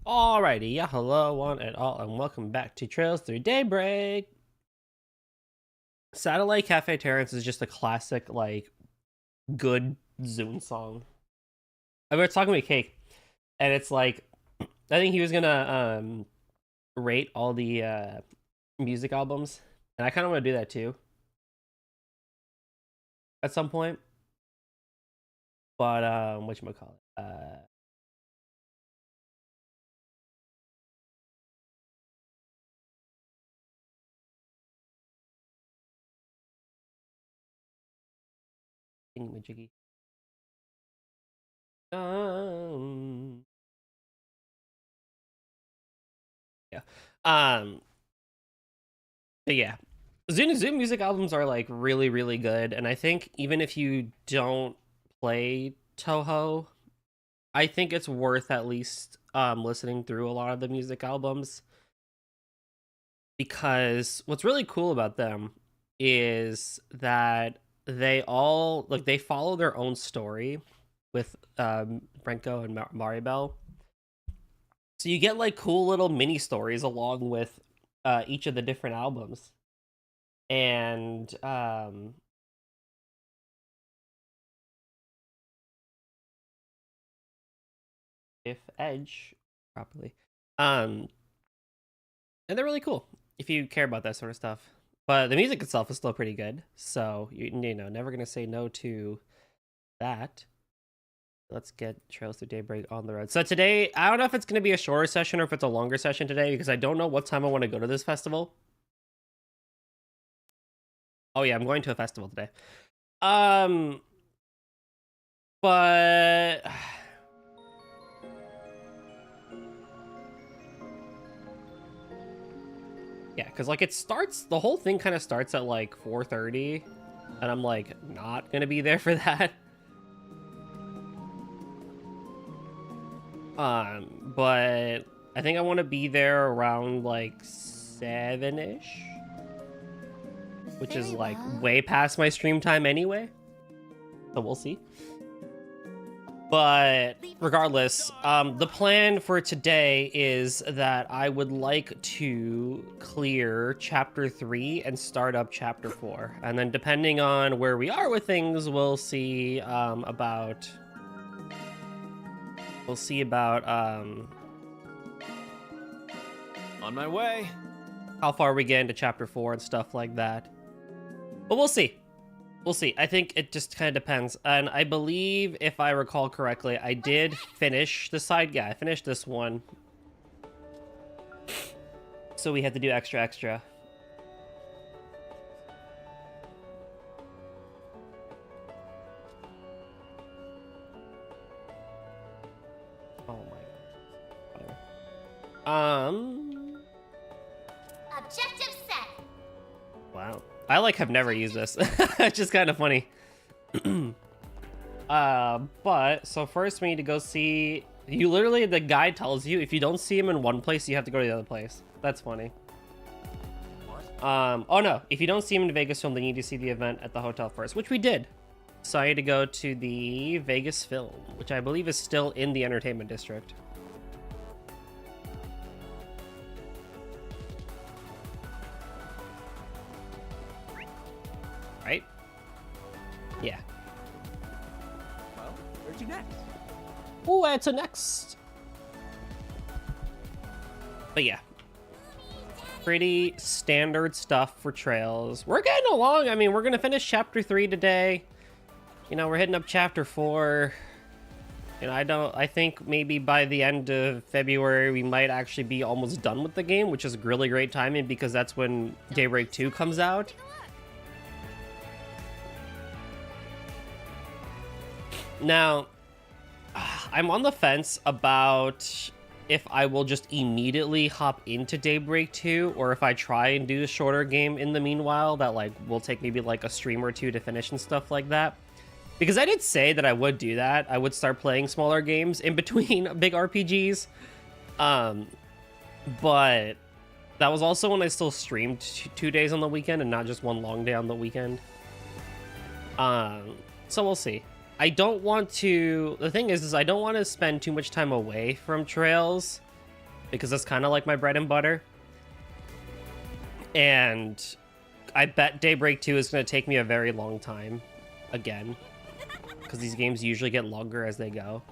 Alrighty, yeah, hello one and all, and welcome back to Trails Through Daybreak. Satellite Cafe Terrence is just a classic, like, good Zune song. I was talking with Cake, and it's like, I think he was gonna rate all the music albums, and I kind of want to do that too at some point. But whatchamacallit? Thingamajiggy. Um, yeah. Um, but yeah, Zoom music albums are like really really good, and I think even if you don't play Toho, I think it's worth at least listening through a lot of the music albums, because what's really cool about them is that they all like they follow their own story with Brenko and Maribel. So you get like cool little mini stories along with each of the different albums. And if Edge properly. And they're really cool if you care about that sort of stuff. But the music itself is still pretty good, so you know, never gonna say no to that. Let's get Trails Through Daybreak on the road. So today, I don't know if it's gonna be a shorter session or if it's a longer session today, because I don't know what time I want to go to this festival. Oh yeah, I'm going to a festival today. But yeah, because like the whole thing kind of starts at like 4:30, and I'm like not gonna be there for that. But I think I want to be there around like 7-ish, which is like way past my stream time anyway. So we'll see. But regardless, the plan for today is that I would like to clear Chapter 3 and start up Chapter 4. And then depending on where we are with things, we'll see about... We'll see about... On my way. How far we get into Chapter 4 and stuff like that. But we'll see. We'll see. I think it just kind of depends. And I believe, if I recall correctly, I did finish the side. Yeah, I finished this one. So we had to do extra. Oh my. Objective set. Wow. I like have never used this. It's just kind of funny. But so first we need to go see. You literally, the guide tells you if you don't see him in one place, you have to go to the other place. That's funny. What? Oh no, if you don't see him in Vegas Film, then you need to see the event at the hotel first, which we did. So I had to go to the Vegas Film, which I believe is still in the entertainment district. Right? Yeah. Well, where'd you next? Ooh, it's a next. But yeah. Pretty standard stuff for Trails. We're getting along. I mean, we're gonna finish Chapter 3 today. You know, we're hitting up Chapter 4. And I think maybe by the end of February, we might actually be almost done with the game, which is really great timing because that's when Daybreak 2 comes out. Now, I'm on the fence about if I will just immediately hop into Daybreak 2 or if I try and do a shorter game in the meanwhile that like will take maybe like a stream or two to finish and stuff like that. Because I did say that I would do that. I would start playing smaller games in between big RPGs. But that was also when I still streamed 2 days on the weekend and not just one long day on the weekend. So we'll see. The thing is I don't want to spend too much time away from Trails because it's kind of like my bread and butter. And I bet Daybreak 2 is going to take me a very long time again, because these games usually get longer as they go.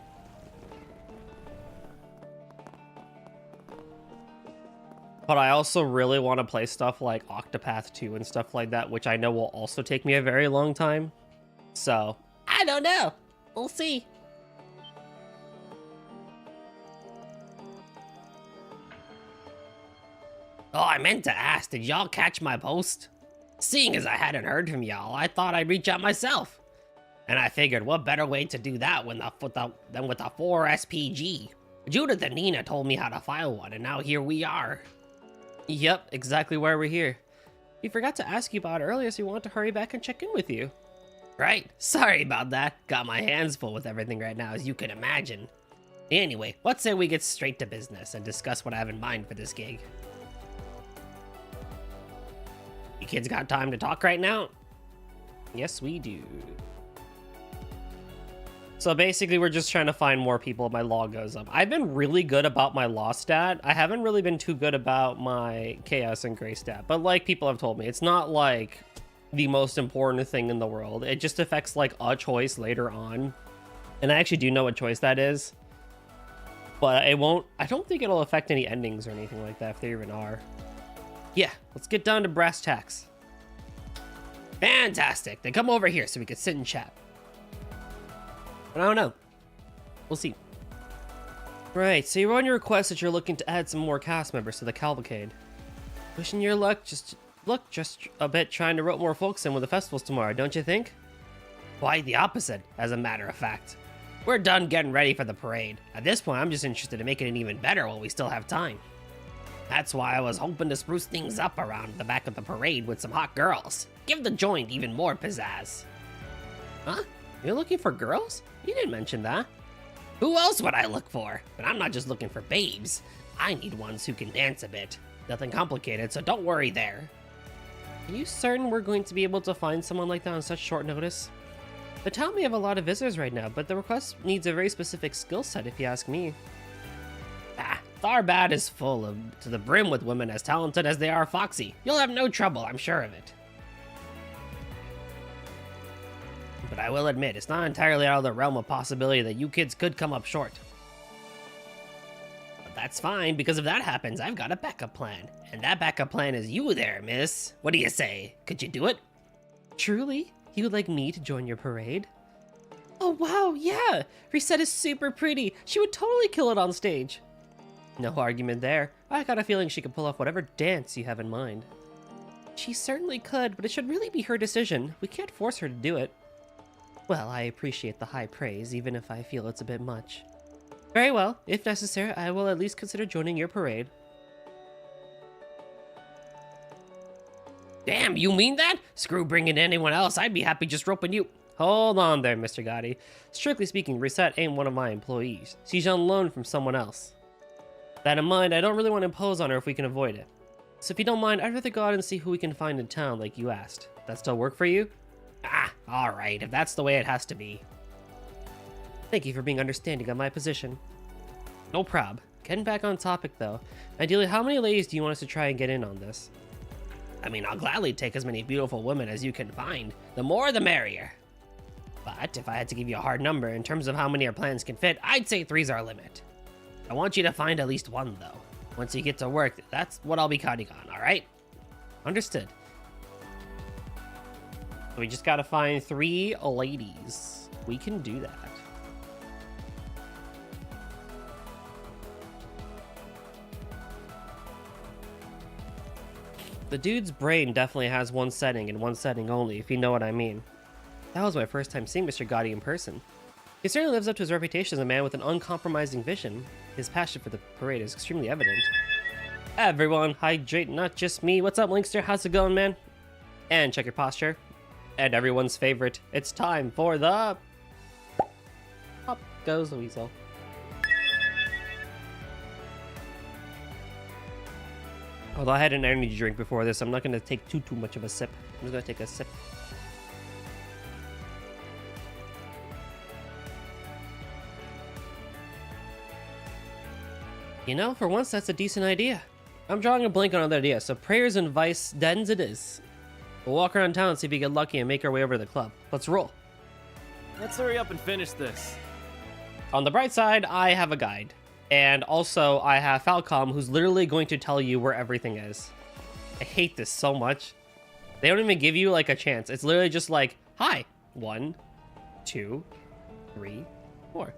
But I also really want to play stuff like Octopath 2 and stuff like that, which I know will also take me a very long time. So, I don't know. We'll see. Oh, I meant to ask, did y'all catch my post? Seeing as I hadn't heard from y'all, I thought I'd reach out myself. And I figured, what better way to do that than with a 4 SPG? Judith and Nina told me how to file one, and now here we are. Yep, exactly why we're here. We forgot to ask you about it earlier, so we wanted to hurry back and check in with you. Right, sorry about that. Got my hands full with everything right now, as you can imagine. Anyway, let's say we get straight to business and discuss what I have in mind for this gig. You kids got time to talk right now? Yes, we do. So basically, we're just trying to find more people. My law goes up. I've been really good about my law stat. I haven't really been too good about my chaos and grace stat. But like people have told me, it's not like the most important thing in the world. It just affects like a choice later on. And I actually do know what choice that is. But it won't, I don't think it'll affect any endings or anything like that, if there even are. Yeah, let's get down to brass tacks. Fantastic. Then come over here so we can sit and chat. But I don't know. We'll see. Right, so you wrote on your request that you're looking to add some more cast members to the cavalcade. Wishing your luck, just a bit trying to rope more folks in with the festivals tomorrow, don't you think? Quite the opposite, as a matter of fact. We're done getting ready for the parade. At this point, I'm just interested in making it even better while we still have time. That's why I was hoping to spruce things up around the back of the parade with some hot girls. Give the joint even more pizzazz. Huh? You're looking for girls? You didn't mention that. Who else would I look for? But I'm not just looking for babes. I need ones who can dance a bit. Nothing complicated, so don't worry there. Are you certain we're going to be able to find someone like that on such short notice? The town may have a lot of visitors right now, but the request needs a very specific skill set if you ask me. Tharbad is full to the brim with women as talented as they are foxy. You'll have no trouble, I'm sure of it. But I will admit, it's not entirely out of the realm of possibility that you kids could come up short. But that's fine, because if that happens, I've got a backup plan. And that backup plan is you there, miss. What do you say? Could you do it? Truly? You would like me to join your parade? Oh wow, yeah! Reset is super pretty. She would totally kill it on stage. No argument there. I got a feeling she could pull off whatever dance you have in mind. She certainly could, but it should really be her decision. We can't force her to do it. Well, I appreciate the high praise, even if I feel it's a bit much. Very well. If necessary, I will at least consider joining your parade. Damn, you mean that? Screw bringing anyone else. I'd be happy just roping you. Hold on there, Mr. Gotti. Strictly speaking, Reset ain't one of my employees. She's on loan from someone else. That in mind, I don't really want to impose on her if we can avoid it. So if you don't mind, I'd rather go out and see who we can find in town like you asked. That still work for you? Alright, if that's the way it has to be. Thank you for being understanding of my position. No prob. Getting back on topic though, ideally how many ladies do you want us to try and get in on this? I mean, I'll gladly take as many beautiful women as you can find. The more the merrier. But if I had to give you a hard number in terms of how many our plans can fit, I'd say 3's our limit. I want you to find at least one though. Once you get to work, that's what I'll be counting on, alright? Understood. We just gotta find 3 ladies. We can do that. The dude's brain definitely has one setting and one setting only, if you know what I mean. That was my first time seeing Mr. Gotti in person. He certainly lives up to his reputation as a man with an uncompromising vision. His passion for the parade is extremely evident. Everyone, hydrate, not just me. What's up, Linkster? How's it going, man? And check your posture. And everyone's favorite, it's time for the... Up goes the weasel. Although I had an energy drink before this, I'm not going to take too much of a sip. I'm just going to take a sip. You know, for once, that's a decent idea. I'm drawing a blank on other ideas, so prayers and vice dens it is. We'll walk around town and see if we get lucky and make our way over to the club. Let's roll. Let's hurry up and finish this. On the bright side, I have a guide. And also, I have Falcom, who's literally going to tell you where everything is. I hate this so much. They don't even give you, like, a chance. It's literally just like, hi. 1, 2, 3, 4.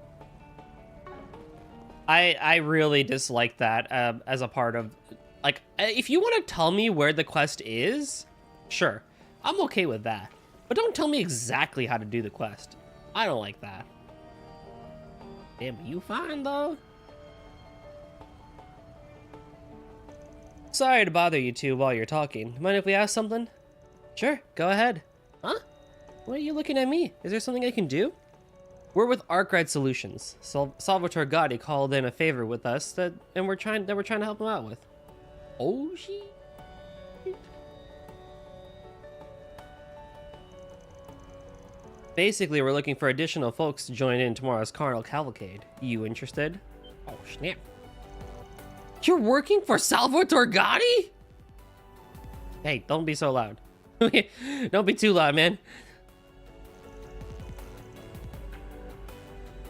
I really dislike that as a part of... Like, if you want to tell me where the quest is, sure. I'm okay with that. But don't tell me exactly how to do the quest. I don't like that. Damn, you fine, though? Sorry to bother you two while you're talking. Mind if we ask something? Sure, go ahead. Huh? Why are you looking at me? Is there something I can do? We're with Arkwright Solutions. Salvatore Gotti called in a favor with us that we're trying to help him out with. Oh, she. Basically, we're looking for additional folks to join in tomorrow's Carnival Cavalcade. You interested? Oh, snap. You're working for Salvatore Gotti? Hey, don't be so loud. Don't be too loud, man.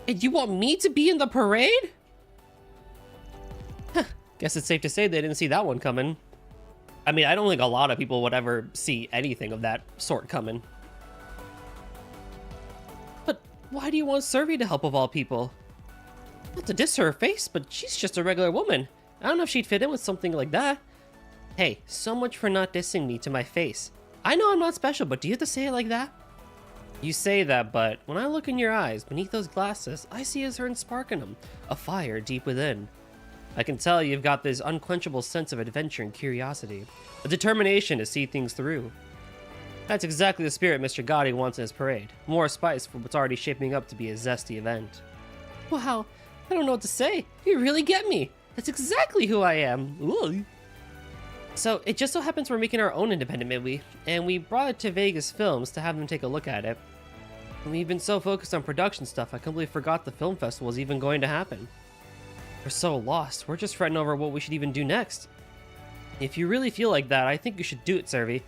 And you want me to be in the parade? Huh. Guess it's safe to say they didn't see that one coming. I mean, I don't think a lot of people would ever see anything of that sort coming. But why do you want Survey to help of all people? Not to diss her face, but she's just a regular woman. I don't know if she'd fit in with something like that. Hey, so much for not dissing me to my face. I know I'm not special, but do you have to say it like that? You say that, but when I look in your eyes, beneath those glasses, I see a certain spark in them, a fire deep within. I can tell you've got this unquenchable sense of adventure and curiosity, a determination to see things through. That's exactly the spirit Mr. Gotti wants in his parade, more spice for what's already shaping up to be a zesty event. Wow, I don't know what to say. You really get me. That's exactly who I am. Ooh. So, it just so happens we're making our own independent movie, and we brought it to Vegas Films to have them take a look at it. We've been so focused on production stuff, I completely forgot the film festival was even going to happen. We're so lost, we're just fretting over what we should even do next. If you really feel like that, I think you should do it, Servy.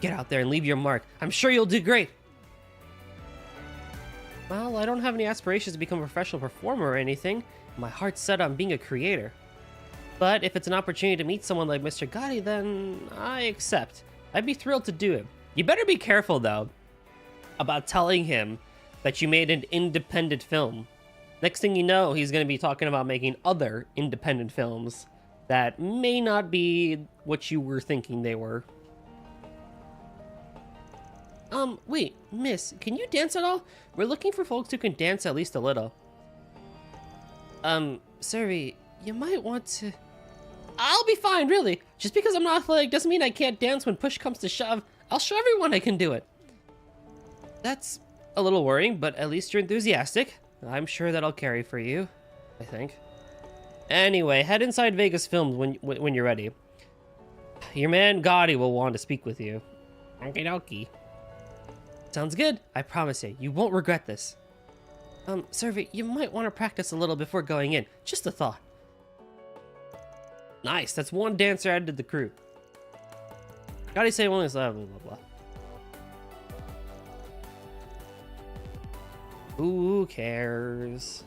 Get out there and leave your mark. I'm sure you'll do great. Well, I don't have any aspirations to become a professional performer or anything. My heart's set on being a creator. But if it's an opportunity to meet someone like Mr. Gotti, then I accept. I'd be thrilled to do it. You better be careful, though, about telling him that you made an independent film. Next thing you know, he's going to be talking about making other independent films that may not be what you were thinking they were. Wait, miss, can you dance at all? We're looking for folks who can dance at least a little. Survey, you might want to... I'll be fine, really. Just because I'm not athletic doesn't mean I can't dance when push comes to shove. I'll show everyone I can do it. That's a little worrying, but at least you're enthusiastic. I'm sure that'll carry for you, I think. Anyway, head inside Vegas Films when you're ready. Your man Gotti will want to speak with you. Okie dokie. Sounds good. I promise you won't regret this. Survey, you might want to practice a little before going in. Just a thought. Nice, that's one dancer added to the crew. Gotti say one is blah blah blah. Who cares?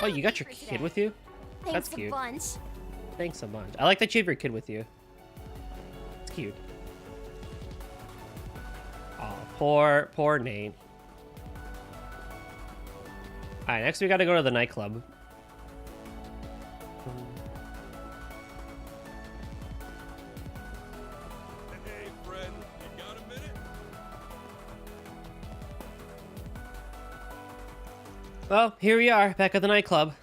Oh, you got your kid with you? That's cute. Thanks a bunch. I like that you have your kid with you. It's cute. Oh, poor Nate. Alright, next we gotta go to the nightclub. Hey, friend, you got a minute? Well, here we are, back at the nightclub.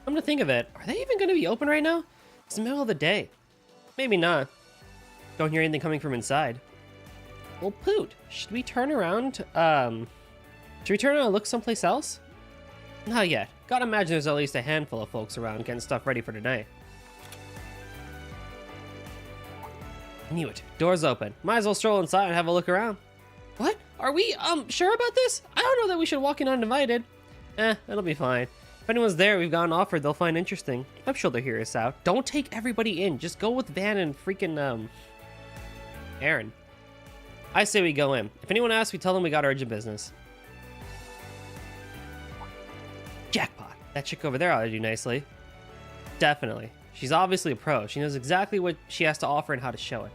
Come to think of it, are they even gonna be open right now? It's the middle of the day. Maybe not. Don't hear anything coming from inside. Well, Poot, should we turn around? Should we turn around and look someplace else? Not yet. Gotta imagine there's at least a handful of folks around getting stuff ready for tonight. Knew it. Door's open. Might as well stroll inside and have a look around. What? Are we, sure about this? I don't know that we should walk in uninvited. It'll be fine. If anyone's there we've got an offer they'll find interesting, I'm sure they'll hear us out. Don't take everybody in. Just go with Van and freaking, Aaron. I say we go in. If anyone asks, we tell them we got urgent business. Jackpot. That chick over there ought to do nicely. Definitely. She's obviously a pro. She knows exactly what she has to offer and how to show it.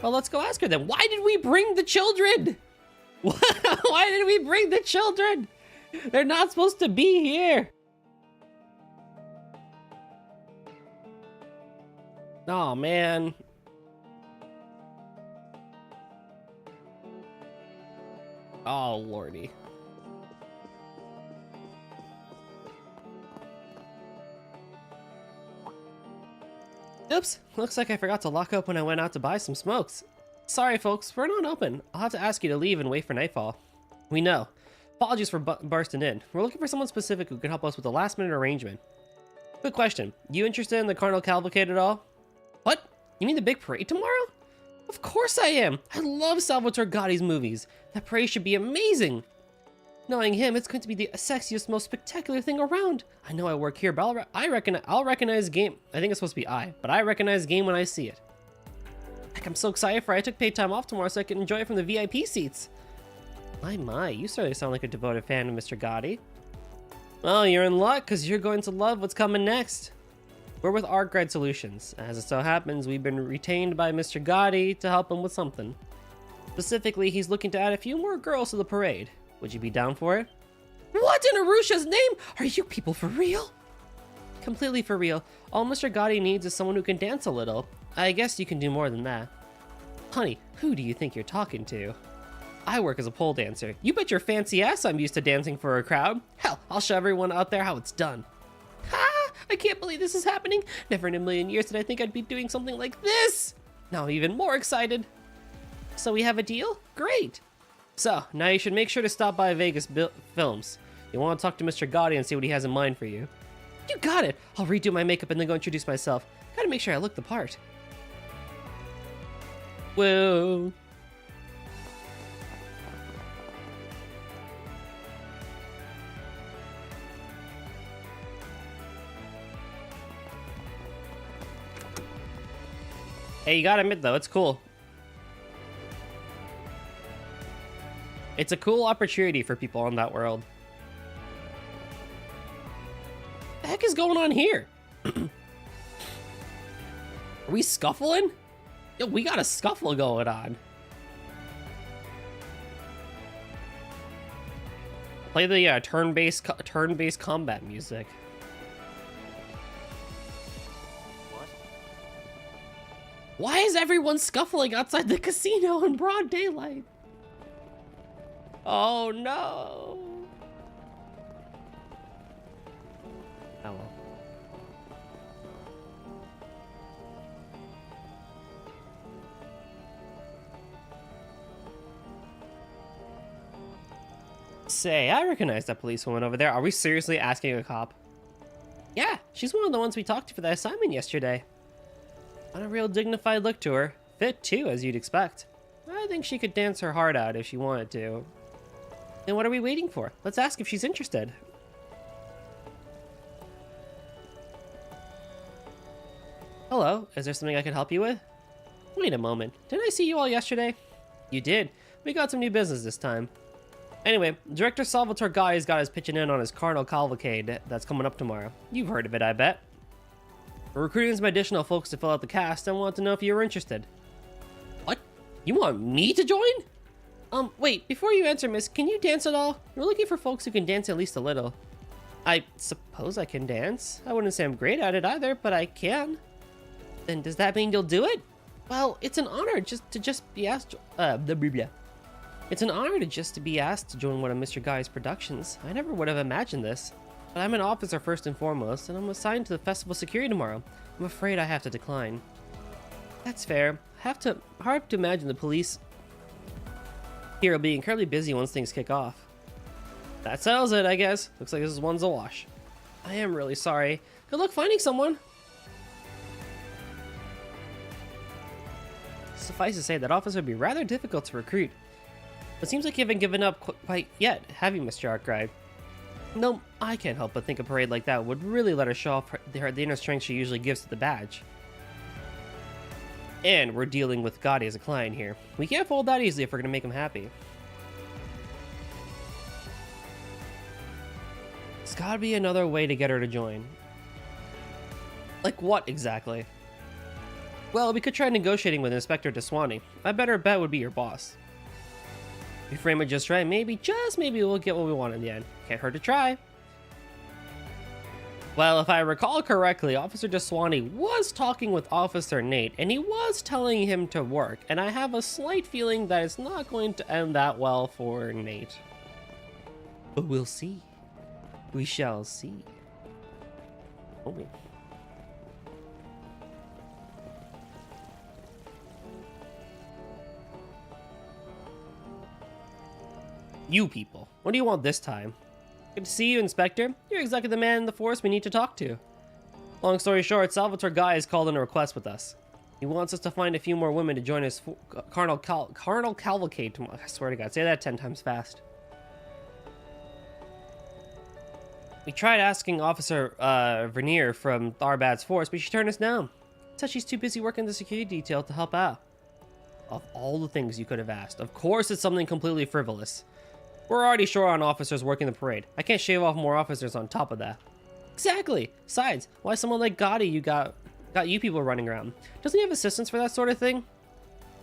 Well, let's go ask her then. Why did we bring the children? Why did we bring the children? They're not supposed to be here. Oh, man. Oh, lordy. Oops, looks like I forgot to lock up when I went out to buy some smokes. Sorry folks, we're not open. I'll have to ask you to leave and wait for nightfall. We know. Apologies for bursting in. We're looking for someone specific who can help us with a last-minute arrangement. Quick question, you interested in the Carnival Cavalcade at all? What? You mean the big parade tomorrow? Of course I am! I love Salvatore Gotti's movies. That parade should be amazing! Knowing him, it's going to be the sexiest, most spectacular thing around. I know I work here, but I'll recognize game. I think it's supposed to be but I recognize game when I see it. Heck, I'm so excited for it. I took paid time off tomorrow so I can enjoy it from the VIP seats. My, you certainly sound like a devoted fan of Mr. Gotti. Well, you're in luck, because you're going to love what's coming next. We're with Art Grad Solutions. As it so happens, we've been retained by Mr. Gotti to help him with something. Specifically, he's looking to add a few more girls to the parade. Would you be down for it? What in Arusha's name? Are you people for real? Completely for real. All Mr. Gotti needs is someone who can dance a little. I guess you can do more than that. Honey, who do you think you're talking to? I work as a pole dancer. You bet your fancy ass I'm used to dancing for a crowd. Hell, I'll show everyone out there how it's done. Ha! I can't believe this is happening. Never in a million years did I think I'd be doing something like this. Now I'm even more excited. So we have a deal? Great. So, now you should make sure to stop by Vegas Films. You want to talk to Mr. Gotti and see what he has in mind for you. You got it! I'll redo my makeup and then go introduce myself. Gotta make sure I look the part. Whoa. Hey, you gotta admit though, it's cool. It's a cool opportunity for people in that world. What the heck is going on here? Are we scuffling? Yo, we got a scuffle going on. Play the turn-based combat music. What? Why is everyone scuffling outside the casino in broad daylight? Oh no! Oh well. Say, I recognize that policewoman over there. Are we seriously asking a cop? Yeah, she's one of the ones we talked to for the assignment yesterday. Got a real dignified look to her. Fit too, as you'd expect. I think she could dance her heart out if she wanted to. Then what are we waiting for? Let's ask if she's interested. Hello, is there something I can help you with? Wait a moment, didn't I see you all yesterday? You did. We got some new business this time. Anyway, Director Salvatore Gotti's got us pitching in on his Carnival Cavalcade that's coming up tomorrow. You've heard of it, I bet. We're recruiting some additional folks to fill out the cast and want to know if you were interested. What? You want me to join? Wait, before you answer, miss, can you dance at all? We're looking for folks who can dance at least a little. I suppose I can dance. I wouldn't say I'm great at it either, but I can. Then does that mean you'll do it? Well, it's an honor to be asked, It's an honor to be asked to join one of Mr. Guy's productions. I never would have imagined this. But I'm an officer first and foremost, and I'm assigned to the festival security tomorrow. I'm afraid I have to decline. That's fair. Hard to imagine the police here will be incredibly busy once things kick off. That settles it, I guess. Looks like this one's a wash. I am really sorry. Good luck finding someone. Suffice to say, that officer would be rather difficult to recruit. It seems like you haven't given up quite yet, have you, Mr. Arkwright? No, I can't help but think a parade like that would really let her show off the inner strength she usually gives to the badge. And we're dealing with Gotti as a client here. We can't fold that easily if we're going to make him happy. There's gotta be another way to get her to join. Like what exactly? Well, we could try negotiating with Inspector Deswani. I bet her bet would be your boss. If we frame it just right, maybe, just maybe, we'll get what we want in the end. Can't hurt to try. Well, if I recall correctly, Officer Deswani was talking with Officer Nate, and he was telling him to work, and I have a slight feeling that it's not going to end that well for Nate. But we'll see. We shall see. Oh, me. You people, what do you want this time? Good to see you, Inspector. You're exactly the man in the force we need to talk to. Long story short, Salvatore Guy has called in a request with us. He wants us to find a few more women to join his carnal cavalcade tomorrow. I swear to God, say that 10 times fast. We tried asking Officer Vernier from Tharbad's force, but she turned us down. Said she's too busy working the security detail to help out. Of all the things you could have asked, of course it's something completely frivolous. We're already short on officers working the parade. I can't shave off more officers on top of that. Exactly. Besides, why someone like Gotti got you people running around? Doesn't he have assistants for that sort of thing?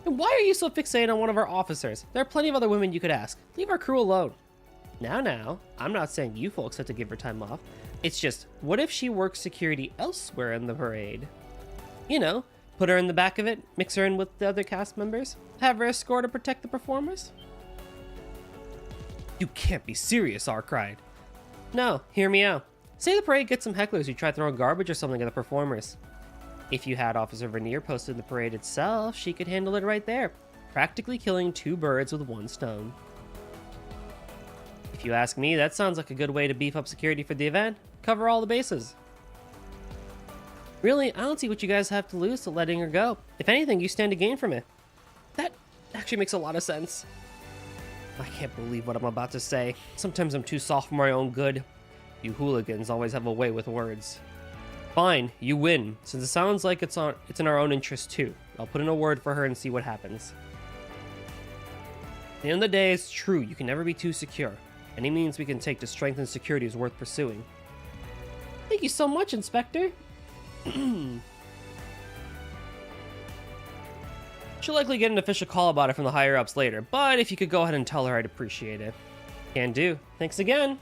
And why are you so fixated on one of our officers? There are plenty of other women you could ask. Leave our crew alone. Now, I'm not saying you folks have to give her time off. It's just, what if she works security elsewhere in the parade? You know, put her in the back of it, mix her in with the other cast members, have her escort or protect the performers? You can't be serious, R cried. No, hear me out. Say the parade gets some hecklers who try throwing garbage or something at the performers. If you had Officer Vernier posted in the parade itself, she could handle it right there, practically killing 2 birds with 1 stone. If you ask me, that sounds like a good way to beef up security for the event. Cover all the bases. Really, I don't see what you guys have to lose to letting her go. If anything, you stand to gain from it. That actually makes a lot of sense. I can't believe what I'm about to say. Sometimes I'm too soft for my own good. You hooligans always have a way with words. Fine, you win, since it sounds like it's in our own interest too. I'll put in a word for her and see what happens. At the end of the day, it's true, you can never be too secure. Any means we can take to strengthen security is worth pursuing. Thank you so much, Inspector. She'll likely get an official call about it from the higher-ups later, but if you could go ahead and tell her, I'd appreciate it. Can do. Thanks again.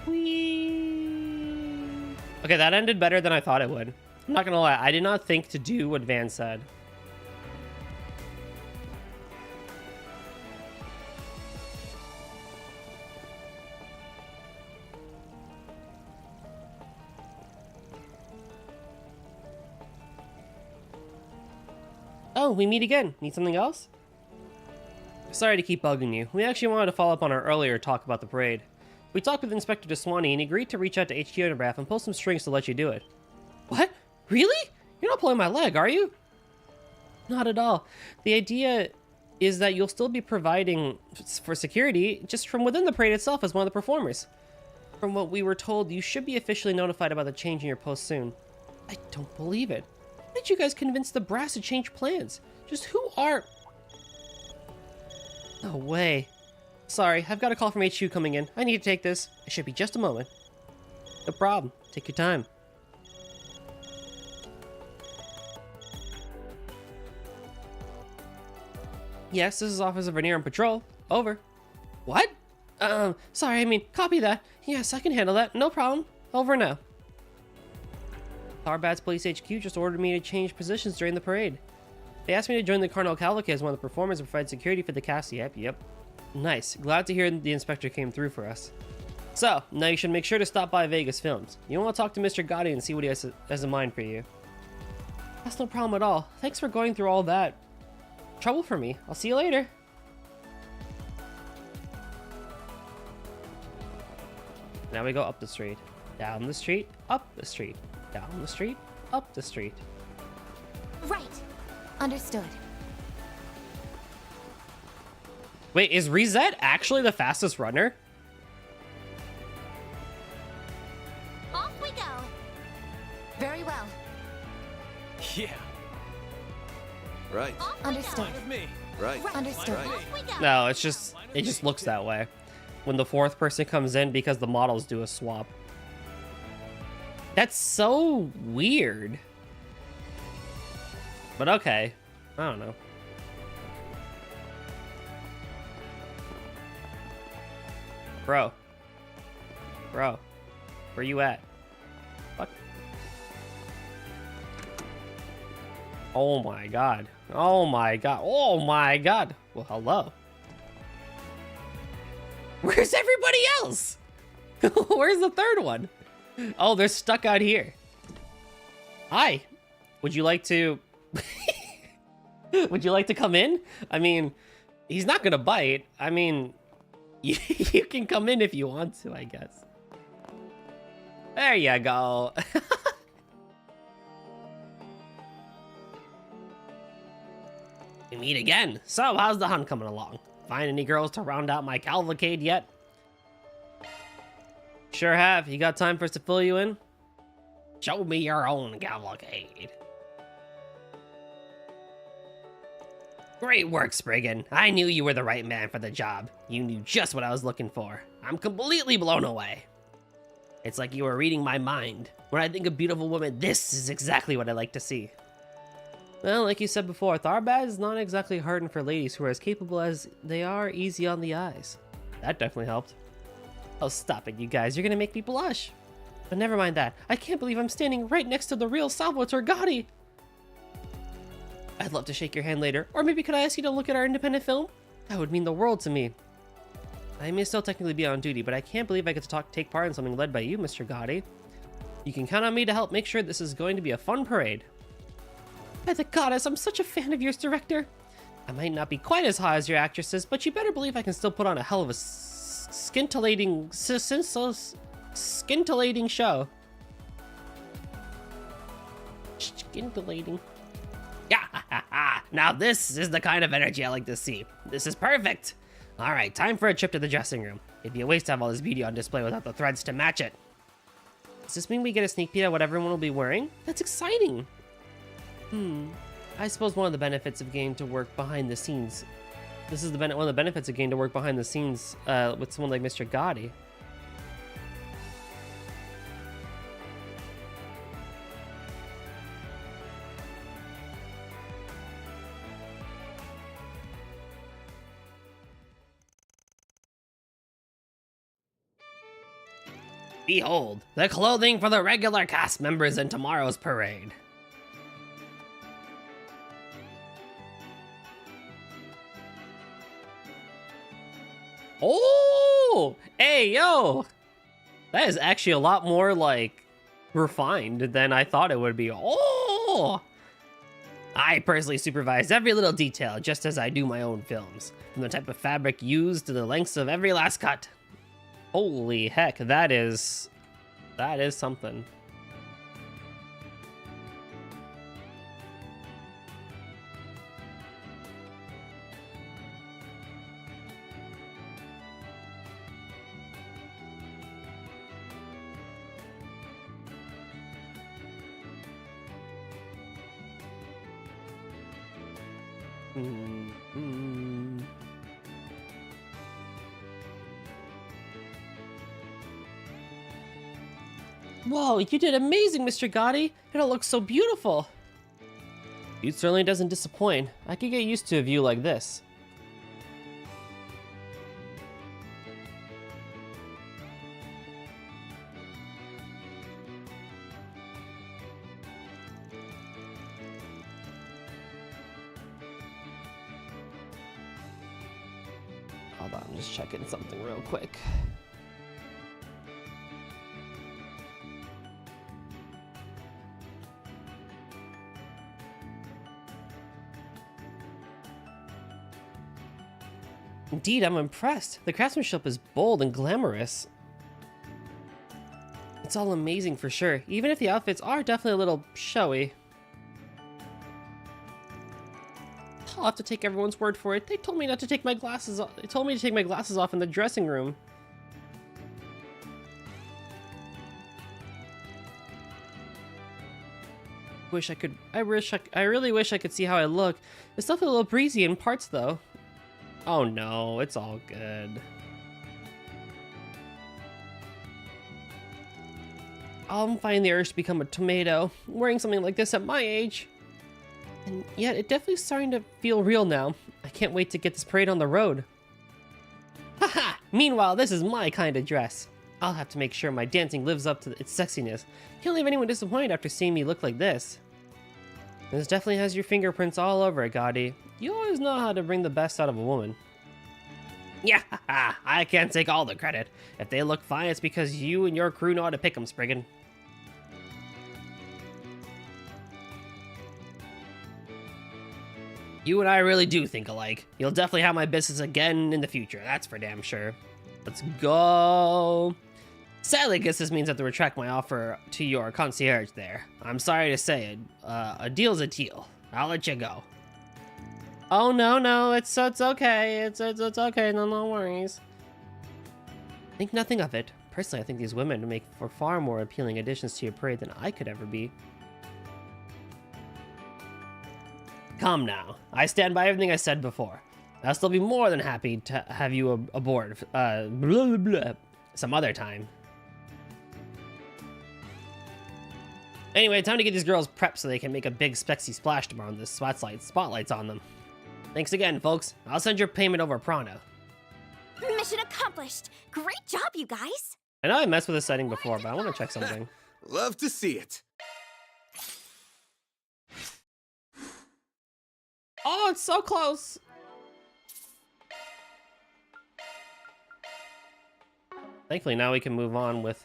Whee! Okay, that ended better than I thought it would. I'm not gonna lie, I did not think to do what Van said. Oh, we meet again. Need something else? Sorry to keep bugging you. We actually wanted to follow up on our earlier talk about the parade. We talked with Inspector Deswani and he agreed to reach out to HQ Undergraph and pull some strings to let you do it. What? Really? You're not pulling my leg, are you? Not at all. The idea is that you'll still be providing for security just from within the parade itself as one of the performers. From what we were told, you should be officially notified about the change in your post soon. I don't believe it. How did you guys convince the brass to change plans? Just who are... No way. Sorry, I've got a call from HQ coming in. I need to take this. It should be just a moment. No problem. Take your time. Yes, this is Officer Vernier on patrol. Over. What? Sorry, I mean, copy that. Yes, I can handle that. No problem. Over now. Tharbad's Police HQ just ordered me to change positions during the parade. They asked me to join the Carnal Cavalcade as one of the performers and provide security for the cast. Yep. Nice. Glad to hear the inspector came through for us. So, now you should make sure to stop by Vegas Films. You want to talk to Mr. Gotti and see what he has in mind for you. That's no problem at all. Thanks for going through all that trouble for me. I'll see you later. Now we go up the street, down the street, up the street, down the street, up the street. Right. Understood. Wait, is Reset actually the fastest runner? Off we go. Very well. Yeah. Right. Off we Understood. With me. go. Right. Understood. Right. Off we go. No, it just looks that way when the fourth person comes in because the models do a swap. That's so weird. But okay. I don't know. Bro. Bro. Where you at? Fuck. Oh my god. Oh my god. Oh my god. Well, hello. Where's everybody else? Where's the third one? Oh, they're stuck out here. Hi. Would you like to... Would you like to come in? I mean, he's not gonna bite. I mean, you can come in if you want to, I guess. There you go. We meet again. So, how's the hunt coming along? Find any girls to round out my cavalcade yet? Sure have. You got time for us to fill you in? Show me your own cavalcade. Great work, Spriggan. I knew you were the right man for the job. You knew just what I was looking for. I'm completely blown away. It's like you were reading my mind. When I think of beautiful women, this is exactly what I like to see. Well, like you said before, Tharbaz is not exactly hardened for ladies who are as capable as they are easy on the eyes. That definitely helped. Oh, stop it, you guys. You're gonna make me blush. But never mind that. I can't believe I'm standing right next to the real Salvatore Gotti. I'd love to shake your hand later, or maybe could I ask you to look at our independent film? That would mean the world to me. I may still technically be on duty, but I can't believe I get to take part in something led by you, Mr. Gotti. You can count on me to help make sure this is going to be a fun parade. By the goddess, I'm such a fan of yours, director. I might not be quite as hot as your actresses, but you better believe I can still put on a hell of a scintillating show. Scintillating. Yeah, now this is the kind of energy I like to see. This is perfect. All right, time for a trip to the dressing room. It'd be a waste to have all this beauty on display without the threads to match it. Does this mean we get a sneak peek at what everyone will be wearing? That's exciting. I suppose one of the benefits of getting to work behind the scenes. This is one of the benefits of getting to work behind the scenes with someone like Mr. Gotti. Behold, the clothing for the regular cast members in tomorrow's parade. Oh, hey, yo. That is actually a lot more, like, refined than I thought it would be. Oh! I personally supervise every little detail, just as I do my own films. From the type of fabric used to the lengths of every last cut. Holy heck, that is something. Whoa, you did amazing, Mr. Gotti. It all looks so beautiful. You certainly doesn't disappoint. I could get used to a view like this. Hold on, I'm just checking something real quick. Indeed, I'm impressed. The craftsmanship is bold and glamorous. It's all amazing for sure, even if the outfits are definitely a little showy. I'll have to take everyone's word for it. They told me not to take my glasses off. They told me to take my glasses off in the dressing room. I really wish I could see how I look. It's still a little breezy in parts though. Oh no, it's all good. I'm finding the urge to become a tomato. Wearing something like this at my age. And yet, it definitely starting to feel real now. I can't wait to get this parade on the road. Haha! Meanwhile, this is my kind of dress. I'll have to make sure my dancing lives up to its sexiness. Can't leave anyone disappointed after seeing me look like this. This definitely has your fingerprints all over it, Gotti. You always know how to bring the best out of a woman. Yeah, I can't take all the credit. If they look fine, it's because you and your crew know how to pick them, Spriggan. You and I really do think alike. You'll definitely have my business again in the future, that's for damn sure. Let's go. Sadly, I guess this means I have to retract my offer to your concierge there. I'm sorry to say it. A deal's a deal. I'll let you go. Oh no, it's okay. It's okay. No worries. Think nothing of it. Personally, I think these women make for far more appealing additions to your parade than I could ever be. Come now. I stand by everything I said before. I'll still be more than happy to have you aboard. Some other time. Anyway, time to get these girls prepped so they can make a big sexy splash tomorrow with the spotlights on them. Thanks again, folks. I'll send your payment over pronto. Mission accomplished. Great job, you guys. I know I messed with this setting before, but I want to check something. Love to see it. Oh, it's so close. Thankfully, now we can move on with,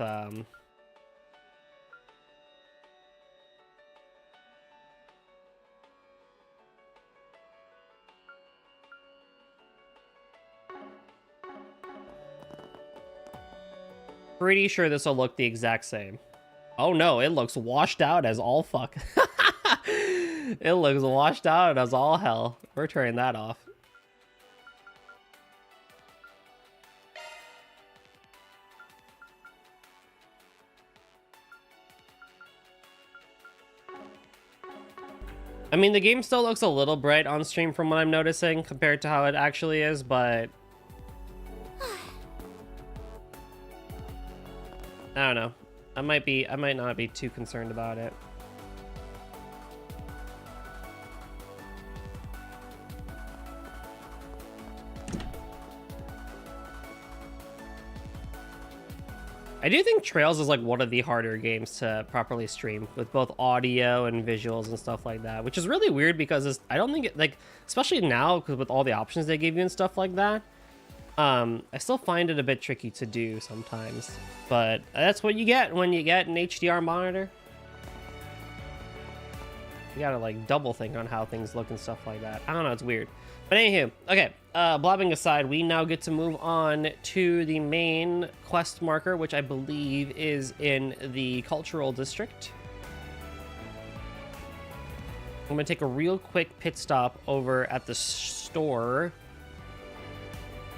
pretty sure this will look the exact same. Oh no, it looks washed out as all fuck. It looks washed out as all hell. We're turning that off. I mean, the game still looks a little bright on stream from what I'm noticing compared to how it actually is, but I don't know. I might not be too concerned about it. I do think Trails is like one of the harder games to properly stream with both audio and visuals and stuff like that, which is really weird because I don't think it, like, especially now because with all the options they give you and stuff like that, I still find it a bit tricky to do sometimes, but that's what you get when you get an HDR monitor. You gotta like double think on how things look and stuff like that. I don't know, it's weird. But anywho, okay, blabbing aside, we now get to move on to the main quest marker, which I believe is in the cultural district. I'm gonna take a real quick pit stop over at the store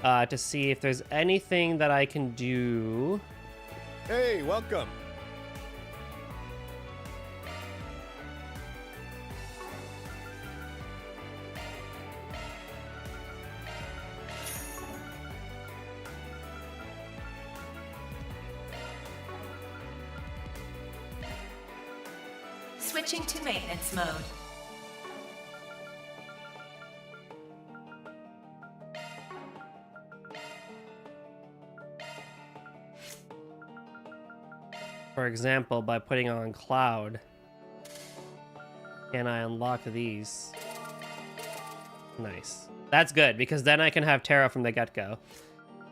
to see if there's anything that I can do. Hey, welcome. Switching to maintenance mode. For example, by putting on Cloud, can I unlock these? Nice. That's good, because then I can have Terra from the get-go.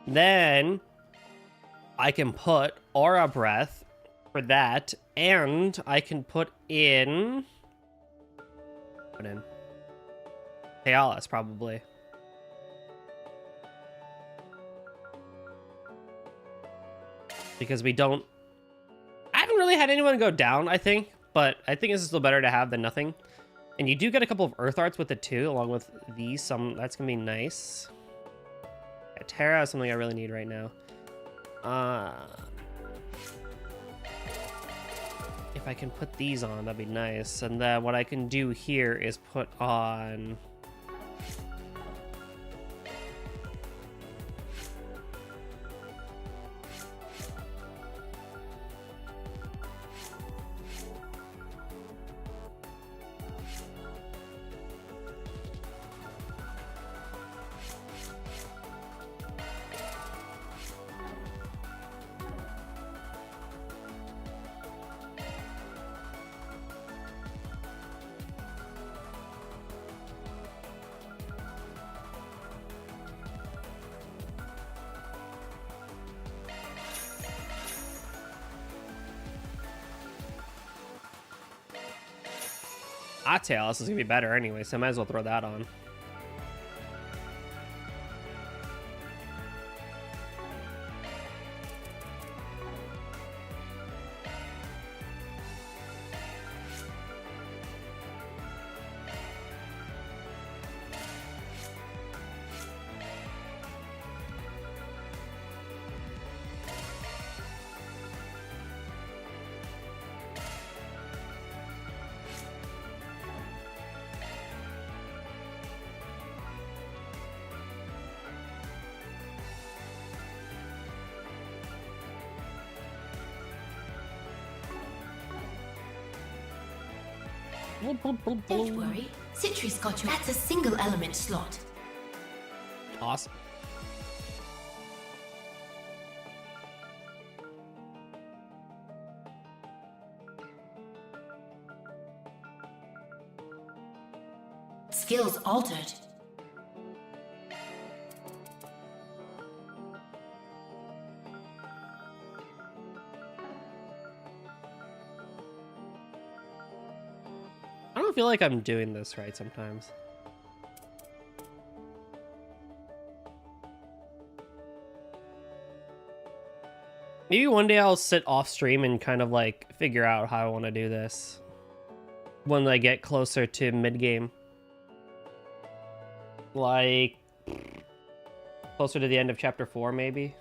Then I can put Aura Breath for that, and I can put in Tealis, probably. Because we don't... I haven't really had anyone go down, I think, but I think it's still better to have than nothing. And you do get a couple of Earth Arts with it too, along with these. That's gonna be nice. Yeah, Terra is something I really need right now. If I can put these on, that'd be nice. And then what I can do here is put on... Tail, this is gonna be better anyway, so I might as well throw that on. Don't worry, Citri's got you. That's a single element slot. Awesome. Skills altered. I don't feel like I'm doing this right sometimes. Maybe one day I'll sit off stream and kind of like figure out how I want to do this when I get closer to mid game. Like closer to the end of chapter 4 maybe.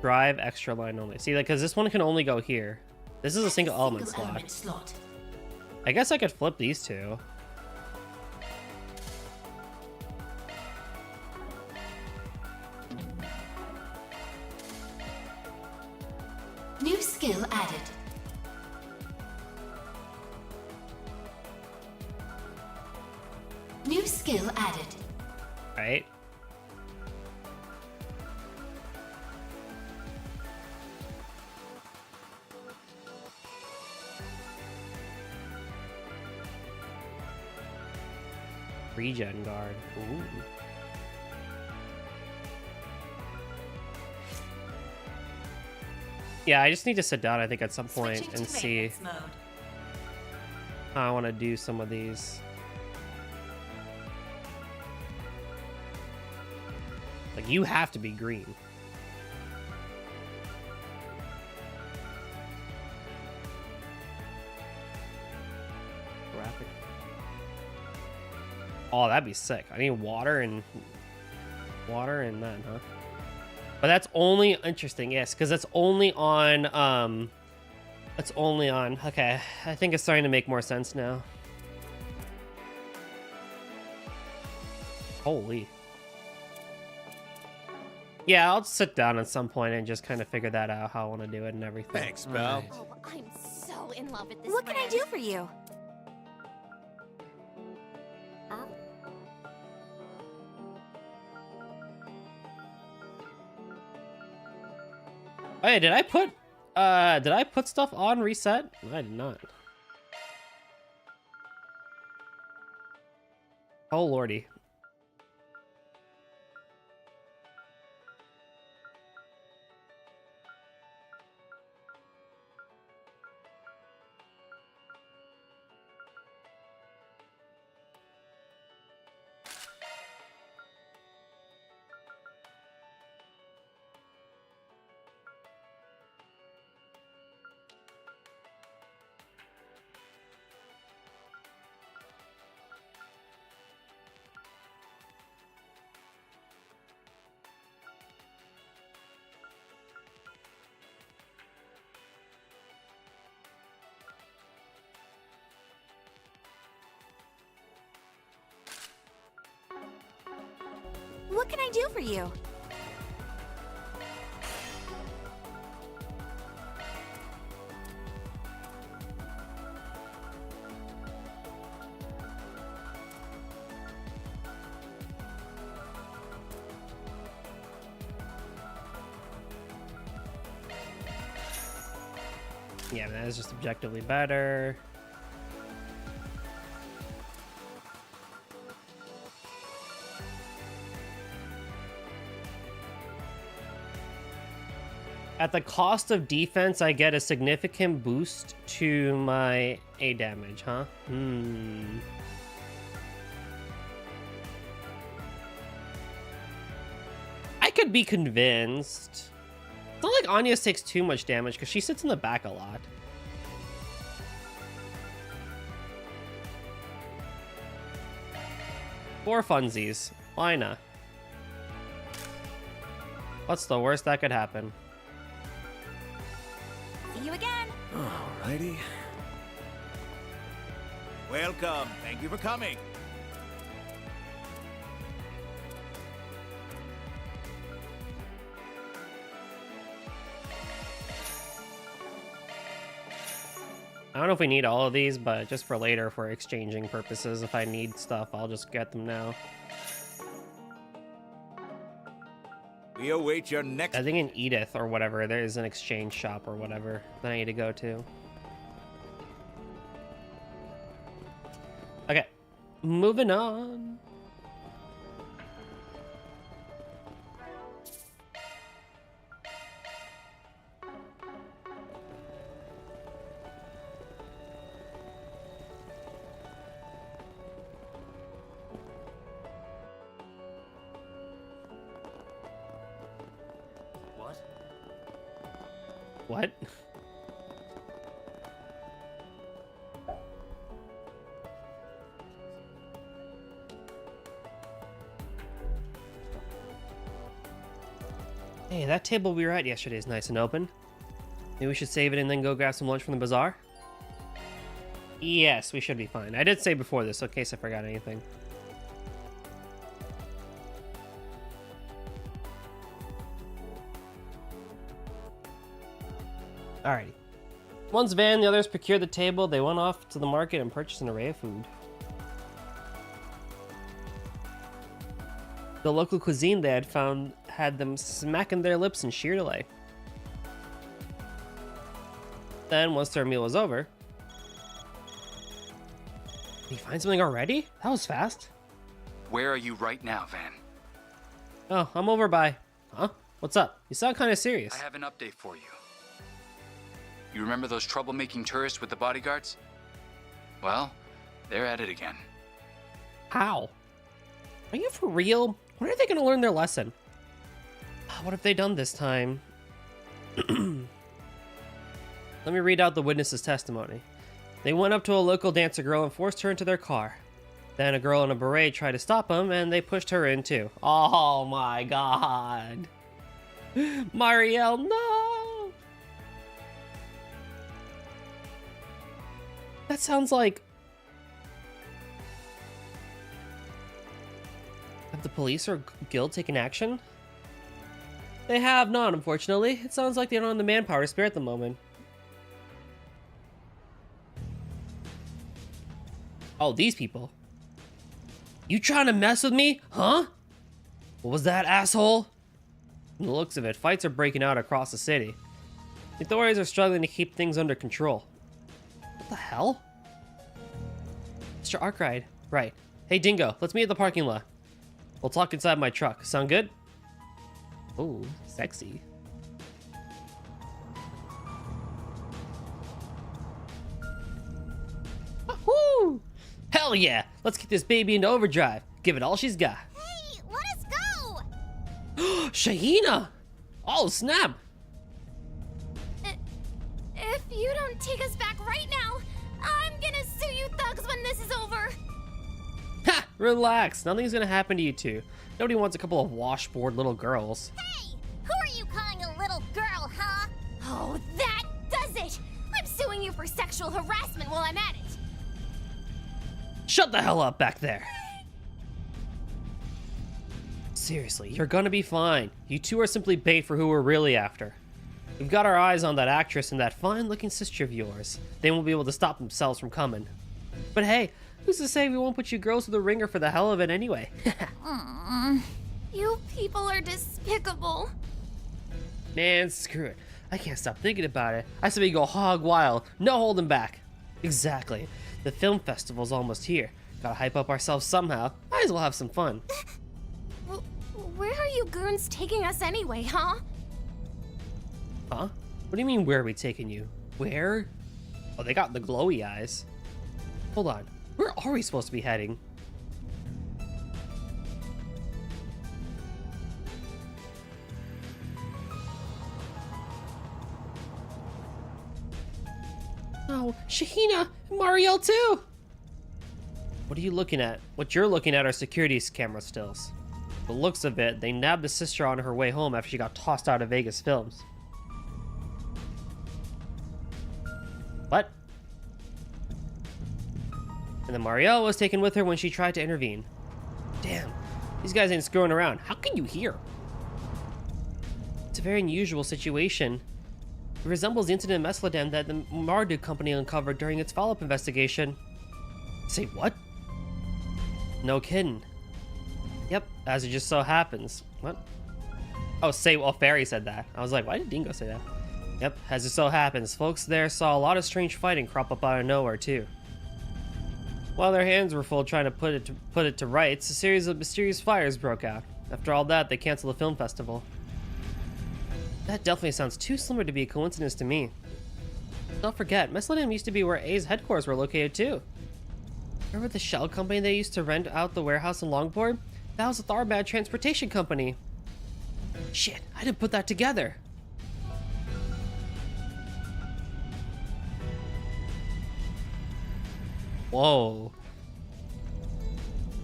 Drive extra line only. See, like, because this one can only go here. This is a single element slot. I guess I could flip these two. New skill added. New skill added. Right? Regen guard. Ooh. Yeah, I just need to sit down, I think, at some point and see how I want to do some of these. Like, you have to be green. Graphic. Oh, that'd be sick. I need water and that, huh? But that's only interesting, yes, because that's only on okay, I think it's starting to make more sense now. Holy. Yeah, I'll sit down at some point and just kind of figure that out, how I want to do it and everything. Thanks, pal. Alright. Oh, I'm so in love with this. What can I do for you? Hey, did I put stuff on reset? I did not. Oh lordy. can I do for you? Yeah, that is just objectively better. At the cost of defense, I get a significant boost to my A damage, huh? I could be convinced. It's not like Anya takes too much damage because she sits in the back a lot. For funsies. Why not? What's the worst that could happen? See you again. Alrighty. Welcome. Thank you for coming. I don't know if we need all of these, but just for later for exchanging purposes, if I need stuff, I'll just get them now. We await your next. I think in Edith or whatever, there is an exchange shop or whatever that I need to go to. Okay, moving on. What? What? Hey, that table we were at yesterday is nice and open. Maybe we should save it and then go grab some lunch from the bazaar? Yes, we should be fine. I did say before this, in case I forgot anything. Alrighty. One's van, the others procured the table. They went off to the market and purchased an array of food. The local cuisine they had found had them smacking their lips in sheer delight. Then, once their meal was over... Did you find something already? That was fast. Where are you right now, Van? Oh, I'm over by... Huh? What's up? You sound kind of serious. I have an update for you. You remember those troublemaking tourists with the bodyguards? Well, they're at it again. How? Are you for real? When are they going to learn their lesson? What have they done this time? Let me read out the witness's testimony. They went up to a local dancer girl and forced her into their car. Then a girl in a beret tried to stop them, and they pushed her in too. Oh my god. Marielle, no! That sounds like... Have the police or guild taken action? They have not, unfortunately. It sounds like they don't have the manpower to spare at the moment. Oh, these people. You trying to mess with me? Huh? What was that, asshole? From the looks of it, fights are breaking out across the city. The authorities are struggling to keep things under control. What the hell? Mr. Arkride. Right. Hey, Dingo, let's meet at the parking lot. We'll talk inside my truck. Sound good? Oh, sexy. Woo! Hell yeah! Let's get this baby into overdrive. Give it all she's got. Hey, let us go! Shahina! Oh, snap! If you don't take us back right now, I'm gonna sue you thugs when this is over. Ha! Relax. Nothing's gonna happen to you two. Nobody wants a couple of washboard little girls. Hey, who are you calling a little girl, huh? Oh, that does it! I'm suing you for sexual harassment while I'm at it. Shut the hell up back there. Seriously, you're gonna be fine. You two are simply bait for who we're really after. We've got our eyes on that actress and that fine-looking sister of yours. They won't be able to stop themselves from coming. But hey, who's to say we won't put you girls to the ringer for the hell of it anyway? You people are despicable. Man, screw it. I can't stop thinking about it. I say we go hog wild, no holding back. Exactly. The film festival's almost here. Gotta hype up ourselves somehow. Might as well have some fun. Where are you goons taking us anyway, huh? Huh? What do you mean, where are we taking you? Where? Oh, they got the glowy eyes. Hold on. Where are we supposed to be heading? Oh, Shahina! Marielle too! What are you looking at? What you're looking at are security camera stills. The looks of it, they nabbed the sister on her way home after she got tossed out of Vegas Films. What? And then Marielle was taken with her when she tried to intervene. Damn, these guys ain't screwing around. How can you hear? It's a very unusual situation. It resembles the incident in Mesledem that the Marduk company uncovered during its follow-up investigation. Say what? No kidding. Yep, as it just so happens. What? Oh, Fairy said that. I was like, why did Dingo say that? Yep, as it so happens, folks there saw a lot of strange fighting crop up out of nowhere, too. While their hands were full trying to put it to rights, a series of mysterious fires broke out. After all that, they canceled the film festival. That definitely sounds too similar to be a coincidence to me. Don't forget, Mesledem used to be where A's headquarters were located, too. Remember the shell company they used to rent out the warehouse in Longboard? That was a Tharbad transportation company. Shit, I didn't put that together. Whoa.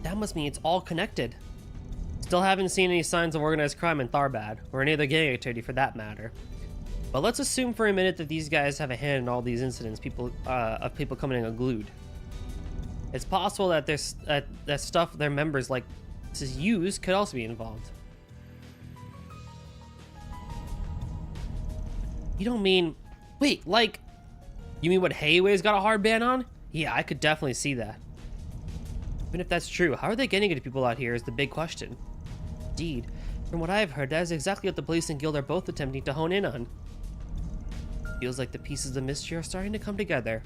That must mean it's all connected. Still haven't seen any signs of organized crime in Tharbad, or any other gang activity for that matter. But let's assume for a minute that these guys have a hand in all these incidents of people coming in unglued. It's possible that there's that stuff their members like to use could also be involved. You don't mean... Wait, like... You mean what Hayway's got a hard ban on? Yeah, I could definitely see that. Even if that's true, how are they getting it to people out here is the big question. Indeed, from what I've heard, that is exactly what the police and guild are both attempting to hone in on. Feels like the pieces of mystery are starting to come together.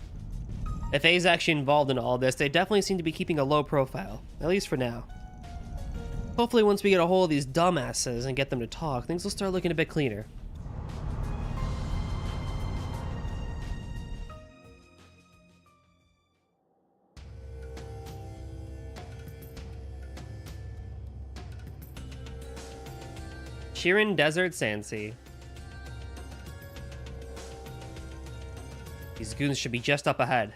If A's actually involved in all this, they definitely seem to be keeping a low profile, at least for now. Hopefully once we get a hold of these dumbasses and get them to talk, things will start looking a bit cleaner. Shirin Desert Sandsea. These goons should be just up ahead.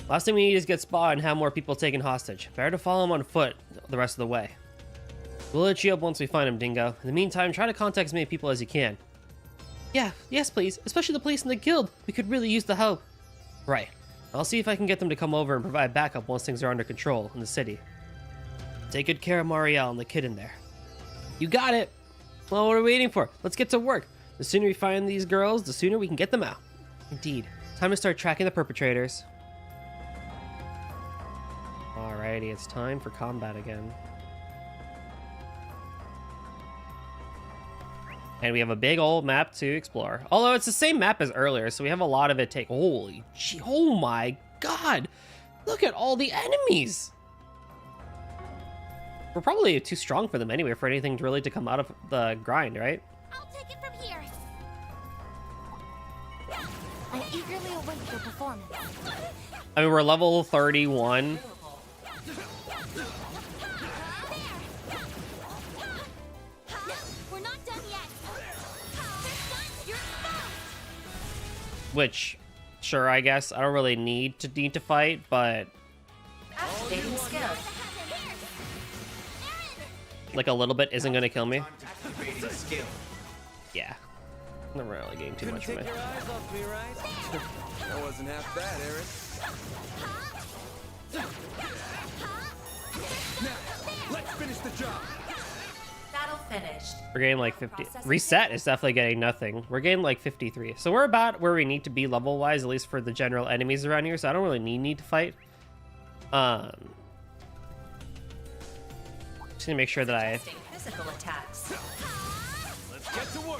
Last thing we need is get spotted and have more people taken hostage. Better to follow them on foot the rest of the way. We'll hit you up once we find them, Dingo. In the meantime, try to contact as many people as you can. Yeah, yes please, especially the police and the guild. We could really use the help. Right. I'll see if I can get them to come over and provide backup once things are under control in the city. Take good care of Marielle and the kid in there. You got it! Well, what are we waiting for? Let's get to work. The sooner we find these girls, the sooner we can get them out. Indeed. Time to start tracking the perpetrators. Alrighty, it's time for combat again. And we have a big old map to explore. Although it's the same map as earlier, so we have a lot of it take... Holy gee, oh my god! Look at all the enemies! We're probably too strong for them anyway, for anything really to come out of the grind, right? I'll take it from here. I eagerly await your performance. I mean, we're level 31. We're not done yet. You're exposed. Which, sure, I guess. I don't really need to fight, but... Activating skill. like a little bit isn't gonna kill me. Activating skill. Yeah. I'm not really getting too much from it. Take your eyes off me, right? That wasn't half bad, Eric. Now, let's finish the job. Battle finished. We're getting like 50. Reset is definitely getting nothing. We're getting like 53. So we're about where we need to be level-wise, at least for the general enemies around here. So I don't really need to fight. Just gonna make sure that I... Physical attacks. Let's get to work.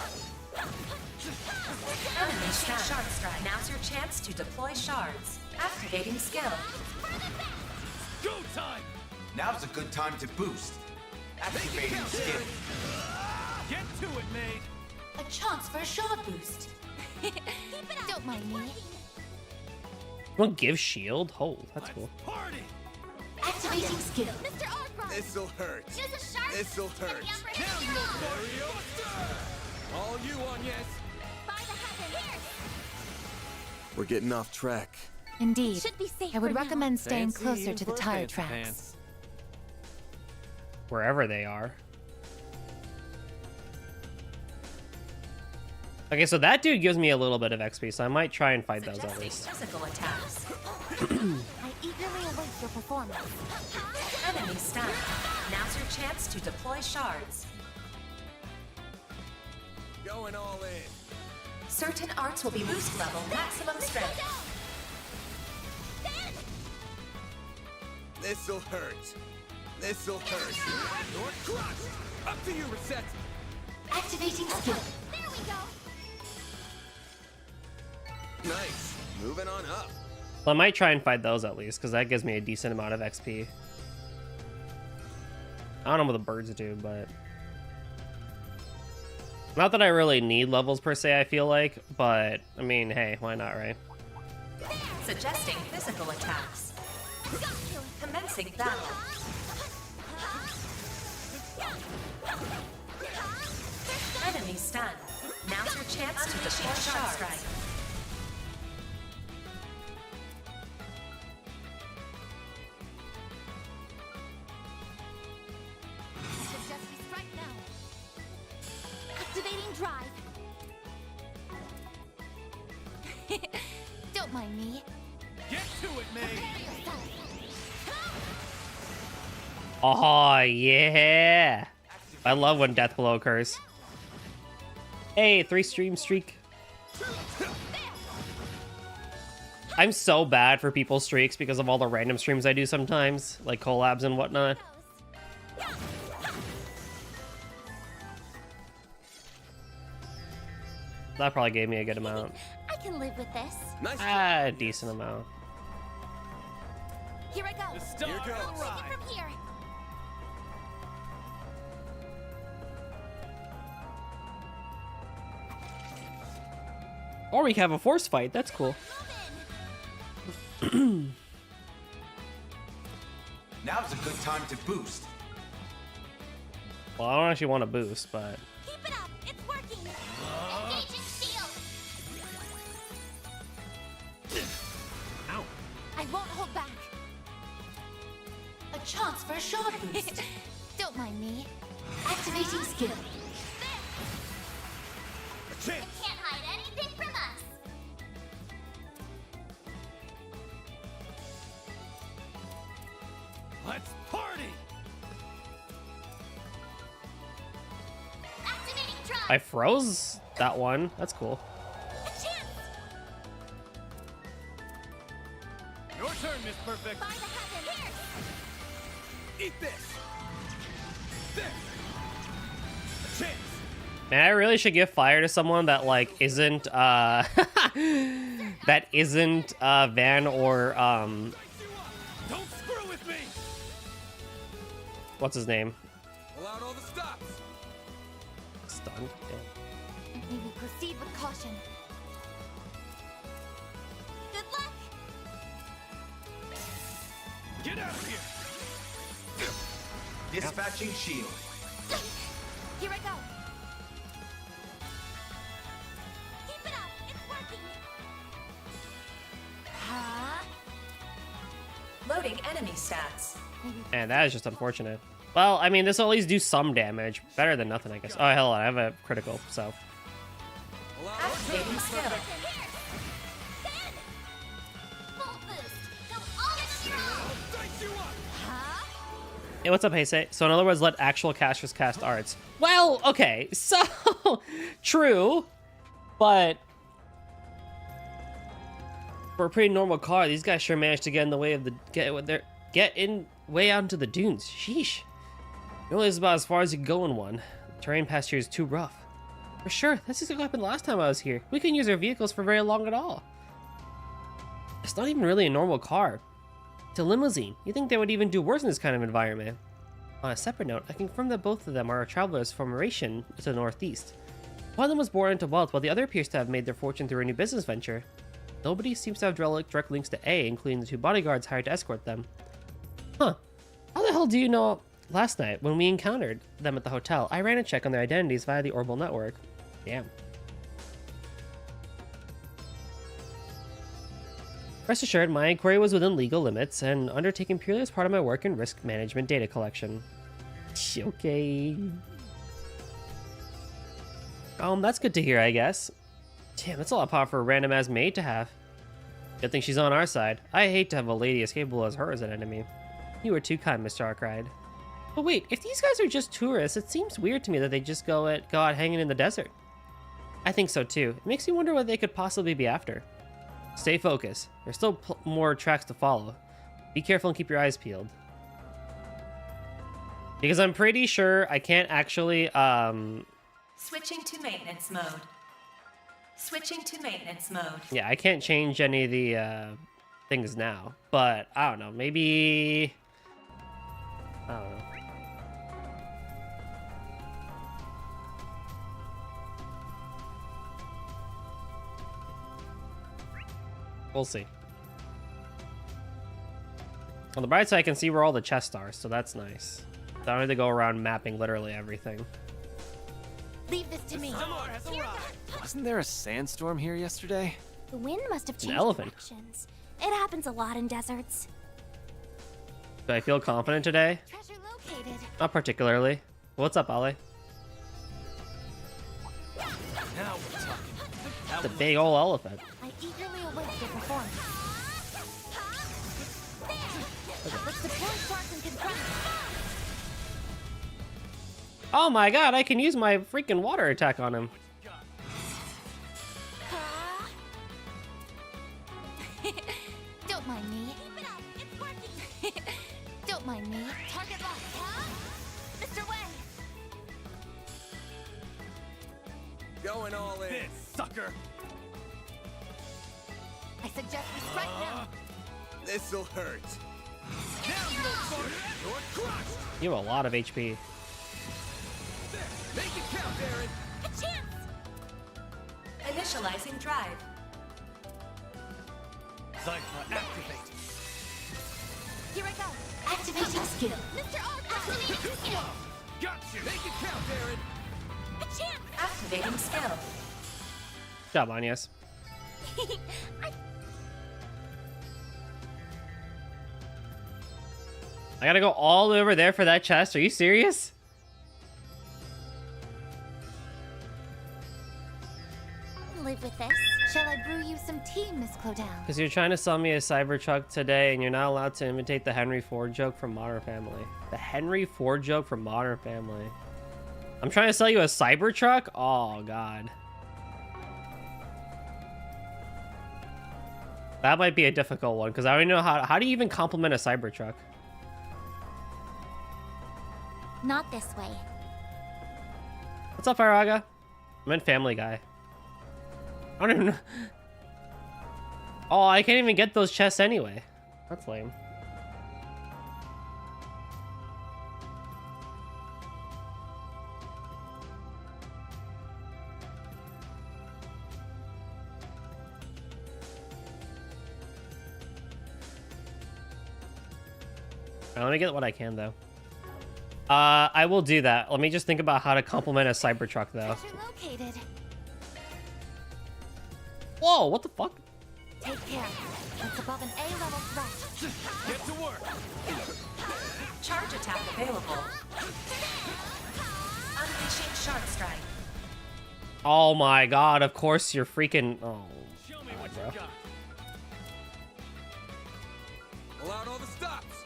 Enemy shard strike. Now's your chance to deploy shards. Activating skill. Go time. Now's a good time to boost. Activating skill. Get to it, maid. A chance for a shard boost. Don't mind me. Don't give shield? Oh, that's cool. Party. Activating skill. Mr. Ogre! This'll hurt. Use a sharp This'll to get hurt. the upper hand. Mario. All you on, yes. By the heaven. We're getting off track. Indeed. Should be safe I would for now. recommend staying Fancy closer to the for tire fancy tracks. pants. Wherever they are. Okay, so that dude gives me a little bit of XP, so I might try and fight those at Suggesting least. physical attacks. I eagerly await your performance. Enemy stunned. Now's your chance to deploy shards. Going all in. Certain arts will be boost level maximum strength. This'll hurt. This'll hurt. North Crux. Up to you, Reset. Activating skill. There we go. Nice. Moving on up. Well, I might try and fight those at least, because that gives me a decent amount of XP. I don't know what the birds do, but... Not that I really need levels per se, I feel like, but, I mean, hey, why not, right? Suggesting physical attacks. Commencing battle. Enemy stunned. Now's your chance to deploy shard strike. Suggest we strike now. Activating drive. Don't mind me. Get to it, maid. Prepare yourself. Oh, yeah! I love when death blow occurs. Hey, 3-stream streak. I'm so bad for people's streaks because of all the random streams I do sometimes, like collabs and whatnot. That probably gave me a good amount. I can live with this. Nice. Ah, a decent amount. Here I go. The star Here will goes. Take it ride. from here. Or we can have a force fight, that's cool. Now's a good time to boost. Well, I don't actually want to boost, but... Keep it up. It's working. Engaging shield. Ow. I won't hold back. A chance for a shard boost. Don't mind me. Activating skill. A They chance. can't hide anything from us. Let's party. Activating drive. I froze that one. That's cool. A chance. Your turn, Miss Perfect. By the heaven. Here. Eat this. This. A chance. Man, I really should give fire to someone that, like, isn't, that isn't, Van or, Don't screw with me. what's his name? Pull out all the stops. Stunned? Yeah. May we proceed with caution. Good luck. Get out of here. Dispatching shield. Here I go. Keep it up. It's working. Huh? Loading enemy stats. Man, that is just unfortunate. Well, I mean, this will at least do some damage. Better than nothing, I guess. Oh, hell, I have a critical, so. Pull out Activating skill. Full boost. Go all in a row. Dice you up. Huh? Hey, what's up, Heisei? So in other words, let actual casters cast arts. Well, okay, so true, but for a pretty normal car, these guys sure managed to get in the way of the get in way out into the dunes. Sheesh. It only is about as far as you can go in one. The terrain past here is too rough. For sure, that's just what happened last time I was here. We couldn't use our vehicles for very long at all. It's not even really a normal car. It's a limousine. You think they would even do worse in this kind of environment? On a separate note, I confirm that both of them are travelers from Eurasian to the northeast. One of them was born into wealth, while the other appears to have made their fortune through a new business venture. Nobody seems to have direct links to A, including the two bodyguards hired to escort them. Huh. How the hell do you know? Last night, when we encountered them at the hotel, I ran a check on their identities via the Orbital network. Damn. Rest assured, my inquiry was within legal limits and undertaken purely as part of my work in risk management data collection. Okay. That's good to hear, I guess. Damn, that's a lot of power for a random-ass maid to have. Good thing she's on our side. I hate to have a lady as capable as her as an enemy. You were too kind, Mr. Arkride. But wait, if these guys are just tourists, it seems weird to me that they just go out hanging in the desert. I think so too. It makes me wonder what they could possibly be after. Stay focused. There's still more tracks to follow. Be careful and keep your eyes peeled. Because I'm pretty sure I can't actually, Switching to maintenance mode. Switching to maintenance mode. yeah, I can't change any of the, things now. But, I don't know, maybe... I don't know. We'll see. On the bright side, I can see where all the chests are, so that's nice. I don't need to go around mapping literally everything. Leave this to me. Someone has arrived. Wasn't there a sandstorm here yesterday? The wind must have changed elephant. directions. It happens a lot in deserts. Do I feel confident today? Treasure located. Not particularly. What's up, Ale? Now we're talking. It's a big old elephant. I eagerly await your performance. Let's deploy sharks and confront. Oh my god, I can use my freaking water attack on him. Don't mind me. Keep it up. It's working. Don't mind me. Target locked. Mr. Wang. Going all in. This sucker. I suggest we strike now. This'll hurt. Now you don't fart. You're crushed. You have a lot of HP. There. Make it count, Aaron. A chance. Initializing drive. Cypher, activate. Here I go. Activating skill. Mr. Ark, activating skill. Got you. Make it count, Aaron. A chance. Activating skill. Good job, Anyas. I gotta go all the way over there for that chest? Are you serious? Live with this. Shall I brew you some tea, Miss Clodell? Because you're trying to sell me a Cybertruck today and you're not allowed to imitate the Henry Ford joke from Modern Family. The Henry Ford joke from Modern Family. I'm trying to sell you a Cybertruck? Oh, God. That might be a difficult one because I don't know how do you even compliment a Cybertruck? Not this way. What's up, Firaga? I meant Family Guy. I don't even know. Oh, I can't even get those chests anyway. That's lame. Let me get what I can, though. I will do that. Let me just think about how to compliment a Cybertruck, though. Treasure located. Whoa, what the fuck? Take care. It's above an A-level threat. Get to work. Charge attack available. Unleashing shark strike. Oh my god, of course you're freaking... Oh, Show me God, what bro. you got. Pull out all the stops.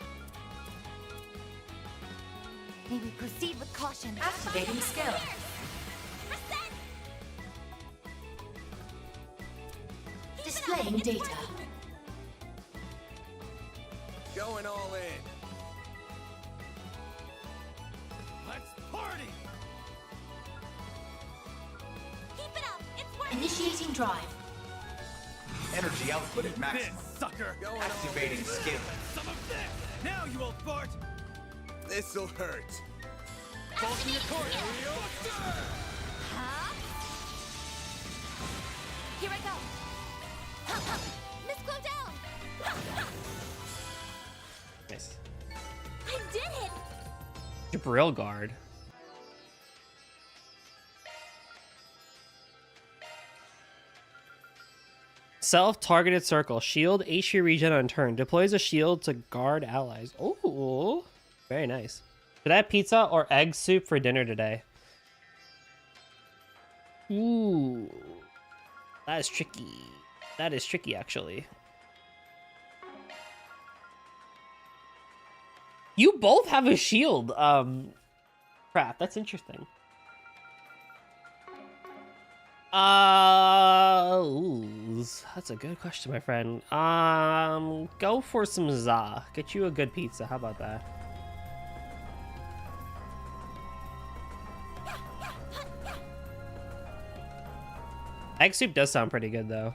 May we proceed with caution. Activating skill. Ascend! Displaying data. Going all in. Let's party! Keep it up! It's working! Initiating drive. Energy output at This, maximum. sucker! Going all Activating skill. Some of this! Now, you old fart! in. This'll hurt. Bolt in your corner! Huh? Here I go! Ha, ha. Miss Glow down! Ha, ha. Nice. I did it! Jabril guard. Self-targeted circle. Shield HP regen on turn. Deploys a shield to guard allies. Ooh. Very nice. Did I have pizza or egg soup for dinner today? Ooh. That is tricky. That is tricky, actually. You both have a shield. Crap, that's interesting. Ooh, that's a good question, my friend. Go for some za. Get you a good pizza. How about that? Egg soup does sound pretty good, though.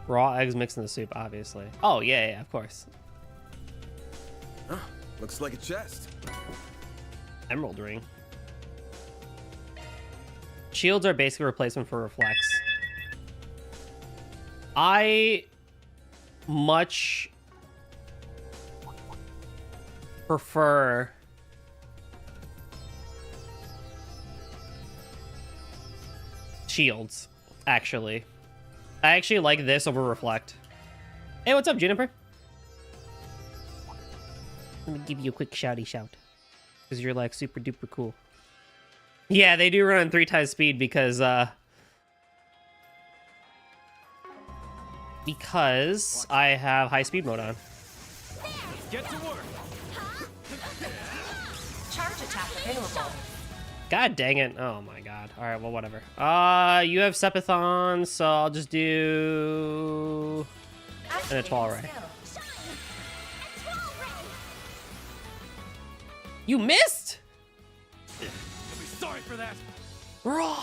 Raw eggs mixed in the soup, obviously. Oh, yeah, yeah, of course. Huh, looks like a chest. Emerald ring. Shields are basically a replacement for reflex. I much prefer shields, actually. I actually like this over reflect. Hey, what's up, Juniper? Let me give you a quick shouty shout. Because you're like super duper cool. Yeah, they do run 3 times speed because I have high speed mode on. Let's get to work! Charge attack available. God dang it. Oh my god. Alright, well, whatever. You have Sepithon, so I'll just do an Etoile Ray. Skill. You missed? You'll be sorry for that! Raw.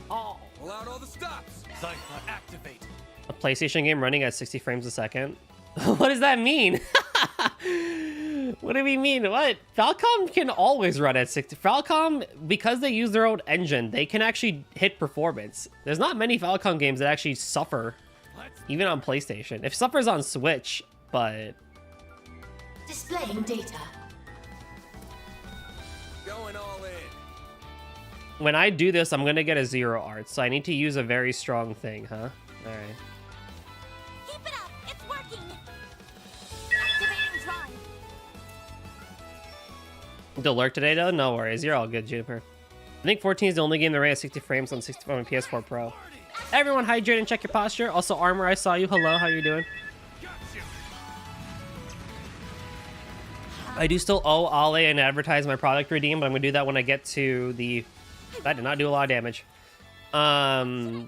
Oh. Pull out all the stops. Zypha, activate! A PlayStation game running at 60 frames a second? What does that mean? What do we mean? What? Falcom can always run at 60. Falcom, because they use their own engine, they can actually hit performance. There's not many Falcom games that actually suffer, Let's even on PlayStation. It suffers on Switch, but Displaying data. Going all in. when I do this, I'm gonna get a 0 art, so I need to use a very strong thing, huh? Alright. Keep it up! It's working! Activating drive! The lurk today, though? No worries. You're all good, Juniper. I think 14 is the only game that ran at 60 frames on PS4 Pro. Everyone hydrate and check your posture. Also, Armor, I saw you. Hello, how you doing? got you! I do still owe Ale and advertise my product redeem, but I'm gonna do that when I get to the... That did not do a lot of damage. I'll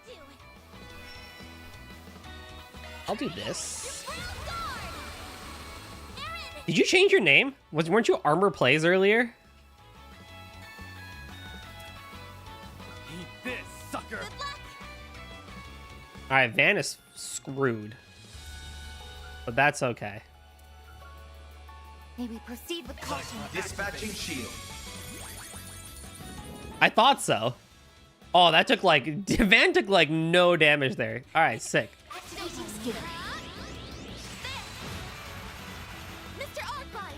do this. Did you change your name? Weren't you Armor Plays earlier? Eat this, sucker! Alright, Van is screwed. But that's okay. May we proceed with caution. Dispatching shield. I thought so. Oh, that took like... Van took like no damage there. Alright, sick. Activating skill. Mr. Arclight!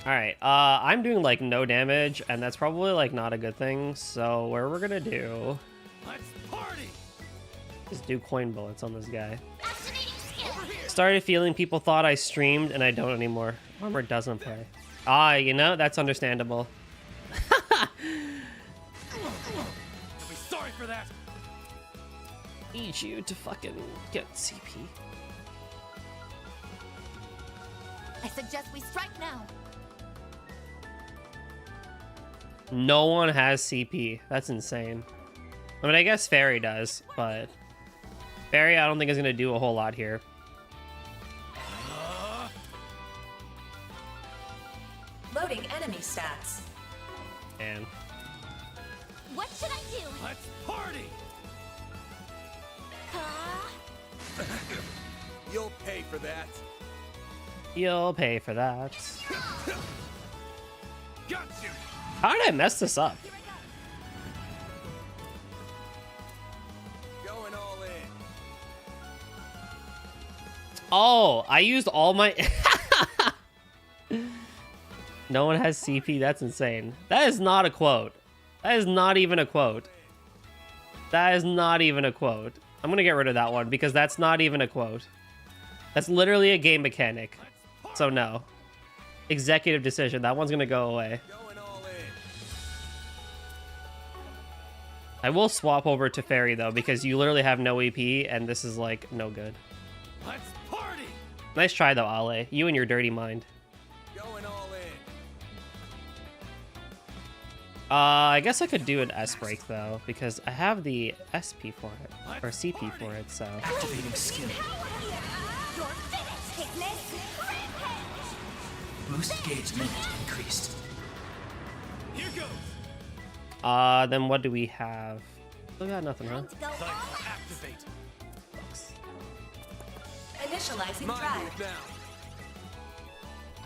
Alright, I'm doing like no damage, and that's probably like not a good thing. So what we're gonna do Let's party! is do coin bullets on this guy. Activating skill. Started feeling people thought I streamed, and I don't anymore. Armor doesn't play. Ah, you know, that's understandable. for that. Need you to fucking get CP. I suggest we strike now. No one has CP. That's insane. I mean, I guess Fairy does, but Fairy I don't think is going to do a whole lot here. Loading enemy stats. And What should I do? Let's party. You'll pay for that. you'll pay for that. Got you. How did I mess this up? Going all in. Oh, I used all my... No one has CP. That's insane. That is not a quote. That is not even a quote. That is not even a quote. I'm gonna get rid of that one because that's not even a quote. That's literally a game mechanic. So no. Executive decision. That one's gonna go away. Going all in. I will swap over to Fairy though because you literally have no EP and this is like no good. Let's party. Nice try though, Ale. You and your dirty mind. Going all in. I guess I could do an S break though because I have the SP for it or CP for it. So Activating skill. You're finished, Ignis! Rampage! Boost gauge limit increased. Here goes. then what do we have? We got nothing, huh? Time to go all Cycle out. activate. Initializing My drive. move now.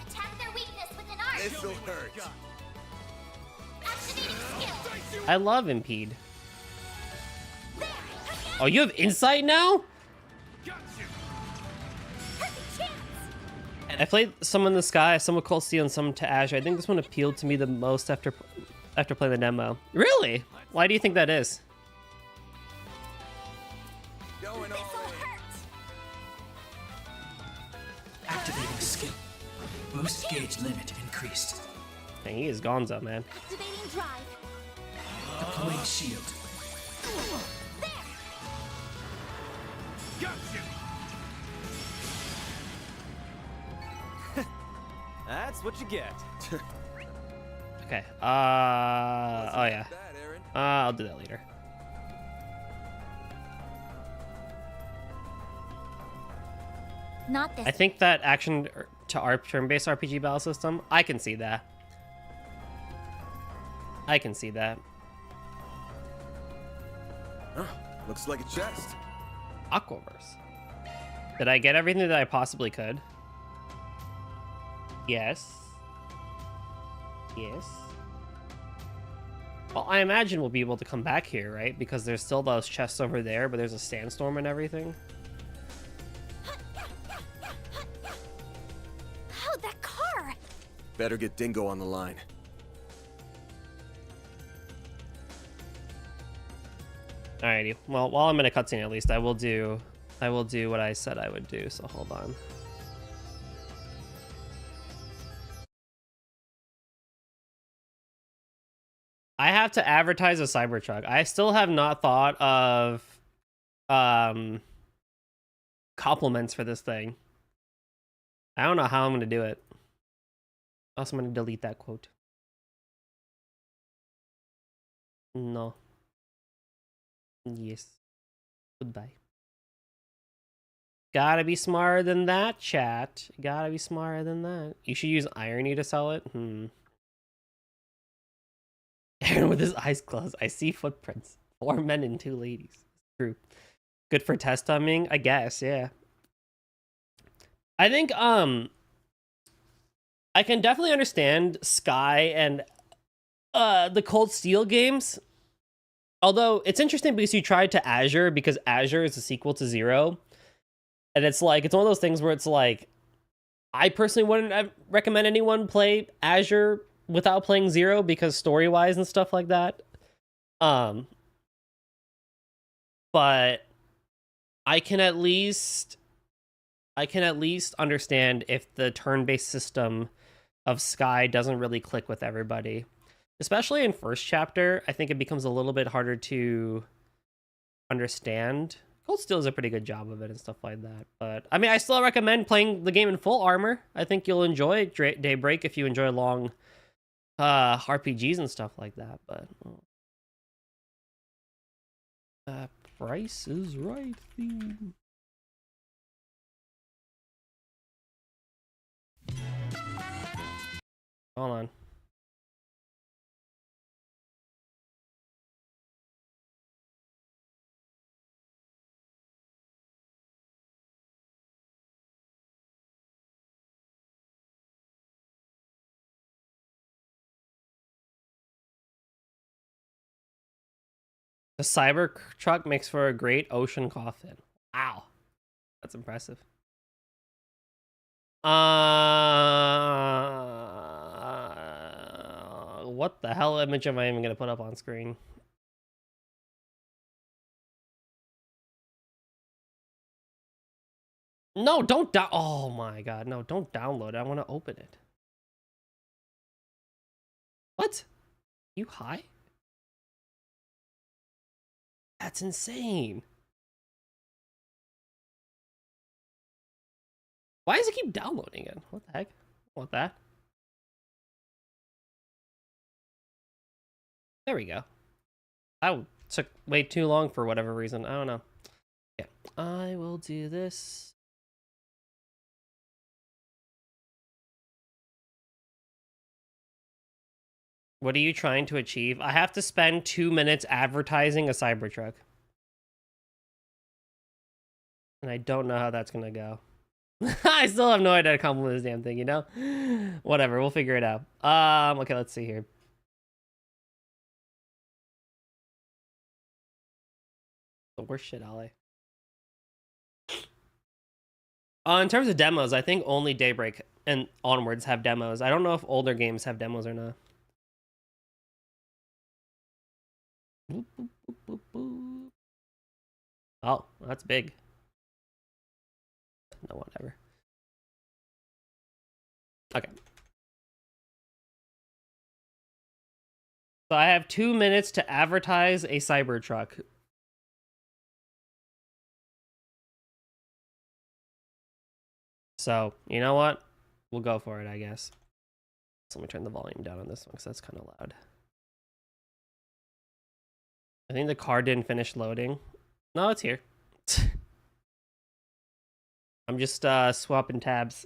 Attack their weakness with an arc. This'll hurt. Activating skill. I love Impede. There! Oh, you have Insight now? Got you. Perfect chance! I played some in the sky, some with Cold Steel, and some to Azure. I think this one appealed to me the most after playing the demo. Really? Why do you think that is? Going all This'll in. hurt! Activating skill. Boost gauge limit increased. Dang, he is Gonzo, man. Activating drive. Deploying shield. There! Got you. That's what you get. Okay. Oh yeah. That, Aaron. I'll do that later. Not this. I think that action to our turn-based RPG battle system, I can see that. I can see that. Huh, looks like a chest. Aquaverse. Did I get everything that I possibly could? Yes. Yes. Well, I imagine we'll be able to come back here, right? Because there's still those chests over there, but there's a sandstorm and everything. Oh, that car! Better get Dingo on the line. Alrighty. Well, while I'm in a cutscene, at least I will do what I said I would do. So hold on. I have to advertise a Cybertruck. I still have not thought of compliments for this thing. I don't know how I'm going to do it. Also, I'm going to delete that quote. No. Yes. Goodbye. Gotta be smarter than that, chat. Gotta be smarter than that. You should use irony to sell it. Aaron with his eyes closed. I see footprints. 4 men and 2 ladies. True. Good for test dumbing, I guess, yeah. I think I can definitely understand Sky and the Cold Steel games. Although it's interesting because you tried to Azure because Azure is a sequel to Zero. And it's like, it's one of those things where it's like, I personally wouldn't recommend anyone play Azure without playing Zero because story-wise and stuff like that. But I can at least understand if the turn-based system of Sky doesn't really click with everybody. Especially in first chapter, I think it becomes a little bit harder to understand. Cold Steel does a pretty good job of it and stuff like that. But I mean, I still recommend playing the game in full armor. I think you'll enjoy Daybreak if you enjoy long RPGs and stuff like that. But Price is Right theme. Hold on. The Cybertruck makes for a great ocean coffin. Wow. That's impressive. What the hell image am I even gonna put up on screen? No, don't oh my god, no, don't download it. I want to open it. What? You high? That's insane. Why does it keep downloading it? What the heck? I want that. There we go. That took way too long for whatever reason. I don't know. Yeah, I will do this. What are you trying to achieve? I have to spend 2 minutes advertising a Cybertruck. And I don't know how that's gonna go. I still have no idea how to compliment this damn thing, you know? Whatever, we'll figure it out. Okay, let's see here. The worst shit, Ale. In terms of demos, I think only Daybreak and onwards have demos. I don't know if older games have demos or not. Boop, boop, boop, boop, boop. Oh, that's big. No, whatever. Okay. So I have 2 minutes to advertise a Cybertruck. So, you know what? We'll go for it, I guess. So let me turn the volume down on this one because that's kind of loud. I think the car didn't finish loading. No, it's here. I'm just swapping tabs.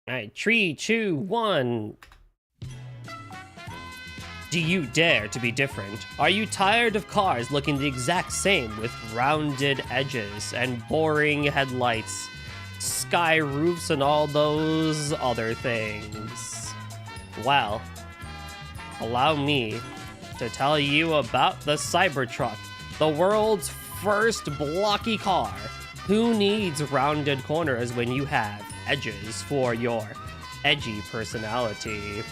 All right, 3, 2, 1. Do you dare to be different? Are you tired of cars looking the exact same with rounded edges and boring headlights, sky roofs, and all those other things? Well, allow me to tell you about the Cybertruck, the world's first blocky car. Who needs rounded corners when you have edges for your edgy personality?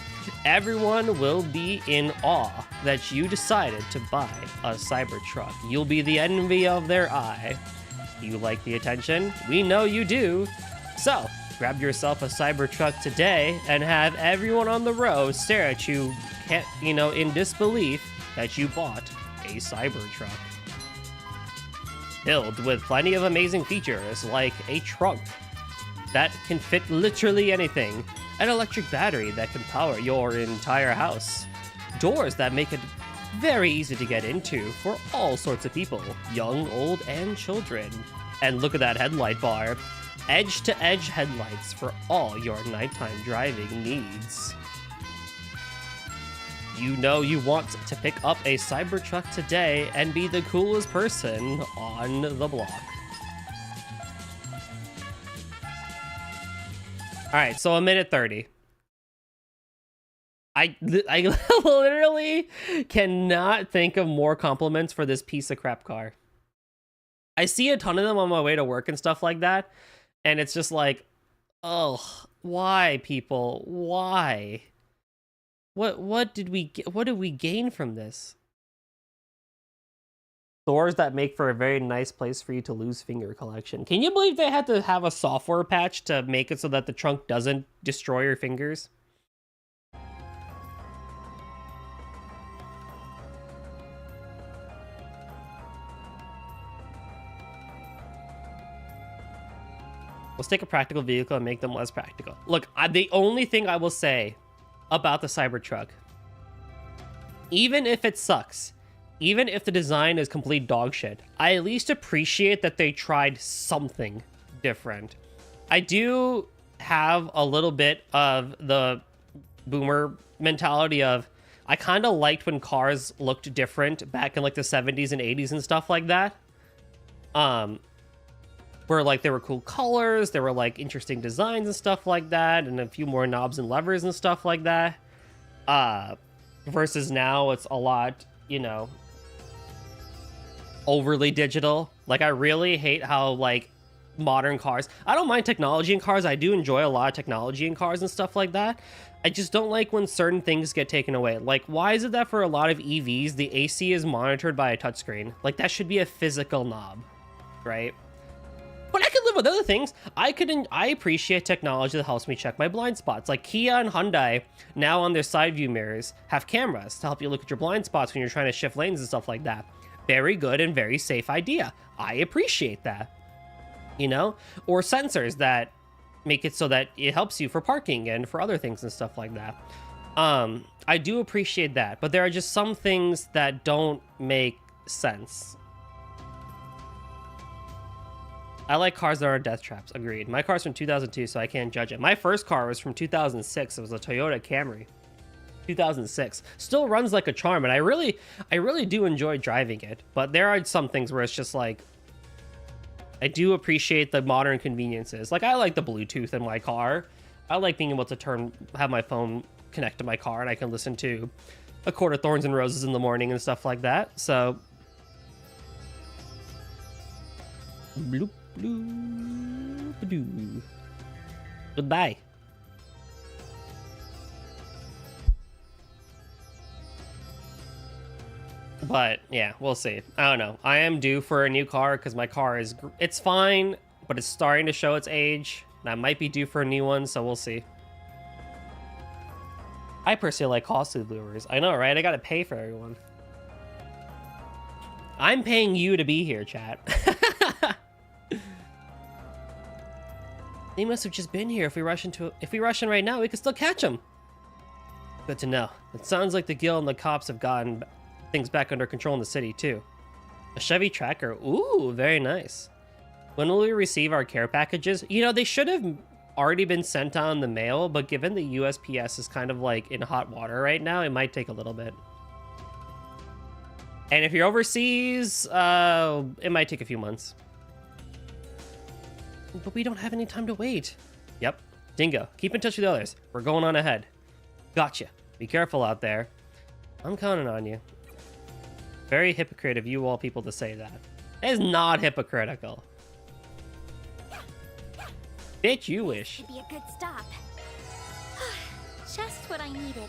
Everyone will be in awe that you decided to buy a Cybertruck. You'll be the envy of their eye. You like the attention? We know you do. So, grab yourself a Cybertruck today and have everyone on the road stare at you, in disbelief that you bought a Cybertruck. Filled with plenty of amazing features like a trunk that can fit literally anything, an electric battery that can power your entire house, doors that make it very easy to get into for all sorts of people, young, old, and children. And look at that headlight bar, edge-to-edge headlights for all your nighttime driving needs. You know you want to pick up a Cybertruck today and be the coolest person on the block. All right, so 1:30. I literally cannot think of more compliments for this piece of crap car. I see a ton of them on my way to work and stuff like that, and it's just like, oh, why, people? Why? What did we gain from this? Doors that make for a very nice place for you to lose finger collection. Can you believe they had to have a software patch to make it so that the trunk doesn't destroy your fingers? Let's take a practical vehicle and make them less practical. Look, the only thing I will say about the Cybertruck, even if it sucks, even if the design is complete dog shit, I at least appreciate that they tried something different. I do have a little bit of the boomer mentality of, I kind of liked when cars looked different back in like the 70s and 80s and stuff like that. Where like there were cool colors, there were like interesting designs and stuff like that, and a few more knobs and levers and stuff like that. Versus now it's a lot, you know, overly digital. Like, I really hate how like modern cars, I don't mind technology in cars, I do enjoy a lot of technology in cars and stuff like that. I just don't like when certain things get taken away. Like, why is it that for a lot of EVs the AC is monitored by a touchscreen? Like, that should be a physical knob, right? But I could live with other things. I appreciate technology that helps me check my blind spots. Like Kia and Hyundai now on their side view mirrors have cameras to help you look at your blind spots when you're trying to shift lanes and stuff like that. Very good and very safe idea. I appreciate that. You know? Or sensors that make it so that it helps you for parking and for other things and stuff like that. I do appreciate that, but there are just some things that don't make sense. I like cars that are death traps. Agreed. My car's from 2002, so I can't judge it. My first car was from 2006. It was a Toyota Camry. 2006. Still runs like a charm, and I really do enjoy driving it. But there are some things where it's just like, I do appreciate the modern conveniences. Like, I like the Bluetooth in my car. I like being able to have my phone connect to my car, and I can listen to A Court of Thorns and Roses in the morning and stuff like that. So, bloop, bloop, ba-doo. Goodbye. But yeah, we'll see. I don't know. I am due for a new car because my car is, it's fine, but it's starting to show its age. And I might be due for a new one, so we'll see. I personally like costly lures. I know, right? I gotta pay for everyone. I'm paying you to be here, chat. They must have just been here. If we rush in right now, we could still catch them. Good to know. It sounds like the guild and the cops have gotten things back under control in the city too. A Chevy Tracker. Ooh, very nice. When will we receive our care packages? You know, they should have already been sent out in the mail, but given the USPS is kind of like in hot water right now, it might take a little bit. And if you're overseas, it might take a few months. But we don't have any time to wait. Yep. Dingo, keep in touch with the others. We're going on ahead. Gotcha. Be careful out there. I'm counting on you. Very hypocrite of you all people to say that. That is not hypocritical. Bitch, you wish. Should be a good stop. Just what I needed.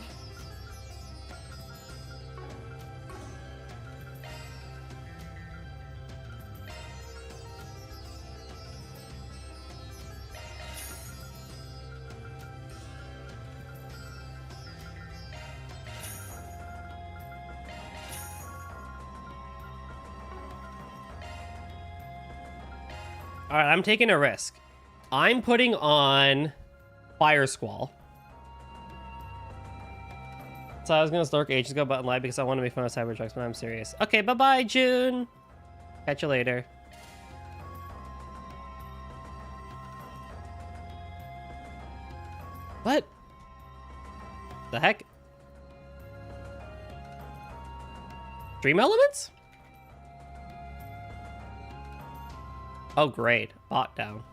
All right, I'm taking a risk. I'm putting on Fire Squall. So I was gonna start ages ago, but lie because I want to make fun of Cybertrucks, but I'm serious. Okay, bye-bye, June. Catch you later. What? The heck? Dream Elements? Oh, great. Bot down.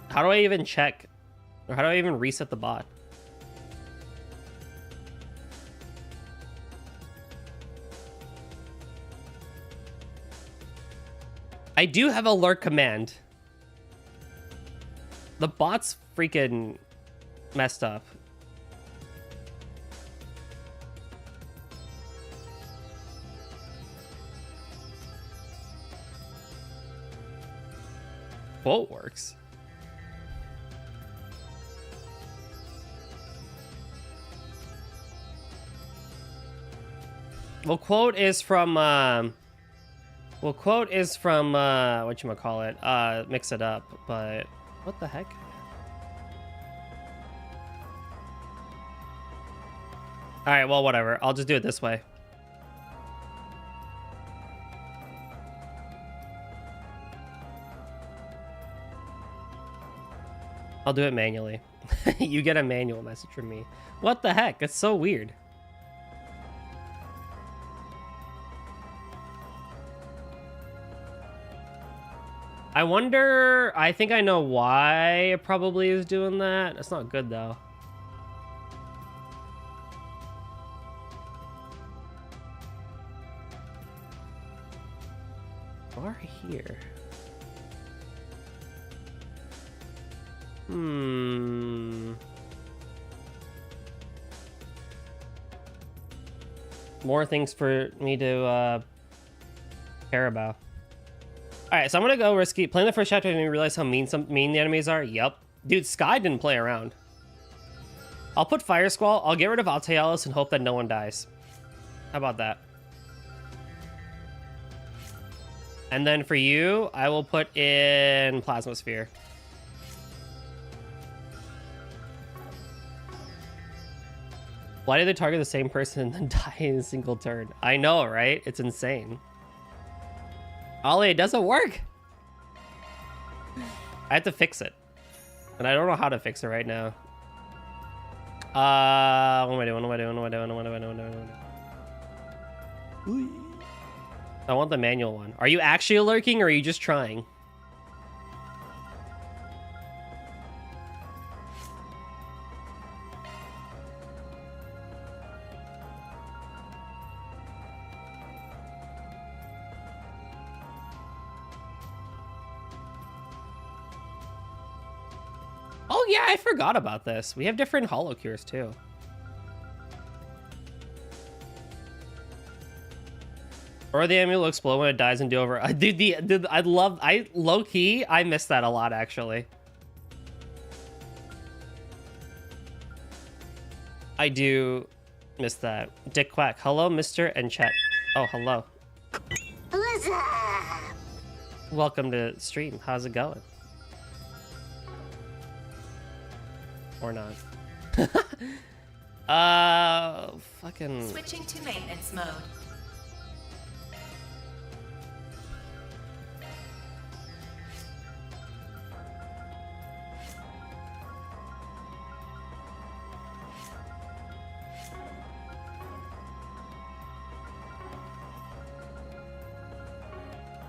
How do I even check? Or how do I even reset the bot? I do have alert command. The bot's freaking messed up. Quote works. Well, quote is from Well, quote is from whatchamacallit, Mix It Up, but what the heck? Alright, well, whatever. I'll just do it this way. I'll do it manually. You get a manual message from me. What the heck? It's so weird. I wonder... I think I know why it probably is doing that. It's not good, though. Far here. More things for me to care about. Alright, so I'm gonna go risky. Playing the first chapter made me realize how mean the enemies are. Yep. Dude, Sky didn't play around. I'll put Fire Squall. I'll get rid of Altaelis and hope that no one dies. How about that? And then for you, I will put in Plasma Sphere. Why did they target the same person and then die in a single turn? I know, right? It's insane. Ollie, it doesn't work. I have to fix it. And I don't know how to fix it right now. What am I doing? I want the manual one. Are you actually lurking or are you just trying? Oh yeah, I forgot about this. We have different holo cures too. Or the amulet will explode when it dies and do over. Dude, I low key, I miss that a lot actually. I do miss that. Dick Quack, hello, Mr. and chat. Oh, hello. Welcome to stream. How's it going? Or not. Fucking... Switching to maintenance mode.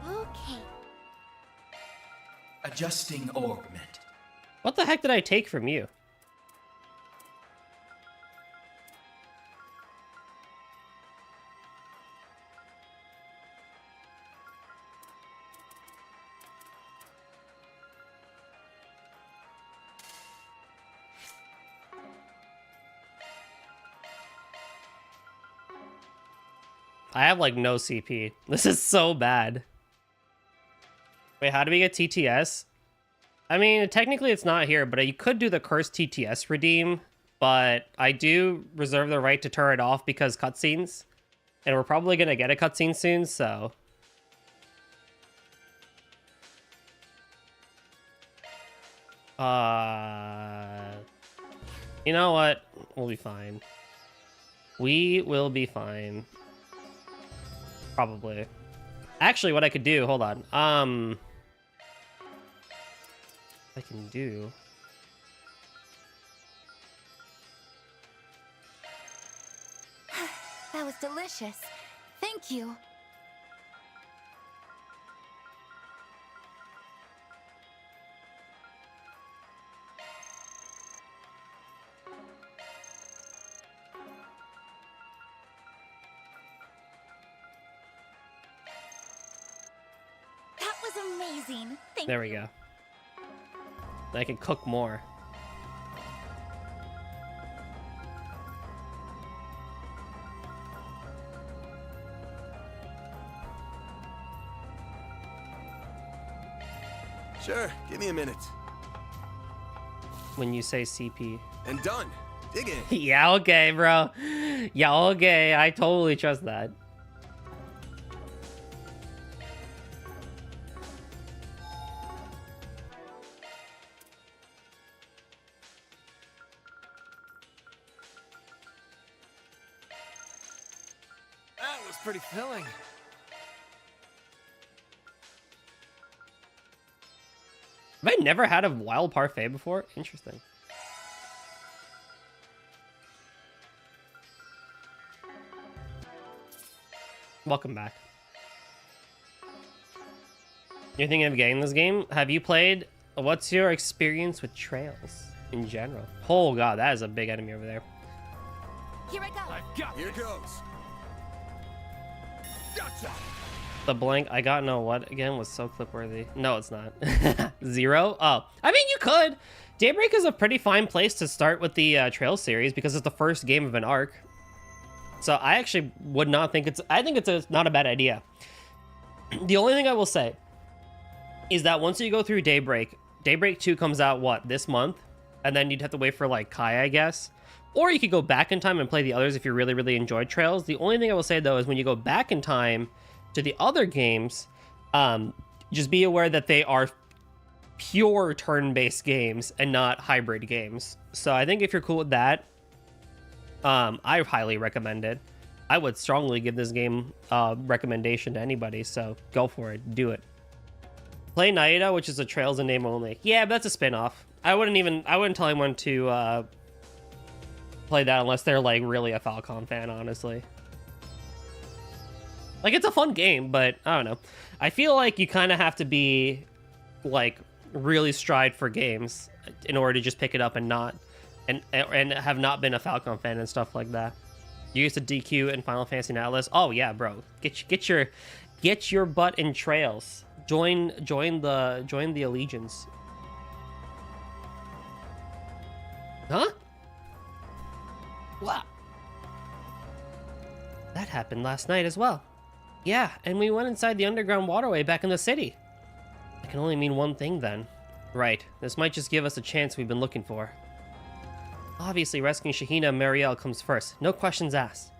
Okay. Adjusting augment. What the heck did I take from you? I have like no CP. This is so bad. Wait, how do we get TTS? I mean, technically it's not here, but you could do the cursed TTS redeem, but I do reserve the right to turn it off because cutscenes. And we're probably gonna get a cutscene soon, so... You know what? We'll be fine. We will be fine. Probably. Actually, what I could do, hold on. I can do... That was delicious. Thank you. That was amazing. Thank There we go. I can cook more. Sure, give me a minute. When you say CP. And done. Dig in. Yeah, okay, bro. Yeah, okay. I totally trust that. pretty filling. Have I never had a wild parfait before? Interesting. Welcome back. You're thinking of getting this game? Have you played? What's your experience with Trails in general? Oh god, that is a big enemy over there. Here I go. I've got Here this. goes. Gotcha. The blank I got no what again was so clip-worthy. No, it's not. 0? Oh, I mean, you could. Daybreak is a pretty fine place to start with the Trails series because it's the first game of an arc. So I actually would not think I think it's not a bad idea. The only thing I will say is that once you go through Daybreak 2 comes out, what, this month? And then you'd have to wait for, like, Kai, I guess. Or you could go back in time and play the others if you really, really enjoyed Trails. The only thing I will say, though, is when you go back in time to the other games, just be aware that they are pure turn-based games and not hybrid games. So I think if you're cool with that, I highly recommend it. I would strongly give this game a recommendation to anybody, so go for it. Do it. Play Naida, which is a Trails in name only. Yeah, but that's a spin-off. I wouldn't tell anyone to play that unless they're like really a Falcom fan, honestly. Like, it's a fun game, but I don't know. I feel like you kind of have to be like really stride for games in order to just pick it up and not and have not been a Falcom fan and stuff like that. You used to DQ in Final Fantasy and Atlas. Oh yeah, bro. Get your butt in Trails. Join the allegiance. Huh? What? That happened last night as well. Yeah, and we went inside the underground waterway back in the city. It can only mean one thing then. Right, this might just give us a chance we've been looking for. Obviously, rescuing Shahina and Marielle comes first. No questions asked.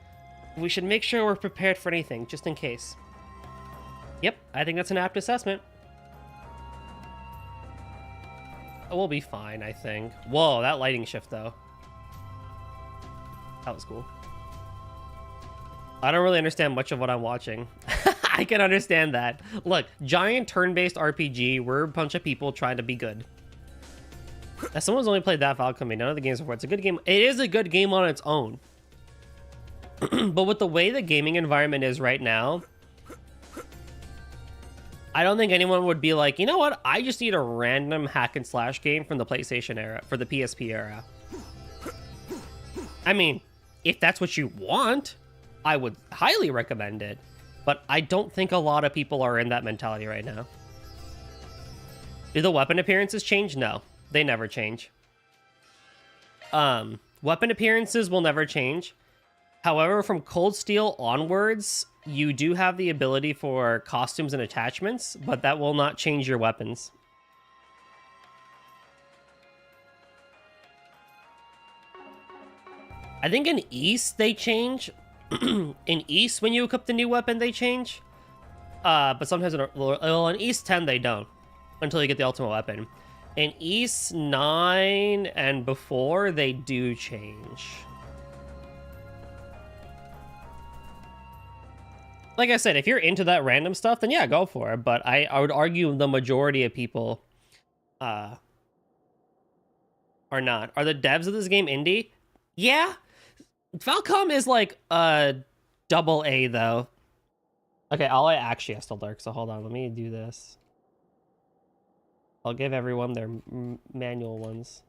We should make sure we're prepared for anything, just in case. Yep, I think that's an apt assessment. We'll be fine, I think. Whoa, that lighting shift, though. That was cool. I don't really understand much of what I'm watching. I can understand that. Look, giant turn-based RPG, we're a bunch of people trying to be good. As someone's only played that Falcon, none of the games before. It's a good game. It is a good game on its own. But with the way the gaming environment is right now, I don't think anyone would be like, you know what? I just need a random hack and slash game from the PlayStation era, for the PSP era. I mean, if that's what you want, I would highly recommend it. But I don't think a lot of people are in that mentality right now. Do the weapon appearances change? No, they never change. Weapon appearances will never change. However, from Cold Steel onwards, you do have the ability for costumes and attachments, but that will not change your weapons. I think in East they change. In East, when you equip the new weapon, they change. But sometimes in East 10 they don't until you get the ultimate weapon. In East 9 and before, they do change. Like I said, if you're into that random stuff, then yeah, go for it. But I would argue the majority of people are not. Are the devs of this game indie? Yeah. Falcom is like double A though. Okay, Ally actually has to lurk, so hold on, let me do this. I'll give everyone their manual ones.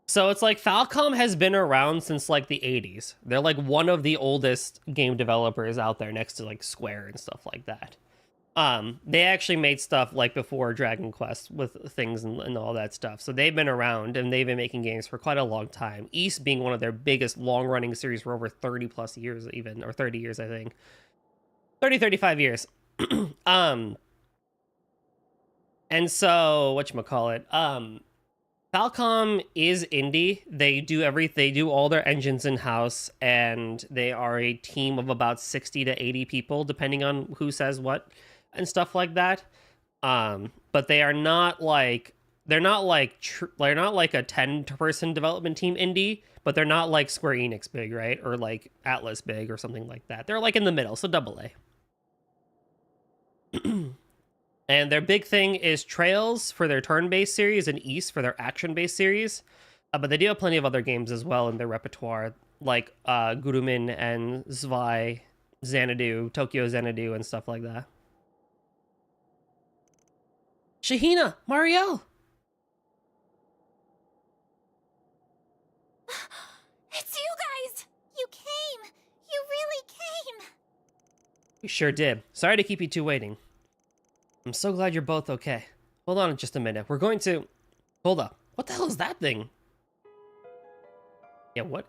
So it's like Falcom has been around since like the 80s. They're like one of the oldest game developers out there next to like Square and stuff like that. They actually made stuff like before Dragon Quest with things and all that stuff. So they've been around and they've been making games for quite a long time. East being one of their biggest long-running series for over 30 plus years even, or 30 years, I think. 30, 35 years. And so, whatchamacallit, Falcom is indie. They do all their engines in-house, and they are a team of about 60 to 80 people, depending on who says what and stuff like that. But they are not like they're not like they're not like a 10-person development team indie, but they're not like Square Enix big, right? Or like Atlas big or something like that. They're like in the middle, so AA. And their big thing is Trails for their turn-based series and East for their action-based series. But they do have plenty of other games as well in their repertoire, like Gurumin and Zwei, Xanadu, Tokyo Xanadu, and stuff like that. Shahina, Marielle! It's you guys! You came! You really came! We sure did. Sorry to keep you two waiting. I'm so glad you're both okay. Hold on just a minute. We're going to... Hold up. What the hell is that thing? Yeah, what?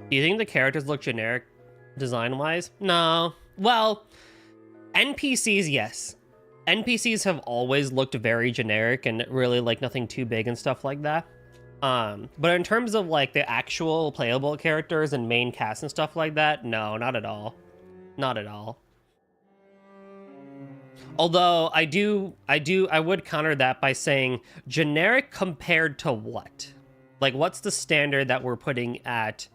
Do you think the characters look generic design-wise? No. Well, NPCs, yes. NPCs have always looked very generic and really like nothing too big and stuff like that. But in terms of like the actual playable characters and main cast and stuff like that, no, not at all. Not at all. Although I would counter that by saying generic compared to what? Like, what's the standard that we're putting at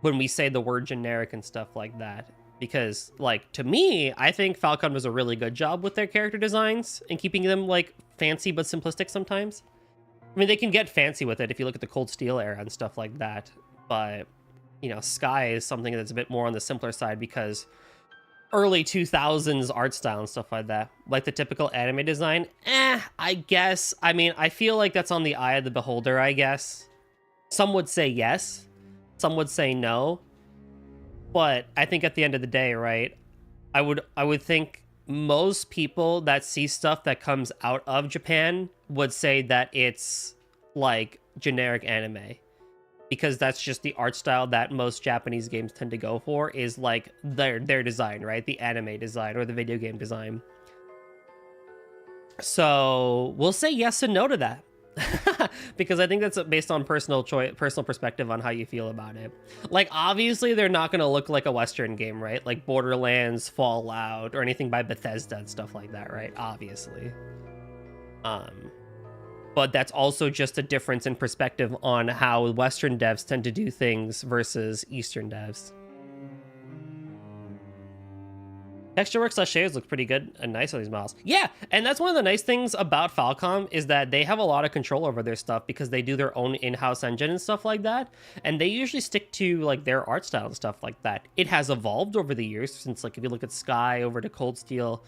when we say the word generic and stuff like that? Because, like, to me, I think Falcon does a really good job with their character designs and keeping them, like, fancy but simplistic sometimes. I mean, they can get fancy with it if you look at the Cold Steel era and stuff like that. But, you know, Sky is something that's a bit more on the simpler side because early 2000s art style and stuff like that. Like the typical anime design, I guess. I mean, I feel like that's on the eye of the beholder, I guess. Some would say yes. Some would say no. But I think at the end of the day, right, I would think most people that see stuff that comes out of Japan would say that it's like generic anime, because that's just the art style that most Japanese games tend to go for, is like their design, right? The anime design or the video game design. So we'll say yes and no to that. Because I think that's based on personal perspective on how you feel about it. Like, obviously they're not going to look like a Western game, right? Like Borderlands, Fallout, or anything by Bethesda and stuff like that, right? Obviously. But that's also just a difference in perspective on how Western devs tend to do things versus Eastern devs. Texture work / shades look pretty good and nice on these models. Yeah, and that's one of the nice things about Falcom is that they have a lot of control over their stuff because they do their own in-house engine and stuff like that. And they usually stick to like their art style and stuff like that. It has evolved over the years since, like, if you look at Sky over to Cold Steel,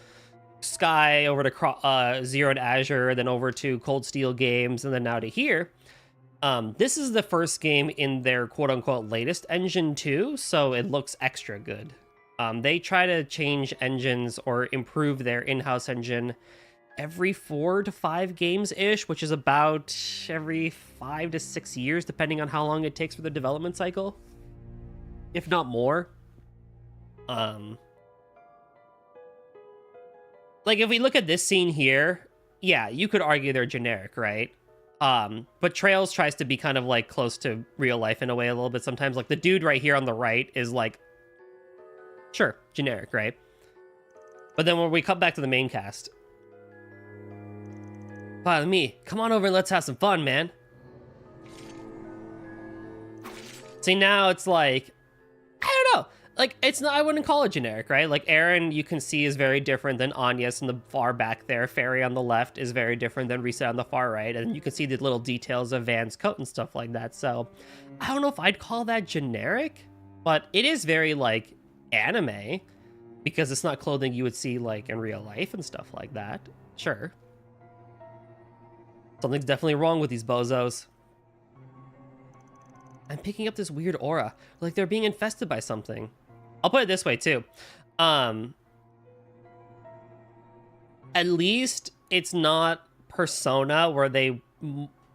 Sky over to Zero and Azure, then over to Cold Steel Games, and then now to here. This is the first game in their quote-unquote latest engine too, so it looks extra good. They try to change engines or improve their in-house engine every 4 to 5 games-ish, which is about every 5 to 6 years, depending on how long it takes for the development cycle, if not more. Like, if we look at this scene here, yeah, you could argue they're generic, right? But Trails tries to be kind of like close to real life in a way a little bit sometimes. Like the dude right here on the right is like, sure, generic, right? But then when we come back to the main cast, follow me, come on over and let's have some fun, man. See, now it's like, I don't know. Like, it's not, I wouldn't call it generic, right? Like, Aaron, you can see, is very different than Anya's in the far back there. Fairy on the left is very different than Risa on the far right. And you can see the little details of Van's coat and stuff like that. So, I don't know if I'd call that generic, but it is very, like, anime, because it's not clothing you would see, like, in real life and stuff like that. Sure. Something's definitely wrong with these bozos. I'm picking up this weird aura, like they're being infested by something. I'll put it this way too. At least it's not Persona where they,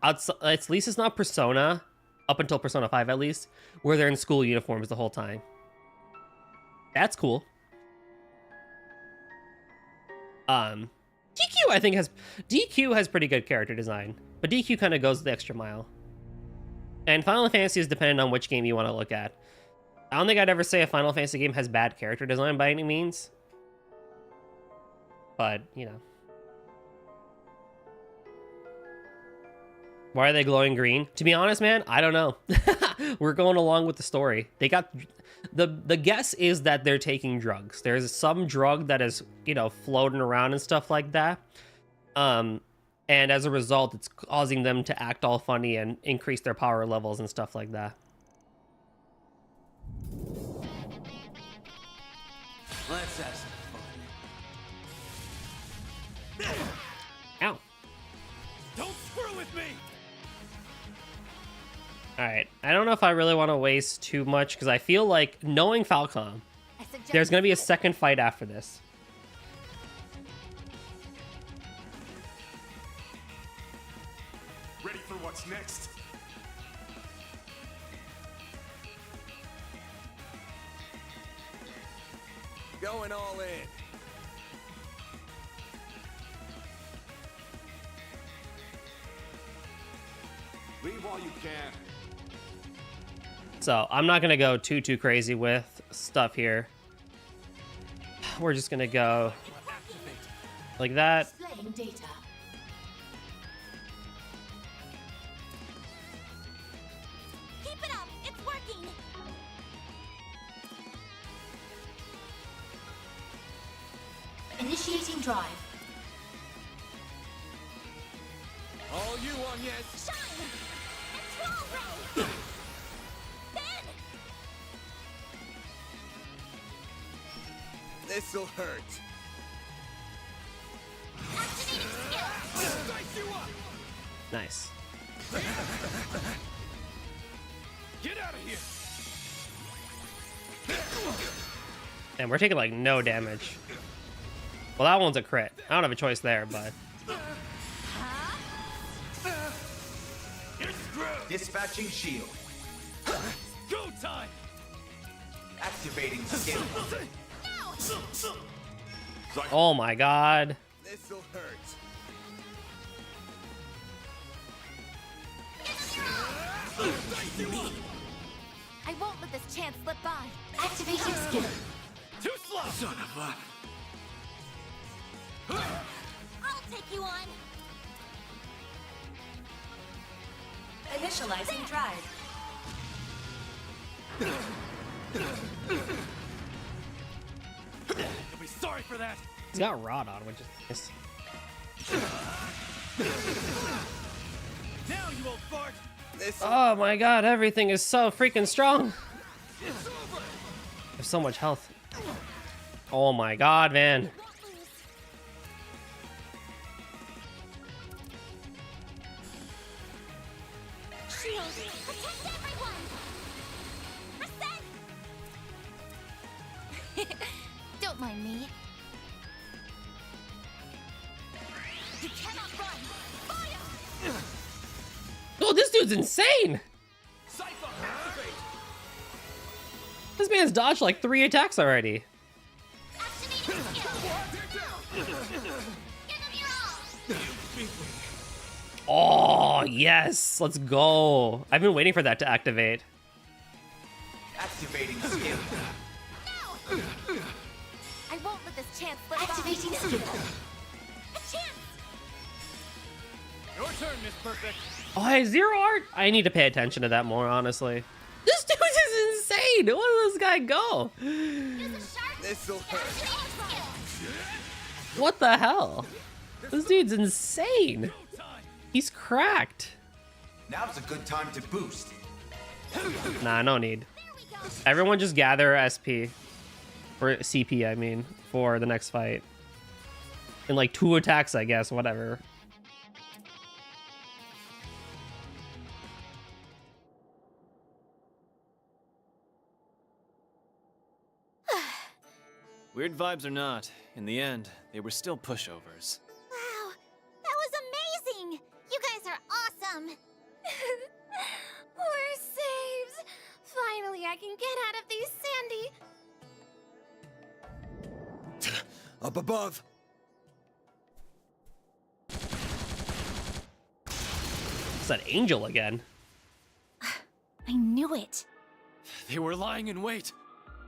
at least it's not Persona, up until Persona 5 at least, where they're in school uniforms the whole time. That's cool. DQ I think has pretty good character design, but DQ kind of goes the extra mile. And Final Fantasy is dependent on which game you want to look at. I don't think I'd ever say a Final Fantasy game has bad character design by any means. But, you know. Why are they glowing green? To be honest, man, I don't know. We're going along with the story. They got... The guess is that they're taking drugs. There's some drug that is, you know, floating around and stuff like that. And as a result, it's causing them to act all funny and increase their power levels and stuff like that. Let's have some fun. Ow. Don't screw with me! Alright, I don't know if I really want to waste too much, because I feel like, knowing Falcom, I suggest there's going to be a second fight after this. Ready for what's next? Going all in. Leave while you can. So, I'm not going to go too crazy with stuff here. We're just going to go like that. Displaying data. keep it up. It's working. Initiating drive. All you on, yes. Shine. Control ray. Then. This'll hurt. Activating skill. Dice you up! Nice. Get out of here! And we're taking, like, no damage. Well, that one's a crit. I don't have a choice there, but... You're screwed! Dispatching shield. Go time! Activating skill. Oh my god. This'll hurt. Dice you up! I won't let this chance slip by. Activating skill. Too slow! Son of a... I'll take you on. Initializing drive. You'll be sorry for that! He's got Rod on, which is nice. Now, you old fart! This'll Oh my god, everything is so freaking strong. There's so much health. Oh my god, man. Shield. Protect everyone. Reset. Don't mind me. You cannot run. Fire. Oh, this dude's insane. Cypher, activate! This man's dodged like 3 attacks already. Activating skill. Give them your all. Oh, yes. Let's go. I've been waiting for that to activate. Activating skill. No. I won't let this chance slip by. Activating skill. A chance. Your turn, Miss Perfect! Oh, I have 0 art? I need to pay attention to that more, honestly. This dude is insane. Where did this guy go? Use a sharp. This'll hurt. Activating skill. What the hell? This dude's insane. Go time! He's cracked. Now's a good time to boost. Nah, no need. There we go. Everyone just gather SP. Or CP, I mean, for the next fight. In like 2 attacks, I guess, whatever. Weird vibes or not, in the end, they were still pushovers. Wow, that was amazing! You guys are awesome! We're saved! Finally, I can get out of these sandy... Up above. It's that angel again. I knew it. They were lying in wait.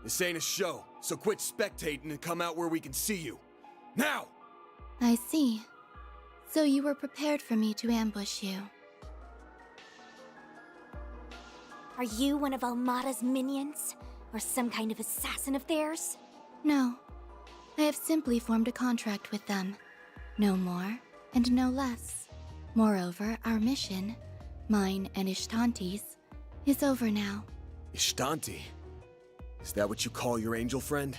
This ain't a show, so quit spectating and come out where we can see you. Now! I see. So you were prepared for me to ambush you. Are you one of Almada's minions? Or some kind of assassin of theirs? No. I have simply formed a contract with them. No more, and no less. Moreover, our mission, mine and Ishtanti's, is over now. Ishtanti? Is that what you call your angel friend?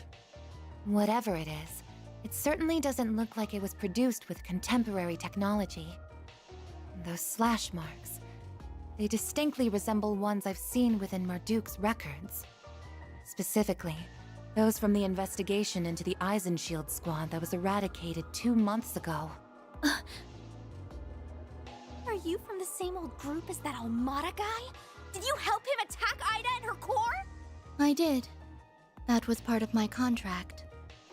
Whatever it is, it certainly doesn't look like it was produced with contemporary technology. Those slash marks, they distinctly resemble ones I've seen within Marduk's records. Specifically, those from the investigation into the Eisenshield squad that was eradicated 2 months ago. Are you from the same old group as that Almada guy? Did you help him attack Ida and her core? I did. That was part of my contract.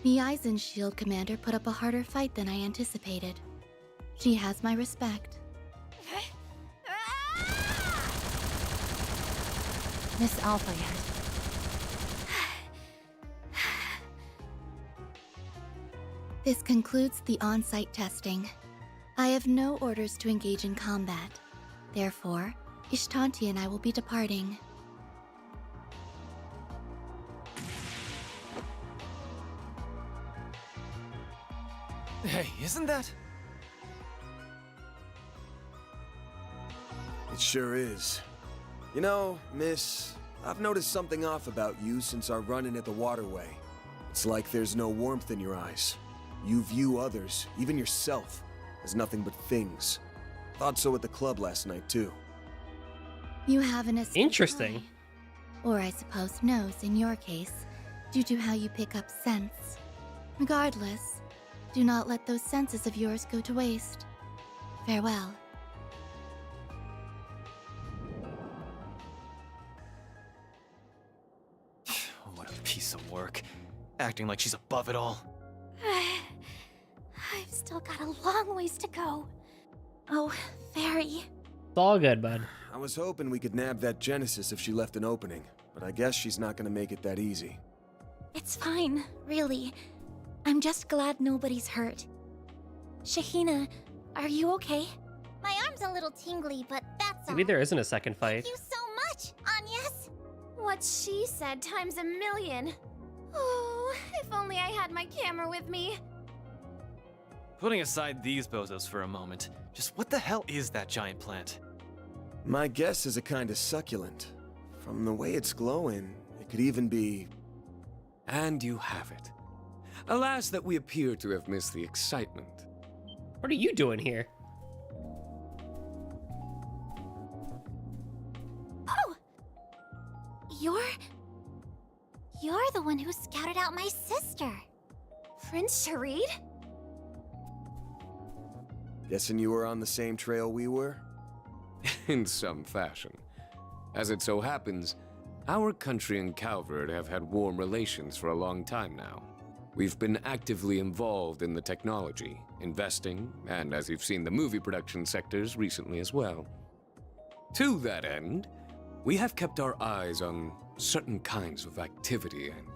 The Eisenshield commander put up a harder fight than I anticipated. She has my respect. Miss Alpha yet? This concludes the on-site testing. I have no orders to engage in combat. Therefore, Ishtanti and I will be departing. Hey, isn't that? It sure is. You know, miss, I've noticed something off about you since our run-in at the waterway. It's like there's no warmth in your eyes. You view others, even yourself, as nothing but things. Thought so at the club last night, too. You have an astute Interesting. eye. Or I suppose nose in your case, due to how you pick up scents. Regardless, do not let those senses of yours go to waste. Farewell. What a piece of work. Acting like she's above it all. I've still got a long ways to go. Oh, Fairy. It's all good, bud. I was hoping we could nab that Genesis if she left an opening, but I guess she's not gonna make it that easy. It's fine, really. I'm just glad nobody's hurt. Shahina, are you okay? My arm's a little tingly, but that's all. Maybe there isn't a second fight. Thank you so much, Anyas. What she said times a million. Oh, if only I had my camera with me. Putting aside these bozos for a moment, just what the hell is that giant plant? My guess is a kind of succulent. From the way it's glowing, it could even be... And you have it. Alas that we appear to have missed the excitement. What are you doing here? Oh! You're the one who scouted out my sister. Prince Sharid? Guessing you were on the same trail we were? In some fashion. As it so happens, our country and Calvert have had warm relations for a long time now. We've been actively involved in the technology, investing, and as you've seen, the movie production sectors recently as well. To that end, we have kept our eyes on certain kinds of activity and...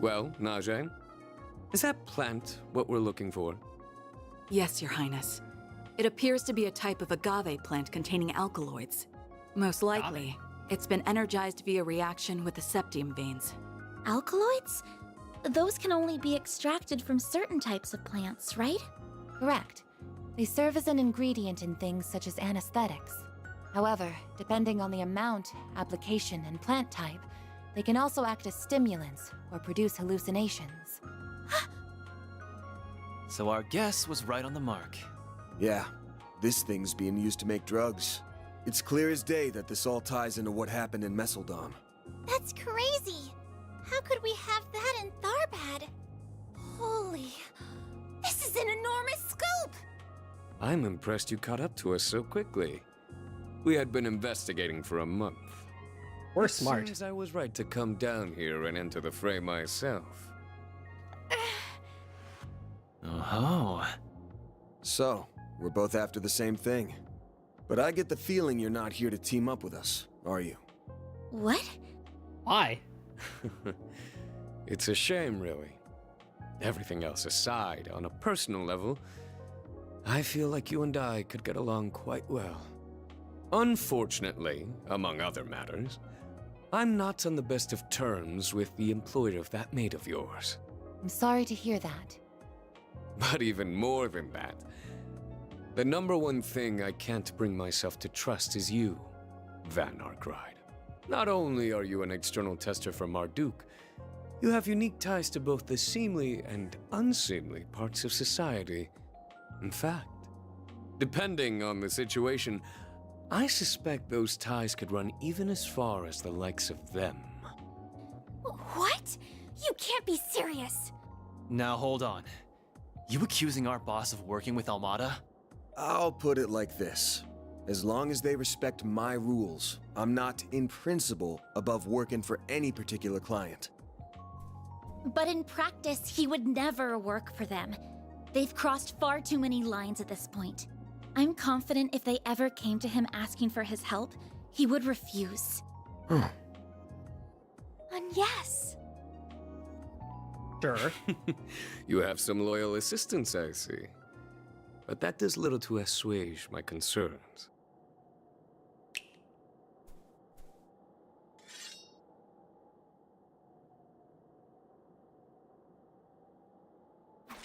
Well, Najee, is that plant what we're looking for? Yes, Your Highness. It appears to be a type of agave plant containing alkaloids. Most likely, it's been energized via reaction with the septium veins. Alkaloids? Those can only be extracted from certain types of plants, right? Correct. They serve as an ingredient in things such as anesthetics. However, depending on the amount, application, and plant type, they can also act as stimulants or produce hallucinations. So our guess was right on the mark. Yeah, this thing's being used to make drugs. It's clear as day that this all ties into what happened in Messeldom. That's crazy. How could we have that in Tharbad? Holy, this is an enormous scoop! I'm impressed you caught up to us so quickly. We had been investigating for a month. We're smart. It seems I was right to come down here and enter the fray myself. Oh. So, we're both after the same thing. But I get the feeling you're not here to team up with us, are you? What? Why? It's a shame, really. Everything else aside, on a personal level, I feel like you and I could get along quite well. Unfortunately, among other matters, I'm not on the best of terms with the employer of that maid of yours. I'm sorry to hear that. But even more than that, the number one thing I can't bring myself to trust is you, Van Arkride. Not only are you an external tester for Marduk, you have unique ties to both the seemly and unseemly parts of society. In fact, depending on the situation, I suspect those ties could run even as far as the likes of them. What? You can't be serious. Now hold on. You accusing our boss of working with Almada? I'll put it like this. As long as they respect my rules, I'm not, in principle, above working for any particular client. But in practice, he would never work for them. They've crossed far too many lines at this point. I'm confident if they ever came to him asking for his help, he would refuse. And yes. Sure. You have some loyal assistants, I see. But that does little to assuage my concerns.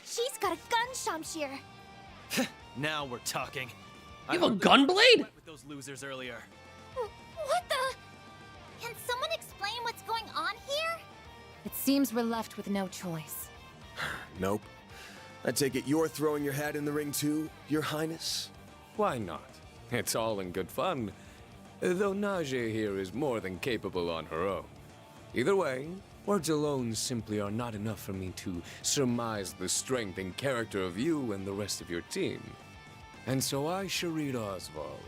She's got a gun, Shamshir. Now we're talking. You have a gun blade? With those losers earlier. What the? Can someone explain what's going on here? It seems we're left with no choice. Nope. I take it you're throwing your hat in the ring too, Your Highness? Why not? It's all in good fun. Though Najee here is more than capable on her own. Either way, words alone simply are not enough for me to surmise the strength and character of you and the rest of your team. And so I, Sharid Oswald,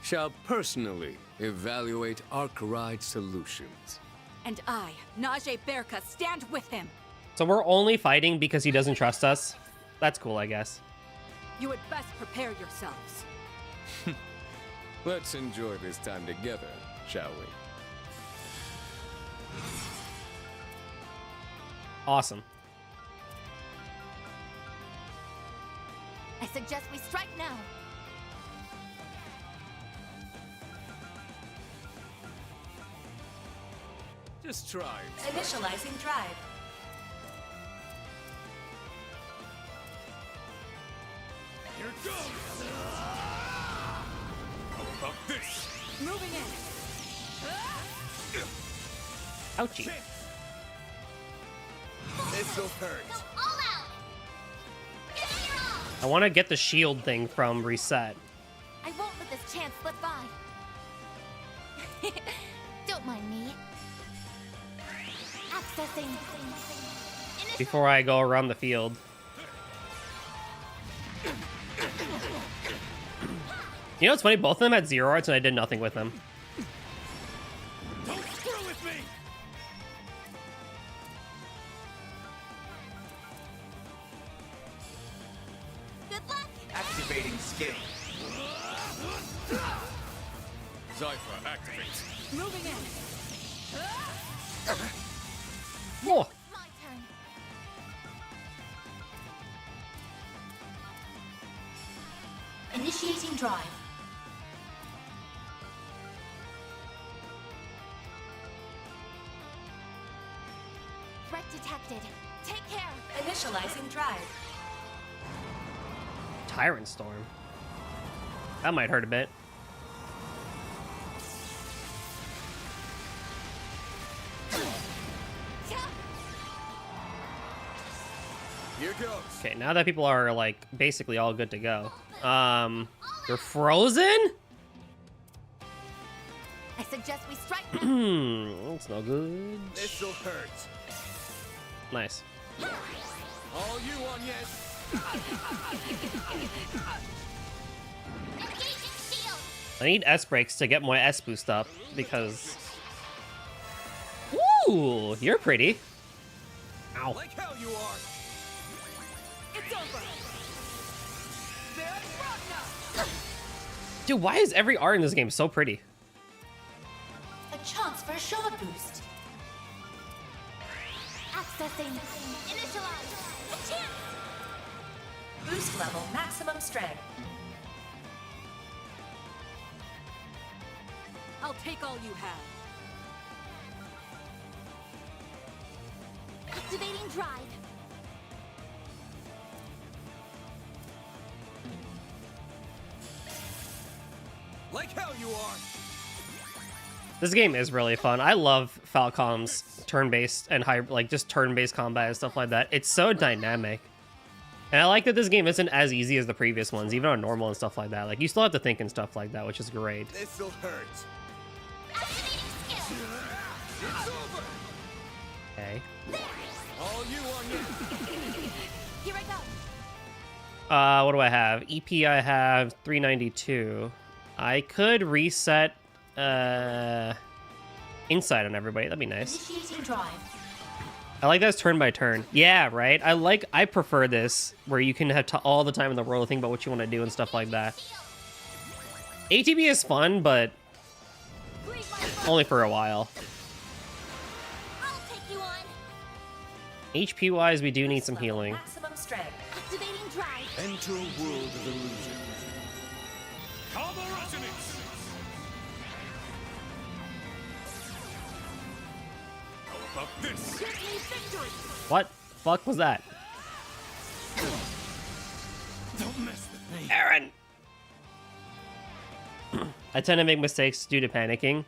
shall personally evaluate Arkwright's solutions. And I, Najee Berka, stand with him. So we're only fighting because he doesn't trust us? That's cool, I guess. You had best prepare yourselves. Let's enjoy this time together, shall we? Awesome. I suggest we strike now. Just try. Initializing drive. Here it goes! How about this? Moving in. Ouchie. This'll hurt. All out. Give it your all. I want to get the shield thing from Reset. I won't let this chance slip by. Don't mind me. Accessing. Before I go around the field. You know what's funny? Both of them had 0 arts and I did nothing with them. Don't screw with me! Good luck. Activating skill. Zypher activates. Moving in. Oh, My turn. Initiating drive. Threat detected. Take care. Initializing drive. Tyrant Storm. That might hurt a bit. Here goes. Okay, now that people are like basically all good to go. They're frozen? I suggest we strike now. That's no good. This'll hurt. Nice. All you on yet? Engaging shield. I need S breaks to get my S boost up because. Ooh, you're pretty. Ow. Like hell you are! It's over. Dude, why is every art in this game so pretty? A chance for a shard boost. Accessing. Initialize. A chance. Boost level maximum strength. I'll take all you have. Activating drive. Like hell you are. This game is really fun. I love Falcom's turn-based and just turn-based combat and stuff like that. It's so dynamic. And I like that this game isn't as easy as the previous ones, even on normal and stuff like that. Like, you still have to think and stuff like that, which is great. This'll hurt. Activating skill. It's over. Okay. All you on you. Here I go. What do I have? EP I have 392. I could reset insight on everybody. That'd be nice. Initiating drive. I like that it's turn by turn. Yeah, right? I prefer this where you can have all the time in the world to think about what you want to do and stuff like that. ATB is fun, but only for a while. I'll take you on. HP wise, we do need some healing. Maximum strength. Activating drive. Enter a world of illusion. Combo resonance. How about this? Give me victory. What fuck was that? Don't mess with me. Aaron! I tend to make mistakes due to panicking.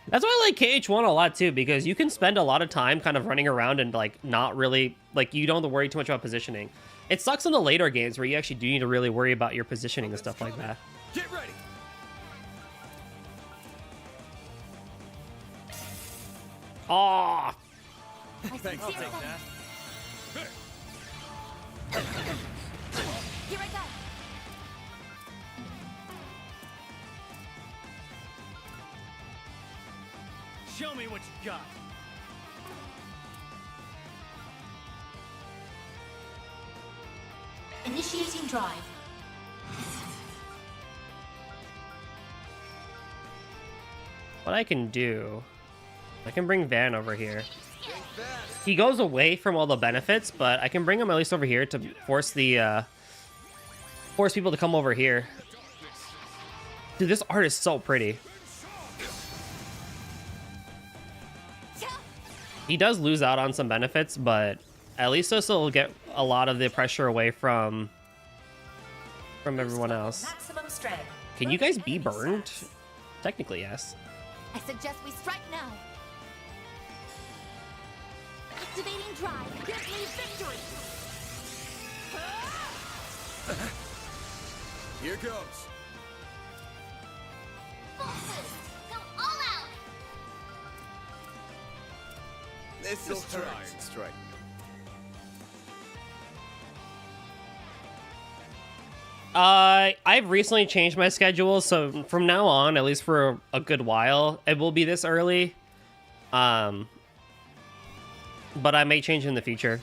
That's why I like KH1 a lot too, because you can spend a lot of time kind of running around and like not really, like you don't have to worry too much about positioning. It sucks in the later games where you actually do need to really worry about your positioning and stuff like that. Get ready. Oh, Thanks. I'll take that. Here I go. Show me what you got. Initiating drive. what I can do, I can bring Van over here. He goes away from all the benefits, but I can bring him at least over here to force the force people to come over here. Dude, this art is so pretty. He does lose out on some benefits, but at least this will get a lot of the pressure away from everyone else. Maximum strength. Can you guys be burned? Technically, yes. I suggest we strike now. Activating drive. Give me victory. Here goes. Forces, go all out. This'll try and strike. I've recently changed my schedule, so from now on, at least for a good while, it will be this early. But I may change in the future.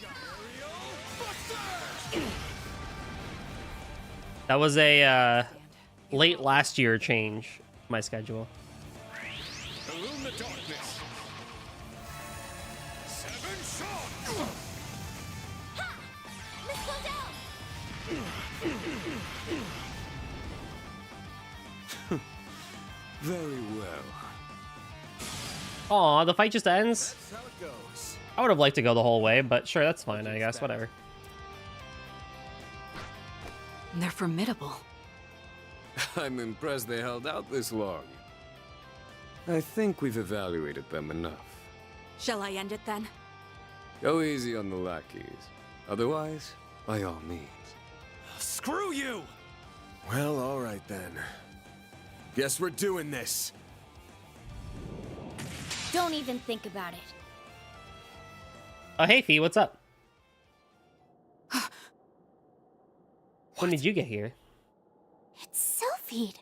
That was a late last year change, my schedule. Illume the darkness. Seven shots. Ha! Missile down. Very well. Aw, the fight just ends? That's how it goes. I would have liked to go the whole way, but sure, that's fine, I guess, whatever. They're formidable. I'm impressed they held out this long. I think we've evaluated them enough. Shall I end it then? Go easy on the lackeys. Otherwise, by all means. Screw you! Well, all right then. Guess we're doing this. Don't even think about it. Oh, hey, Fee, what's up? When did you get here? It's Sylphid.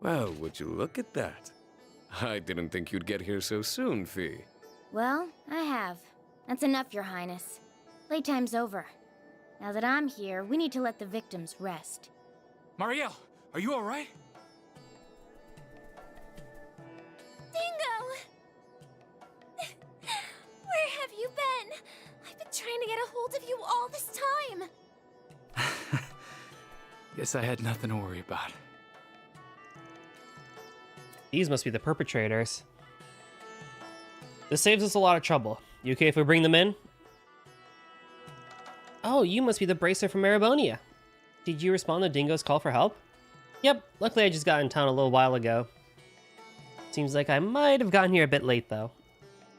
Well, would you look at that? I didn't think you'd get here so soon, Fee. Well, I have. That's enough, Your Highness. Playtime's over. Now that I'm here, we need to let the victims rest. Marielle, are you alright? Dingo! Where have you been? I've been trying to get a hold of you all this time. Guess I had nothing to worry about. These must be the perpetrators. This saves us a lot of trouble. You okay if we bring them in? Oh, you must be the bracer from Maribonia. Did you respond to Dingo's call for help? Yep, luckily I just got in town a little while ago. Seems like I might have gotten here a bit late though.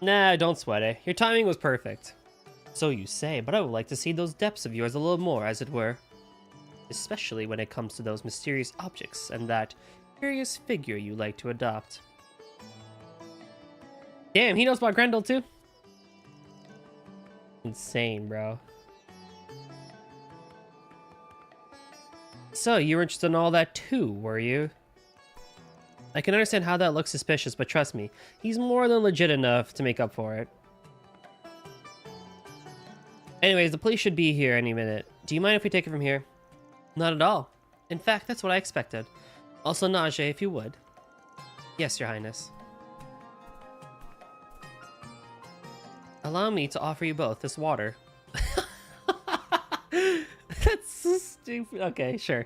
Nah, don't sweat it. Your timing was perfect. So you say, but I would like to see those depths of yours a little more, as it were. Especially when it comes to those mysterious objects and that curious figure you like to adopt. Damn, he knows about Grendel too? Insane, bro. So, you were interested in all that too, were you? I can understand how that looks suspicious, but trust me, he's more than legit enough to make up for it. Anyways, the police should be here any minute. Do you mind if we take it from here? Not at all. In fact, that's what I expected. Also, Najee, if you would. Yes, Your Highness. Allow me to offer you both this water. That's so stupid. Okay, sure.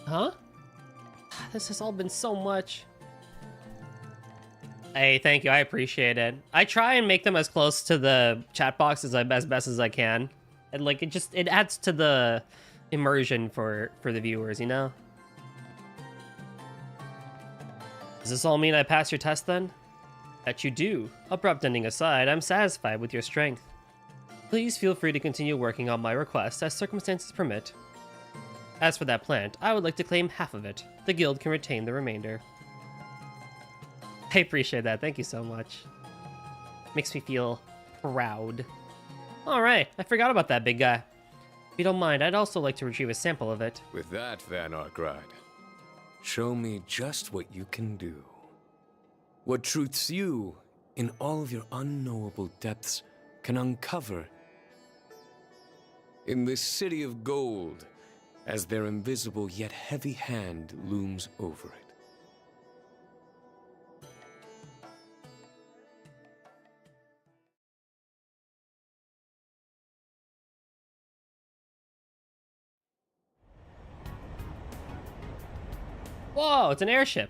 Huh? This has all been so much. Hey, thank you. I appreciate it. I try and make them as close to the chat box as best as I can. And like it adds to the immersion for the viewers, you know? Does this all mean I pass your test then? That you do. Abrupt ending aside, I'm satisfied with your strength. Please feel free to continue working on my request as circumstances permit. As for that plant, I would like to claim half of it. The guild can retain the remainder. I appreciate that. Thank you so much. Makes me feel proud. Alright, I forgot about that big guy. If you don't mind, I'd also like to retrieve a sample of it. With that, Van Arkride, show me just what you can do. What truths you, in all of your unknowable depths, can uncover. In this city of gold, as their invisible yet heavy hand looms over it. Whoa, it's an airship.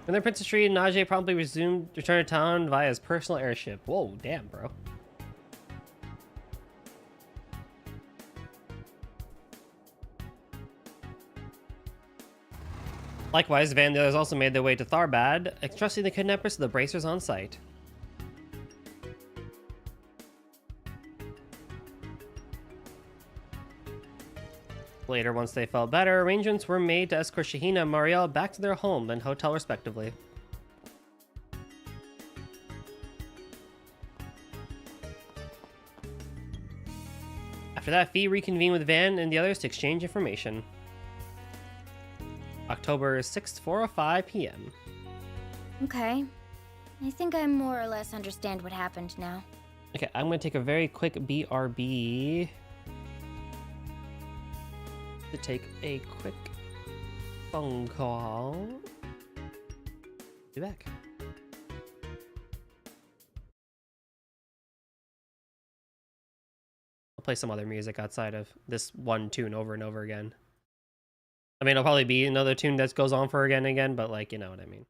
When the Princess Tree, Najee promptly returned to town via his personal airship. Whoa, damn, bro. Likewise, Van and the others also made their way to Tharbad, entrusting the kidnappers to the bracers on site. Later, once they felt better, arrangements were made to escort Shahina and Marielle back to their home and hotel respectively. After that, Fee reconvened with Van and the others to exchange information. October 6th, 4:05 p.m. Okay. I think I more or less understand what happened now. Okay, I'm going to take a very quick BRB. To take a quick phone call. Be back. I'll play some other music outside of this one tune over and over again. I mean, it'll probably be another tune that goes on for again and again, but like, you know what I mean.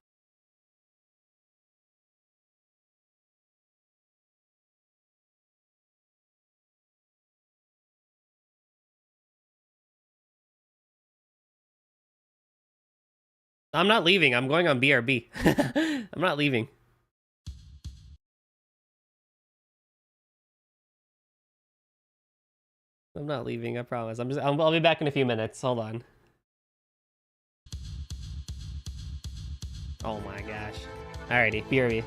I'm not leaving. I'm going on BRB. I'm not leaving. I'm not leaving, I promise. I'll be back in a few minutes. Hold on. Oh my gosh. Alrighty, BRB.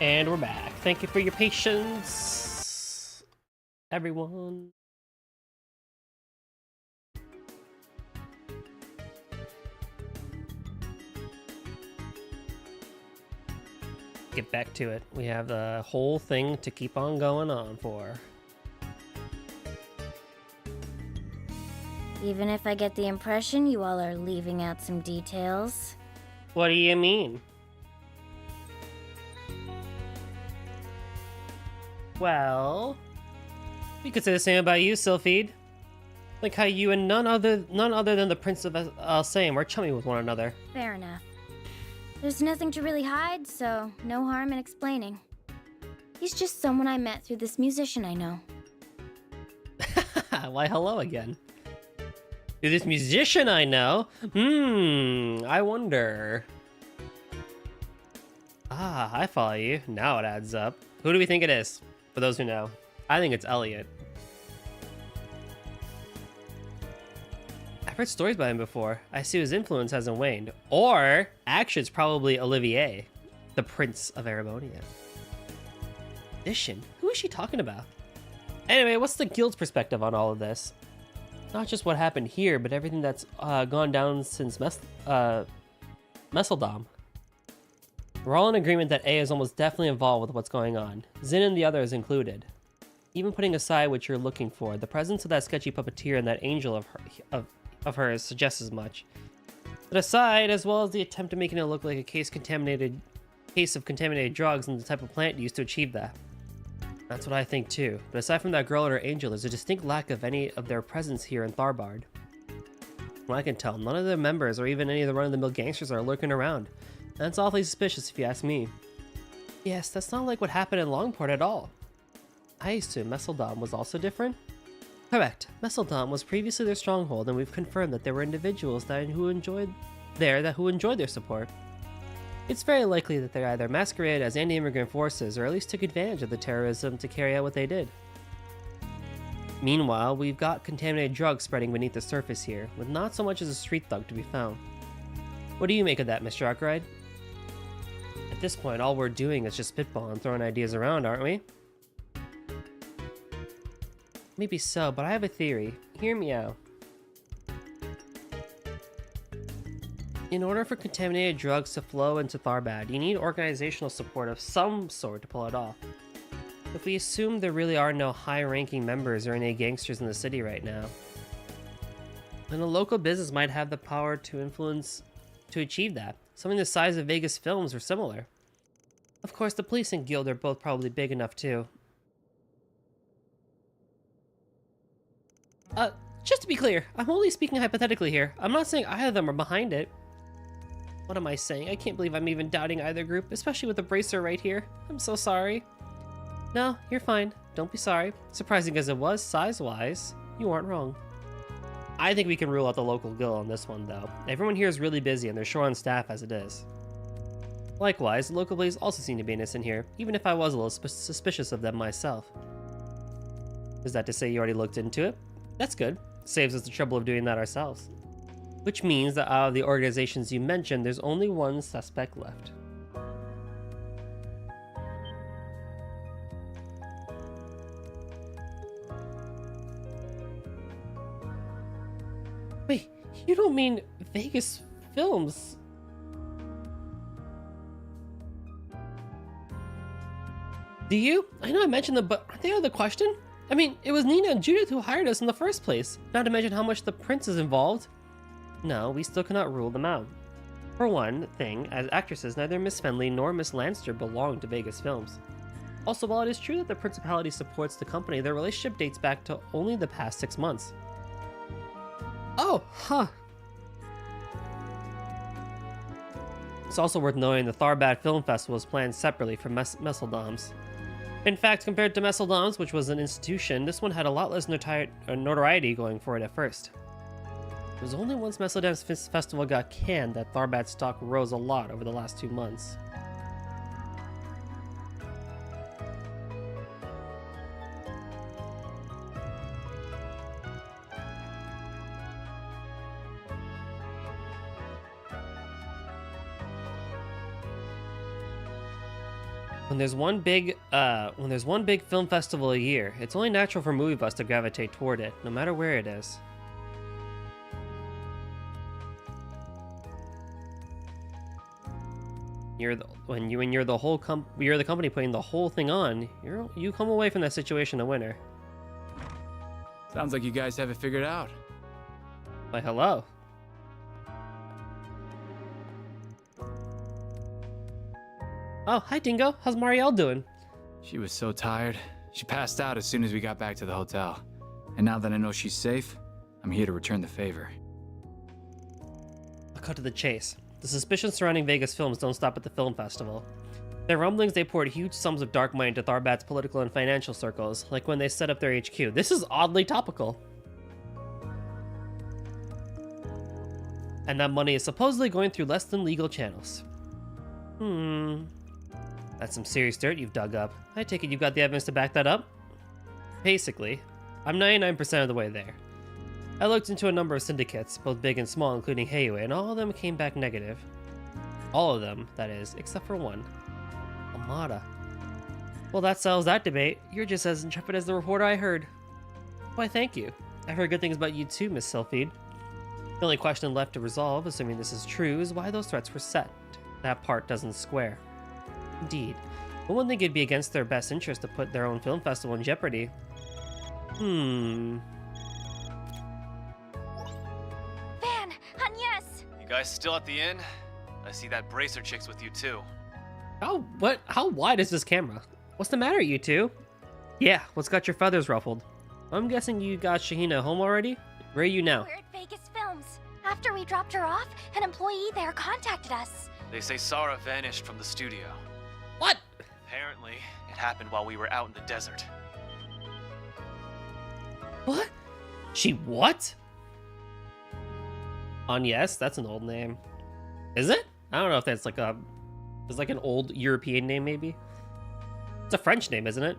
And we're back. Thank you for your patience, everyone. Get back to it. We have the whole thing to keep on going on for. Even if I get the impression you all are leaving out some details. What do you mean? Well, we could say the same about you, Sylphide. Like how you and none other than the Prince of Alsaim are chummy with one another. Fair enough. There's nothing to really hide, so no harm in explaining. He's just someone I met through this musician I know. Why, hello again. Through this musician I know? I wonder. Ah, I follow you. Now it adds up. Who do we think it is? For those who know. I think it's Elliot. I've heard stories about him before. I see his influence hasn't waned. Or, actually, it's probably Olivier, the Prince of Erebonia. Musician? Who is she talking about? Anyway, what's the guild's perspective on all of this? Not just what happened here, but everything that's gone down since Messeldom. We're all in agreement that A is almost definitely involved with what's going on, Zin and the others included. Even putting aside what you're looking for, the presence of that sketchy puppeteer and that angel of hers suggests as much. But aside, as well as the attempt of making it look like a case of contaminated drugs and the type of plant used to achieve that. That's what I think too. But aside from that girl and her angel, there's a distinct lack of any of their presence here in Tharbard. From what I can tell, none of their members or even any of the run-of-the-mill gangsters are lurking around. That's awfully suspicious if you ask me. Yes, that's not like what happened in Longport at all. I assume Messeldom was also different? Correct. Messeldom was previously their stronghold, and we've confirmed that there were individuals who enjoyed their support. It's very likely that they either masqueraded as anti-immigrant forces or at least took advantage of the terrorism to carry out what they did. Meanwhile, we've got contaminated drugs spreading beneath the surface here, with not so much as a street thug to be found. What do you make of that, Mr. Arkwright? At this point, all we're doing is just spitballing and throwing ideas around, aren't we? Maybe so, but I have a theory. Hear me out. In order for contaminated drugs to flow into Tharbad, you need organizational support of some sort to pull it off. If we assume there really are no high-ranking members or any gangsters in the city right now, then a local business might have the power to influence to achieve that. Something the size of Vegas Films or similar. Of course, the police and guild are both probably big enough too. Just to be clear, I'm only speaking hypothetically here. I'm not saying either of them are behind it. What am I saying? I can't believe I'm even doubting either group, especially with the bracer right here. I'm so sorry. No, you're fine. Don't be sorry. Surprising as it was, size-wise, you aren't wrong. I think we can rule out the local guild on this one, though. Everyone here is really busy and they're short on staff as it is. Likewise, the local police also seem to be innocent here, even if I was a little suspicious of them myself. Is that to say you already looked into it? That's good. Saves us the trouble of doing that ourselves. Which means that out of the organizations you mentioned, there's only one suspect left. Wait, you don't mean Vegas Films? Do you? I know I mentioned them, but aren't they out of the question? I mean, it was Nina and Judith who hired us in the first place, not to mention how much the prince is involved. No, we still cannot rule them out. For one thing, as actresses, neither Miss Fenley nor Miss Lanster belong to Vegas Films. Also, while it is true that the Principality supports the company, their relationship dates back to only the past 6 months. Oh, huh. It's also worth noting the Tharbad Film Festival is planned separately from Messeldom's. In fact, compared to Messeldom's, which was an institution, this one had a lot less notoriety going for it at first. It was only once Messeldom's festival got canned that Tharbad's stock rose a lot over the last 2 months. When there's one big film festival a year, it's only natural for movie buffs to gravitate toward it, no matter where it is. You're the company putting the whole thing on. You come away from that situation a winner. Sounds like you guys have it figured out. Why, hello. Oh, hi Dingo. How's Marielle doing? She was so tired. She passed out as soon as we got back to the hotel. And now that I know she's safe, I'm here to return the favor. I'll cut to the chase. The suspicions surrounding Vegas films don't stop at the film festival. There are rumblings they poured huge sums of dark money into Tharbat's political and financial circles, like when they set up their HQ. This is oddly topical. And that money is supposedly going through less than legal channels. That's some serious dirt you've dug up. I take it you've got the evidence to back that up? Basically, I'm 99% of the way there. I looked into a number of syndicates, both big and small, including Heiue, and all of them came back negative. All of them, that is, except for one. Amada. Well, that settles that debate. You're just as intrepid as the reporter I heard. Why, thank you. I've heard good things about you too, Miss Sylphide. The only question left to resolve, assuming this is true, is why those threats were set. That part doesn't square. Indeed. One would think it'd be against their best interest to put their own film festival in jeopardy. Van, Agnes! You guys still at the inn? I see that bracer chick's with you too. How wide is this camera? What's the matter, you two? Yeah, what's got your feathers ruffled? I'm guessing you got Shahina home already? Where are you now? We're at Vegas Films. After we dropped her off, an employee there contacted us. They say Sarah vanished from the studio. What? Apparently, it happened while we were out in the desert. What? She what? Agnes? That's an old name. Is it? I don't know if that's like it's like an old European name, maybe? It's a French name, isn't it?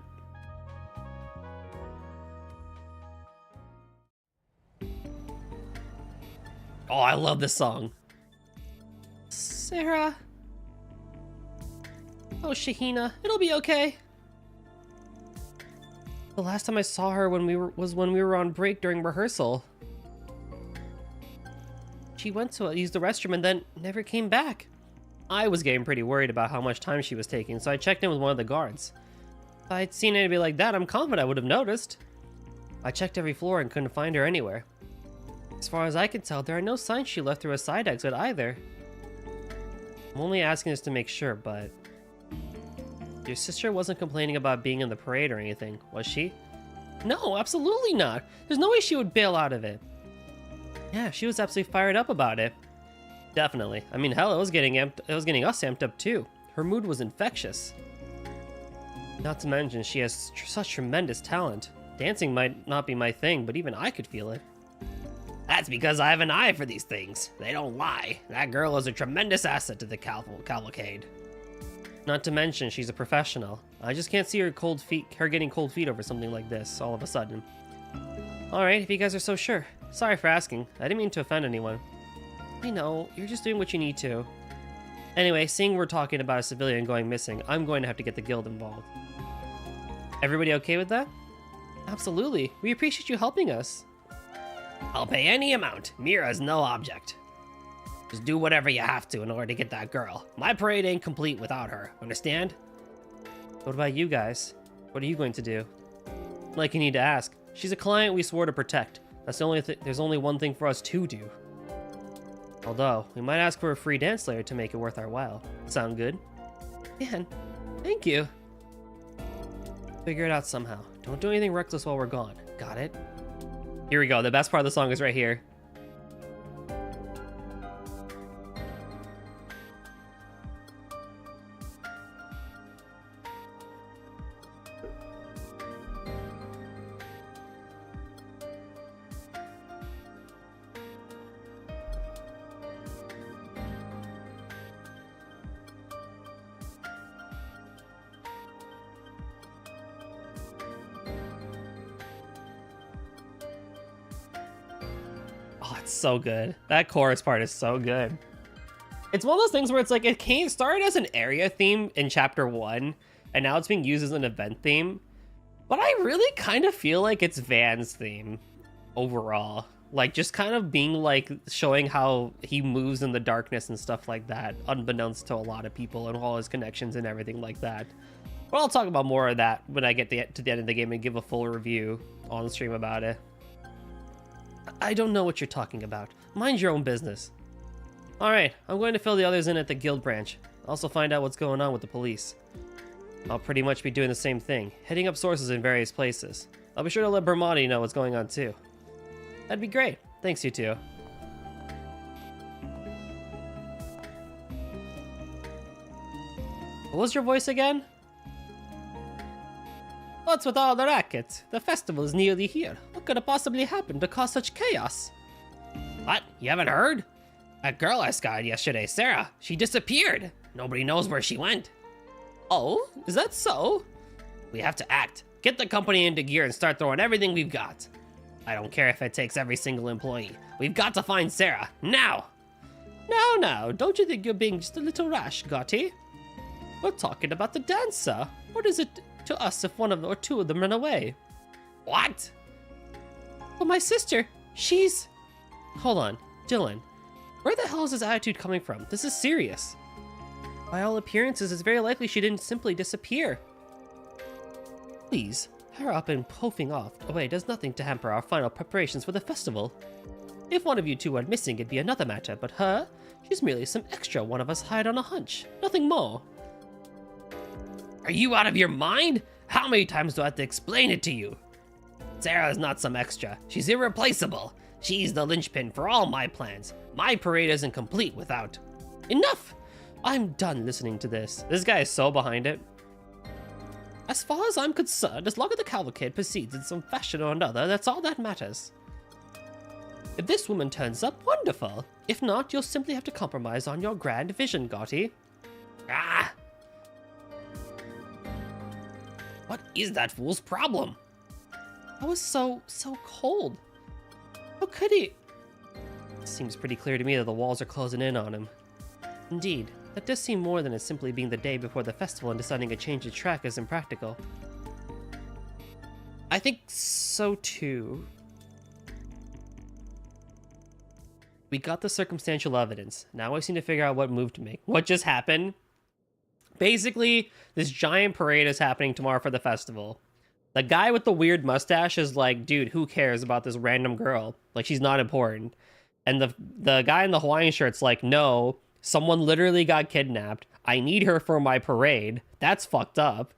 Oh, I love this song. Sarah. Oh, Shahina, it'll be okay. The last time I saw her was when we were on break during rehearsal. She went to use the restroom and then never came back. I was getting pretty worried about how much time she was taking, so I checked in with one of the guards. If I'd seen anybody like that, I'm confident I would have noticed. I checked every floor and couldn't find her anywhere. As far as I can tell, there are no signs she left through a side exit either. I'm only asking this to make sure, but... Your sister wasn't complaining about being in the parade or anything, was she? No, absolutely not. There's no way she would bail out of it. Yeah, she was absolutely fired up about it. Definitely. I mean, hell, it was getting us amped up too. Her mood was infectious. Not to mention, she has such tremendous talent. Dancing might not be my thing, but even I could feel it. That's because I have an eye for these things. They don't lie. That girl is a tremendous asset to the cavalcade. Not to mention, she's a professional. I just can't see her getting cold feet over something like this all of a sudden. Alright, if you guys are so sure. Sorry for asking. I didn't mean to offend anyone. I know, you're just doing what you need to. Anyway, seeing we're talking about a civilian going missing, I'm going to have to get the guild involved. Everybody okay with that? Absolutely. We appreciate you helping us. I'll pay any amount. Mira's no object. Just do whatever you have to in order to get that girl. My parade ain't complete without her. Understand? What about you guys? What are you going to do? Like you need to ask. She's a client we swore to protect. That's the only there's only one thing for us to do. Although, we might ask for a free dance later to make it worth our while. Sound good? Man, thank you. Figure it out somehow. Don't do anything reckless while we're gone. Got it? Here we go. The best part of the song is right here. Oh, it's so good. That chorus part is so good. It's one of those things where it's like, it started as an area theme in chapter 1, and now it's being used as an event theme. But I really kind of feel like it's Van's theme overall. Like, just kind of being like showing how he moves in the darkness and stuff like that, unbeknownst to a lot of people and all his connections and everything like that. But I'll talk about more of that when I get to the end of the game and give a full review on stream about it. I don't know what you're talking about. Mind your own business. Alright, I'm going to fill the others in at the guild branch. Also find out what's going on with the police. I'll pretty much be doing the same thing, heading up sources in various places. I'll be sure to let Bermonti know what's going on too. That'd be great. Thanks, you two. What was your voice again? What's with all the racket? The festival is nearly here. What could have possibly happened to cause such chaos? What? You haven't heard? That girl I scouted yesterday, Sarah, she disappeared. Nobody knows where she went. Oh, is that so? We have to act. Get the company into gear and start throwing everything we've got. I don't care if it takes every single employee. We've got to find Sarah, now! Now, don't you think you're being just a little rash, Gotti? We're talking about the dancer. What is it to us if one of or two of them run away? What? Well, my sister, she's... Hold on, Dylan. Where the hell is this attitude coming from? This is serious. By all appearances, it's very likely she didn't simply disappear. Please, her up and puffing off away does nothing to hamper our final preparations for the festival. If one of you two went missing, it'd be another matter, but her? She's merely some extra one of us hired on a hunch. Nothing more. Are you out of your mind? How many times do I have to explain it to you? Sarah is not some extra. She's irreplaceable. She's the linchpin for all my plans. My parade isn't complete without... Enough! I'm done listening to this. This guy is so behind it. As far as I'm concerned, as long as the cavalcade proceeds in some fashion or another, that's all that matters. If this woman turns up, wonderful. If not, you'll simply have to compromise on your grand vision, Gotti. Ah! What is that fool's problem? I was so cold. How could he? It seems pretty clear to me that the walls are closing in on him. Indeed, that does seem more than it simply being the day before the festival and deciding a change of track is impractical. I think so too. We got the circumstantial evidence. Now I just need to figure out what move to make. What just happened? Basically, this giant parade is happening tomorrow for the festival. The guy with the weird mustache is like, dude, who cares about this random girl? Like, she's not important. And the guy in the Hawaiian shirt's like, no, someone literally got kidnapped. I need her for my parade. That's fucked up.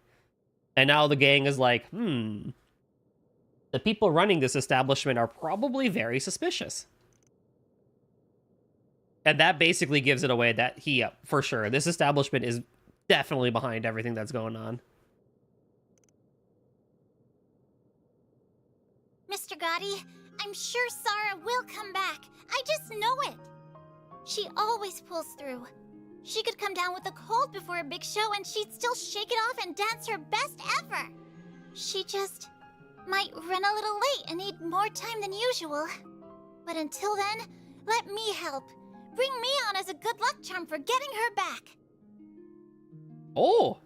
And now the gang is like, the people running this establishment are probably very suspicious. And that basically gives it away that for sure, this establishment is definitely behind everything that's going on. Mr. Gotti, I'm sure Sarah will come back. I just know it. She always pulls through. She could come down with a cold before a big show and she'd still shake it off and dance her best ever. She just might run a little late and need more time than usual. But until then, let me help. Bring me on as a good luck charm for getting her back. Oh!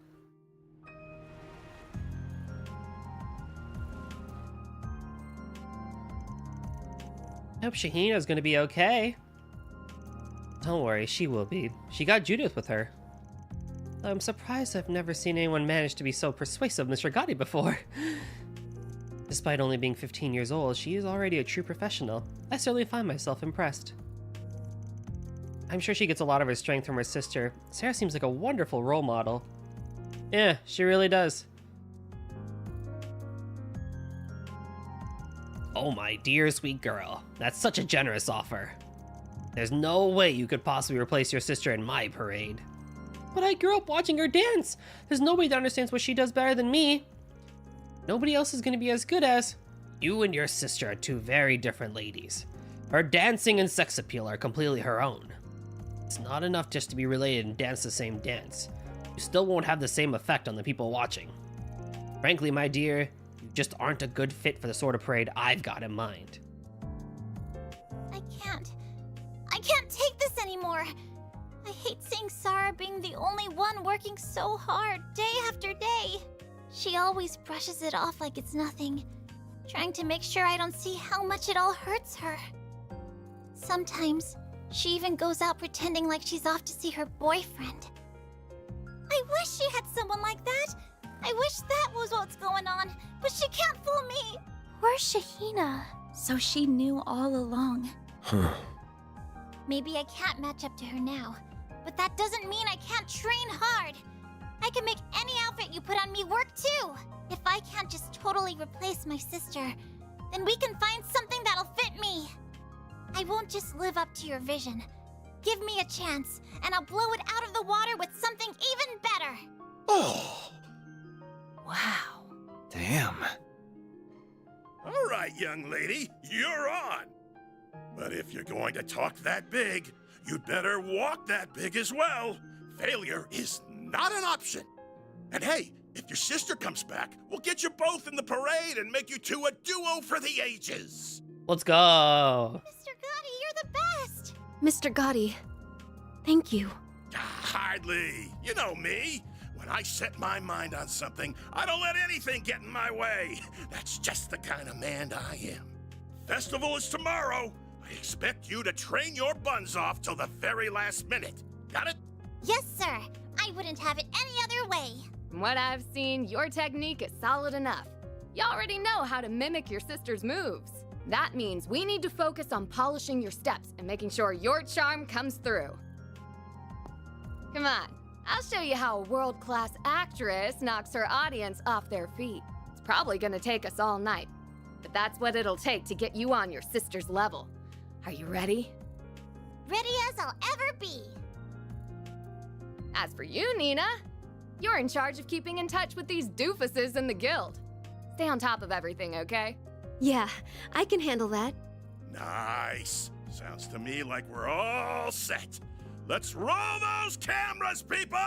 I hope Shahina's gonna be okay. Don't worry, she will be. She got Judith with her. I'm surprised I've never seen anyone manage to be so persuasive, Mr. Gotti, before. Despite only being 15 years old, she is already a true professional. I certainly find myself impressed. I'm sure she gets a lot of her strength from her sister. Sarah seems like a wonderful role model. Yeah, she really does. Oh my dear sweet girl, that's such a generous offer. There's no way you could possibly replace your sister in my parade. But I grew up watching her dance. There's nobody that understands what she does better than me. Nobody else is gonna be as good as... You and your sister are two very different ladies. Her dancing and sex appeal are completely her own. It's not enough just to be related and dance the same dance. You still won't have the same effect on the people watching. Frankly, my dear, you just aren't a good fit for the sort of parade I've got in mind. I can't take this anymore. I hate seeing Sarah being the only one working so hard day after day. She always brushes it off like it's nothing, trying to make sure I don't see how much it all hurts her. Sometimes, she even goes out pretending like she's off to see her boyfriend. I wish she had someone like that. I wish that was what's going on, but she can't fool me. Poor Shahina. So she knew all along. Maybe I can't match up to her now, but that doesn't mean I can't train hard. I can make any outfit you put on me work too. If I can't just totally replace my sister, then we can find something that'll fit me. I won't just live up to your vision. Give me a chance, and I'll blow it out of the water with something even better. Oh, Wow. Damn. all right, young lady, you're on. But if you're going to talk that big, you'd better walk that big as well. Failure is not an option. And hey, if your sister comes back, we'll get you both in the parade and make you two a duo for the ages. Let's go. Mr. Gotti, you're the best. Mr. Gotti, thank you. Hardly. You know me. When I set my mind on something, I don't let anything get in my way. That's just the kind of man I am. Festival is tomorrow. I expect you to train your buns off till the very last minute. Got it? Yes, sir. I wouldn't have it any other way. From what I've seen, your technique is solid enough. You already know how to mimic your sister's moves. That means we need to focus on polishing your steps and making sure your charm comes through. Come on, I'll show you how a world-class actress knocks her audience off their feet. It's probably gonna take us all night, but that's what it'll take to get you on your sister's level. Are you ready? Ready as I'll ever be. As for you, Nina, you're in charge of keeping in touch with these doofuses in the guild. Stay on top of everything, okay? Yeah, I can handle that. Nice. Sounds to me like we're all set. Let's roll those cameras, people!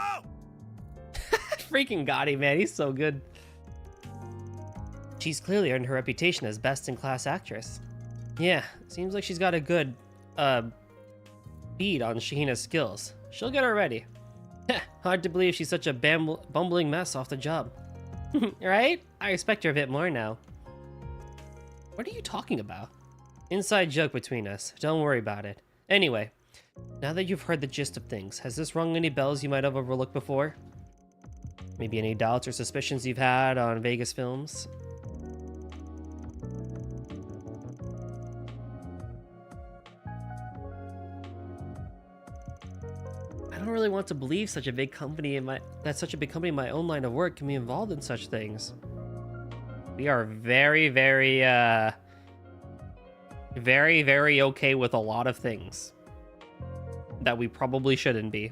Freaking Gotti, man, he's so good. She's clearly earned her reputation as best-in-class actress. Yeah, seems like she's got a good, bead on Shahina's skills. She'll get her ready. Hard to believe she's such a bumbling mess off the job. Right? I respect her a bit more now. What are you talking about? Inside joke between us. Don't worry about it. Anyway, now that you've heard the gist of things, has this rung any bells you might have overlooked before? Maybe any doubts or suspicions you've had on Vegas films? I don't really want to believe such a big company in my own line of work can be involved in such things. We are very, very, very okay with a lot of things that we probably shouldn't be.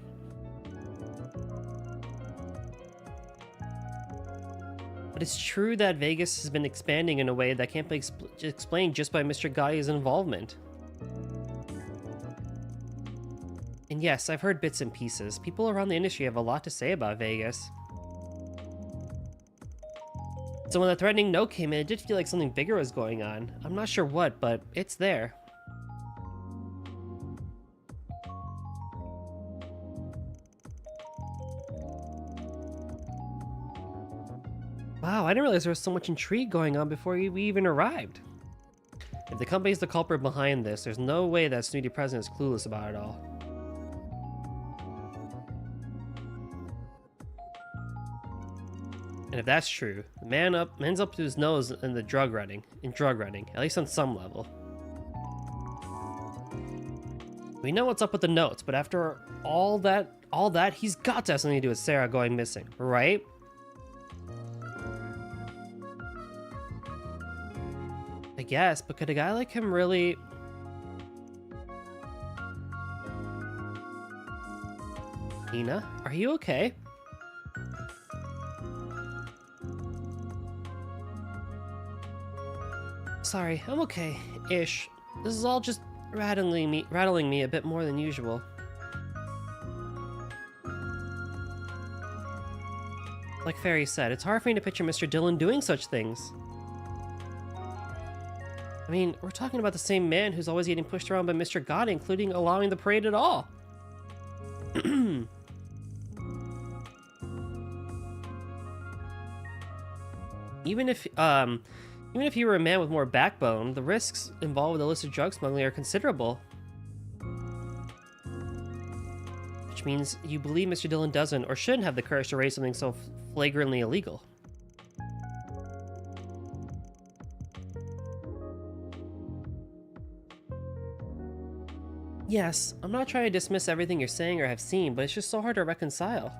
But it's true that Vegas has been expanding in a way that can't be explained just by Mr. Gotti's involvement. And yes, I've heard bits and pieces. People around the industry have a lot to say about Vegas. So when the threatening note came in, it did feel like something bigger was going on. I'm not sure what, but it's there. Wow, I didn't realize there was so much intrigue going on before we even arrived. If the company's the culprit behind this, there's no way that snooty president is clueless about it all. And if that's true, the man's up to his nose in drug running, at least on some level. We know what's up with the notes, but after all that, he's got to have something to do with Sarah going missing, right? I guess, but could a guy like him really... Nina, are you okay? Sorry, I'm okay. Ish. This is all just rattling me a bit more than usual. Like Fairy said, it's hard for me to picture Mr. Dillon doing such things. I mean, we're talking about the same man who's always getting pushed around by Mr. Gotti, including allowing the parade at all. Even if you were a man with more backbone, the risks involved with illicit drug smuggling are considerable. Which means you believe Mr. Dillon doesn't or shouldn't have the courage to raise something so flagrantly illegal. Yes, I'm not trying to dismiss everything you're saying or have seen, but it's just so hard to reconcile.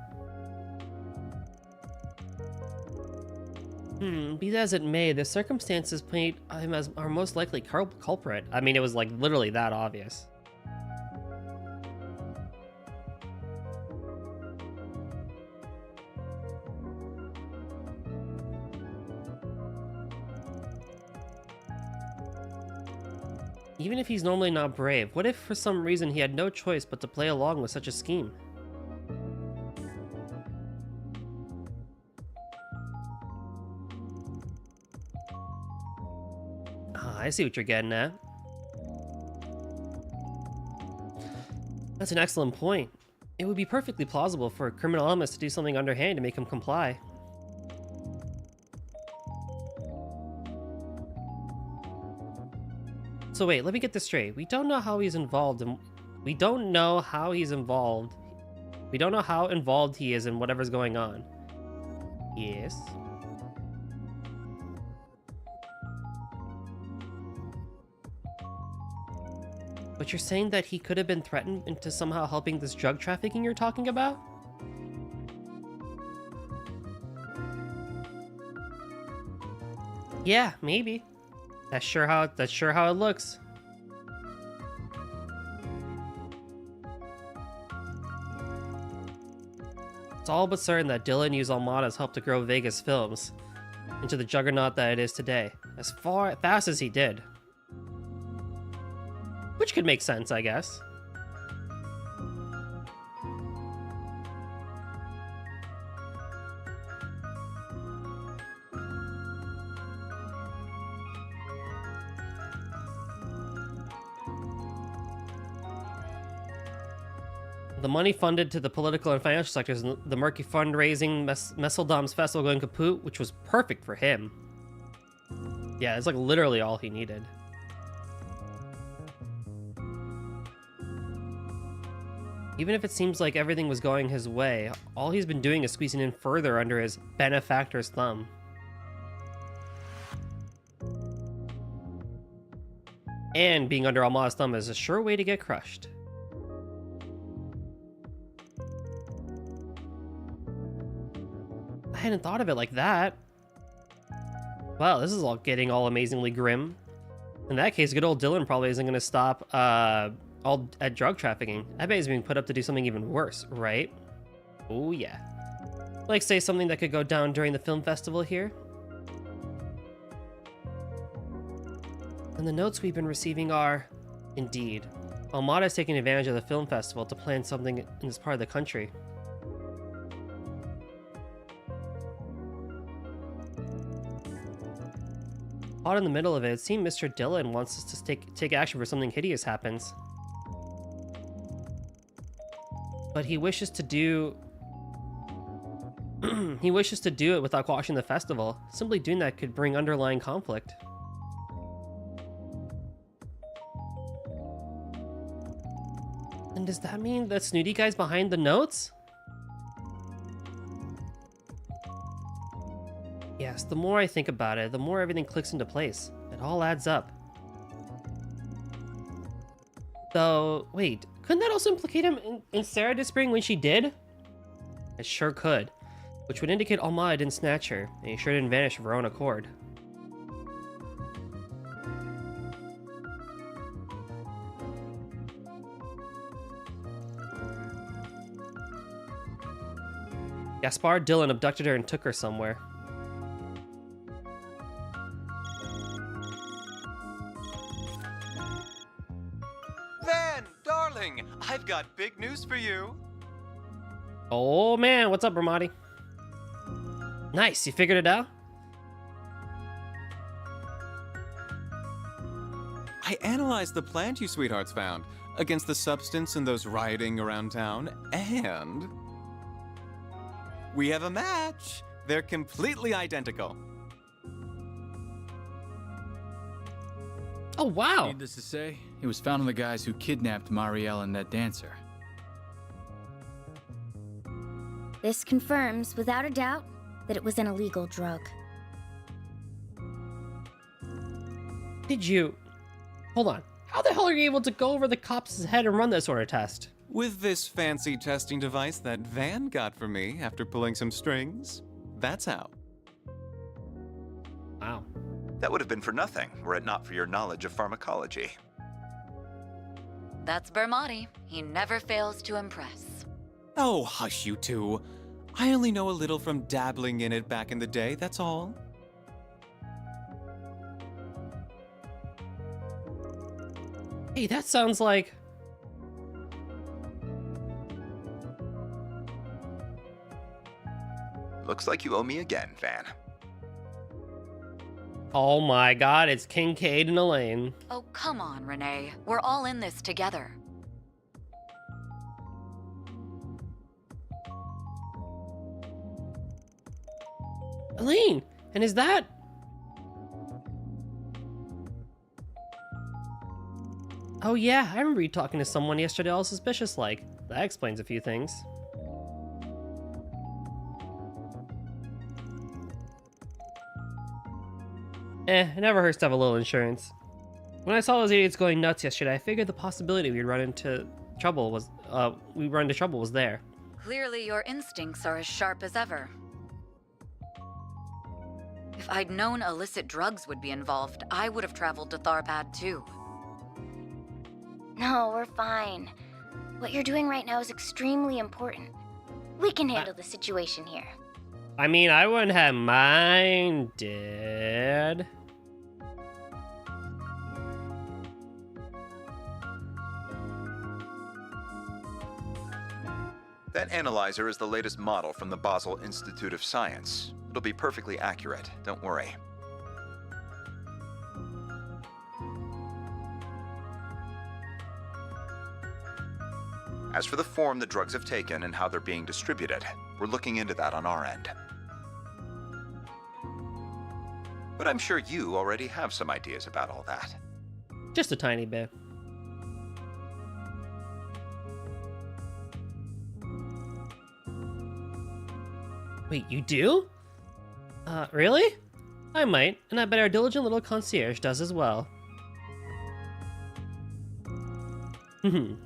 Be that as it may, the circumstances paint him as our most likely culprit. I mean, it was like literally that obvious. Even if he's normally not brave, what if for some reason he had no choice but to play along with such a scheme? I see what you're getting at. That's an excellent point. It would be perfectly plausible for a criminal element to do something underhand to make him comply. So wait, let me get this straight. We don't know how he's involved in... We don't know how involved he is in whatever's going on. Yes. But you're saying that he could have been threatened into somehow helping this drug trafficking you're talking about? Yeah, maybe. That's sure how it looks. It's all but certain that Dillon used Almada's help to grow Vegas Films into the juggernaut that it is today, as fast as he did. Which could make sense, I guess. The money funded to the political and financial sectors, and the murky fundraising, Messeldom's festival going kaput, which was perfect for him. Yeah, it's like literally all he needed. Even if it seems like everything was going his way, all he's been doing is squeezing in further under his benefactor's thumb. And being under Almada's thumb is a sure way to get crushed. I hadn't thought of it like that. Wow, this is all getting all amazingly grim. In that case, good old Dillon probably isn't going to stop all at drug trafficking. I bet he's being put up to do something even worse, right? Oh yeah. Like say something that could go down during the film festival here. And the notes we've been receiving are, indeed, Almada is taking advantage of the film festival to plan something in this part of the country. Caught in the middle of it, it seems Mr. Dillon wants us to take action for something hideous happens. But he wishes to do... he wishes to do it without quashing the festival. Simply doing that could bring underlying conflict. And does that mean that Snooty Guy's behind the notes? Yes, the more I think about it, the more everything clicks into place. It all adds up. Though, wait, couldn't that also implicate him in Sarah disappearing when she did? It sure could, which would indicate Almada didn't snatch her, and he sure didn't vanish of her own accord. Gaspard Dillon abducted her and took her somewhere. Van, darling, I've got big news for you. Oh man, what's up, Ramadi? Nice, you figured it out? I analyzed the plant you sweethearts found. against the substance in those rioting around town, and we have a match. They're completely identical. Oh, wow. Needless to say, he was found on the guys who kidnapped Marielle and that dancer. This confirms, without a doubt, that it was an illegal drug. Did you... Hold on. How the hell are you able to go over the cops' head and run that sort of test? With this fancy testing device that Van got for me after pulling some strings, that's how. Wow. That would have been for nothing, were it not for your knowledge of pharmacology. That's Bermotti. He never fails to impress. Oh, hush you two. I only know a little from dabbling in it back in the day, that's all. Hey, that sounds like... Looks like you owe me again, Van. Oh my god, it's Kincaid and Elaine. Oh, come on, Renee. We're all in this together. Elaine! And is that... Oh yeah, I remember you talking to someone yesterday all suspicious-like. That explains a few things. It never hurts to have a little insurance. When I saw those idiots going nuts yesterday, I figured the possibility we'd run into trouble was there. Clearly your instincts are as sharp as ever. If I'd known illicit drugs would be involved, I would have traveled to Tharpad too. No, we're fine. What you're doing right now is extremely important. We can handle the situation here. I mean, I wouldn't have minded. That analyzer is the latest model from the Basel Institute of Science. It'll be perfectly accurate, don't worry. As for the form the drugs have taken and how they're being distributed, we're looking into that on our end. But I'm sure you already have some ideas about all that. Just a tiny bit. Wait, you do? Really? I might, and I bet our diligent little concierge does as well.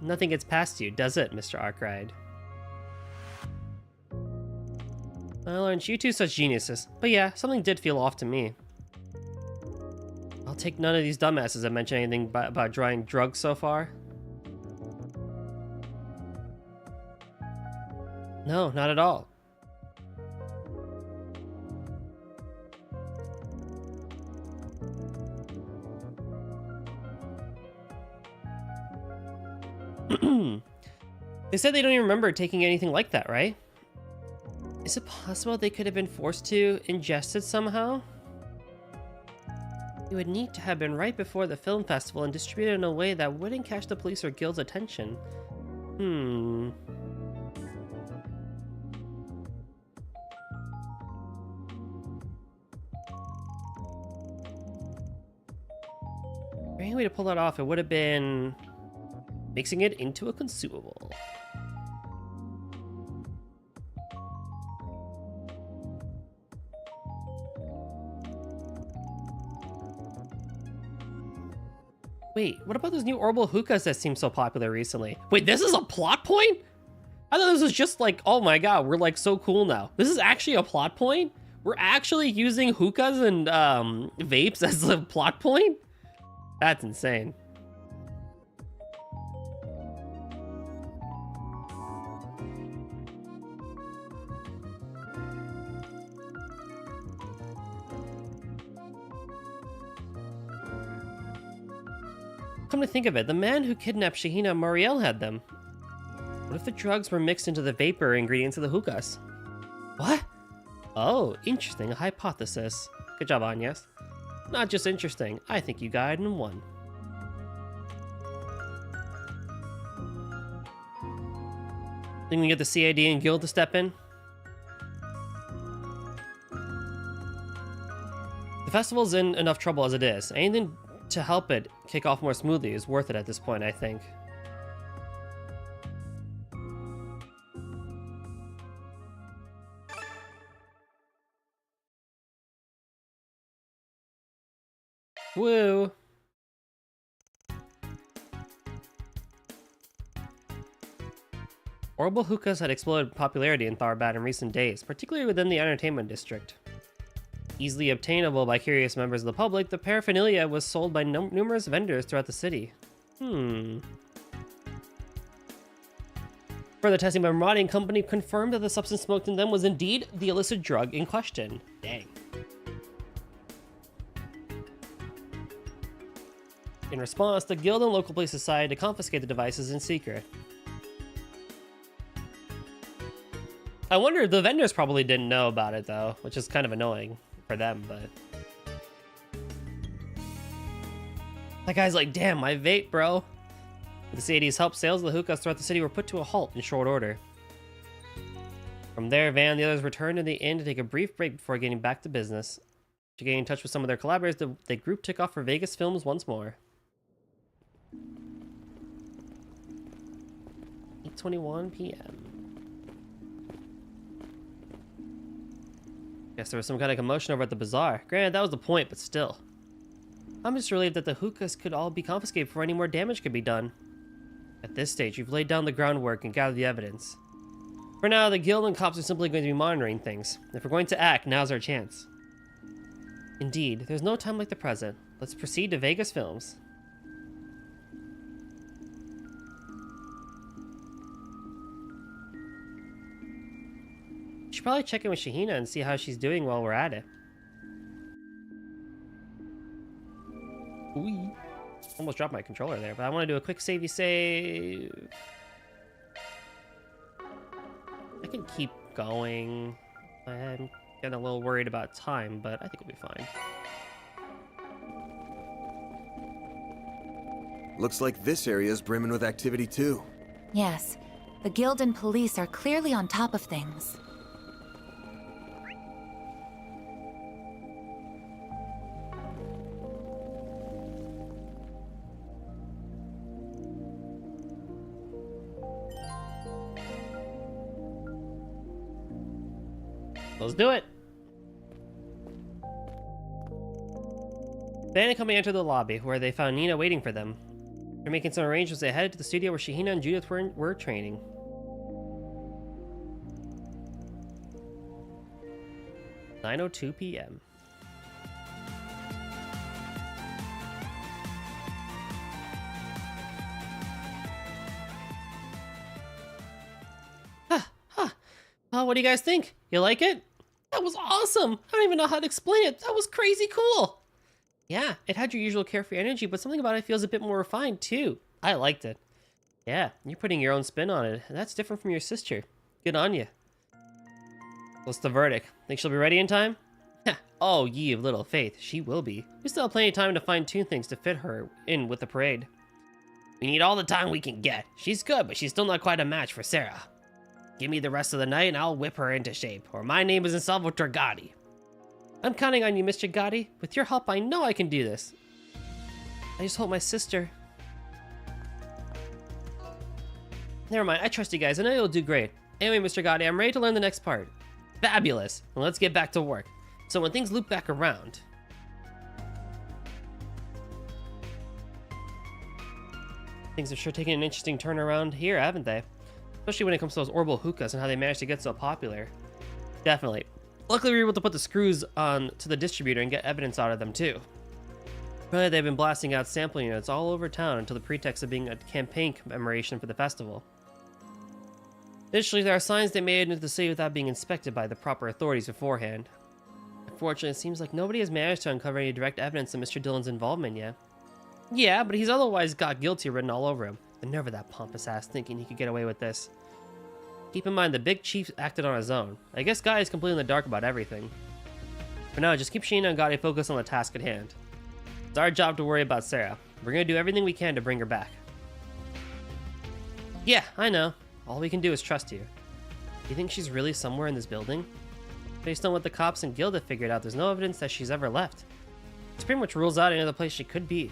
Nothing gets past you, does it, Mr. Arkwright? Well, aren't you two such geniuses? But yeah, something did feel off to me. I'll take none of these dumbasses that mention anything about drawing drugs so far. No, not at all. They said they don't even remember taking anything like that, right? Is it possible they could have been forced to ingest it somehow? It would need to have been right before the film festival and distributed in a way that wouldn't catch the police or guild's attention. Any way to pull that off, it would have been mixing it into a consumable. Wait, what about those new orbital hookahs that seem so popular recently? Wait, this is a plot point? I thought this was just like, oh my god, we're like so cool now. This is actually a plot point? We're actually using hookahs and vapes as a plot point? That's insane. Come to think of it, the man who kidnapped Shahina and Marielle had them. What if the drugs were mixed into the vapor ingredients of the hookahs? What? Oh, interesting hypothesis. Good job, Agnes. Not just interesting, I think you got it in one. Think we can get the CID and Guild to step in? The festival's in enough trouble as it is. Anything to help it kick off more smoothly is worth it at this point, I think. Woo! Horrible hookahs had exploded in popularity in Tharbad in recent days, particularly within the entertainment district. Easily obtainable by curious members of the public, the paraphernalia was sold by numerous vendors throughout the city. Further testing by Marauding Company confirmed that the substance smoked in them was indeed the illicit drug in question. Dang. In response, the guild and local police decided to confiscate the devices in secret. I wonder if the vendors probably didn't know about it though, which is kind of annoying for them, but... That guy's like, damn, my vape, bro. With the CID's help, sales of the hookahs throughout the city were put to a halt in short order. From there, Van and the others returned to the inn to take a brief break before getting back to business. To get in touch with some of their collaborators, the group took off for Vegas Films once more. 8:21 p.m. Guess there was some kind of commotion over at the bazaar. Granted, that was the point, but still. I'm just relieved that the hookahs could all be confiscated before any more damage could be done. At this stage, we've laid down the groundwork and gathered the evidence. For now, the guild and cops are simply going to be monitoring things. If we're going to act, now's our chance. Indeed, there's no time like the present. Let's proceed to Vegas Films. Should probably check in with Shahina and see how she's doing while we're at it. Ooh. Almost dropped my controller there, but I want to do a quick savey save. I can keep going. I'm getting a little worried about time, but I think we'll be fine. Looks like this area is brimming with activity too. Yes, the guild and police are clearly on top of things. Let's do it. Van and company entered the lobby, where they found Nina waiting for them. They're making some arrangements. They headed to the studio where Shahina and Judith were training. (9:02 p.m.) What do you guys think? You like it? That was awesome! I don't even know how to explain it. That was crazy cool! Yeah, it had your usual carefree energy, but something about it feels a bit more refined, too. I liked it. Yeah, you're putting your own spin on it, and that's different from your sister. Good on you. What's the verdict? Think she'll be ready in time? Oh, ye of little faith, she will be. We still have plenty of time to fine-tune things to fit her in with the parade. We need all the time we can get. She's good, but she's still not quite a match for Sarah. Give me the rest of the night and I'll whip her into shape, or my name isn't Salvatore Gotti. I'm counting on you, Mr. Gotti. With your help, I know I can do this. I just hope my sister... Never mind, I trust you guys. I know you'll do great. Anyway, Mr. Gotti, I'm ready to learn the next part. Fabulous. Well, let's get back to work. So when things loop back around... Things have sure taken an interesting turn around here, haven't they? Especially when it comes to those orbital hookahs and how they managed to get so popular. Definitely. Luckily, we were able to put the screws on to the distributor and get evidence out of them, too. Apparently, they've been blasting out sample units all over town until the pretext of being a campaign commemoration for the festival. Additionally, there are signs they made into the city without being inspected by the proper authorities beforehand. Unfortunately, it seems like nobody has managed to uncover any direct evidence of Mr. Dillon's involvement yet. Yeah, but he's otherwise got guilty written all over him. The nerve of that pompous ass thinking he could get away with this. Keep in mind, the big chief acted on his own. I guess Guy is completely in the dark about everything. For now, just keep Sheena and Gotti focused on the task at hand. It's our job to worry about Sarah. We're gonna do everything we can to bring her back. Yeah, I know. All we can do is trust you. Do you think she's really somewhere in this building? Based on what the cops and guild have figured out, there's no evidence that she's ever left. This pretty much rules out any other place she could be.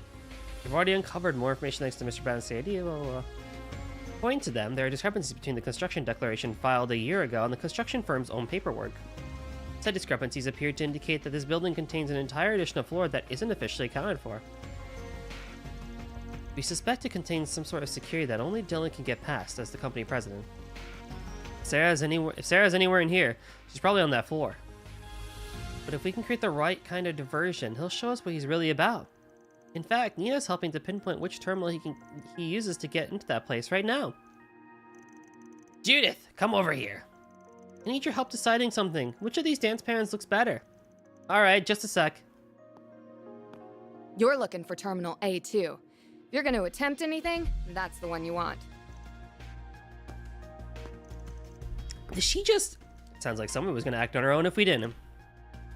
We've already uncovered more information thanks to Mr. Brown's CID. According to them, there are discrepancies between the construction declaration filed a year ago and the construction firm's own paperwork. Said discrepancies appear to indicate that this building contains an entire additional floor that isn't officially accounted for. We suspect it contains some sort of security that only Dylan can get past as the company president. If Sarah's anywhere in here, she's probably on that floor. But if we can create the right kind of diversion, he'll show us what he's really about. In fact, Nina's helping to pinpoint which terminal he uses to get into that place right now. Judith, come over here. I need your help deciding something. Which of these dance patterns looks better? Alright, just a sec. You're looking for Terminal A2. If you're going to attempt anything, that's the one you want. Did she just... Sounds like someone was going to act on her own if we didn't.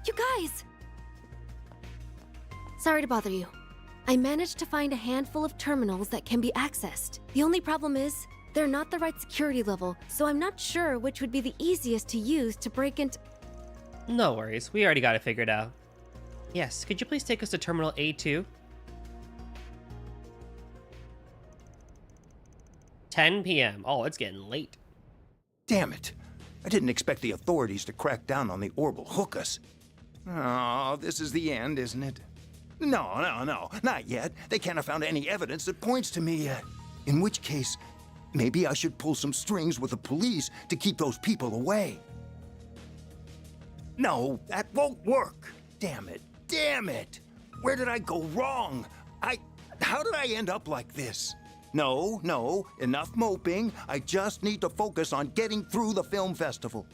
You guys! Sorry to bother you. I managed to find a handful of terminals that can be accessed. The only problem is, they're not the right security level, so I'm not sure which would be the easiest to use to break into... No worries, we already got it figured out. Yes, could you please take us to Terminal A2? 10 p.m. Oh, it's getting late. Damn it. I didn't expect the authorities to crack down on the orbital hookers. Oh, this is the end, isn't it? No, not yet. They can't have found any evidence that points to me yet. In which case, maybe I should pull some strings with the police to keep those people away. No, that won't work. Damn it. Where did I go wrong? How did I end up like this? No, enough moping. I just need to focus on getting through the film festival.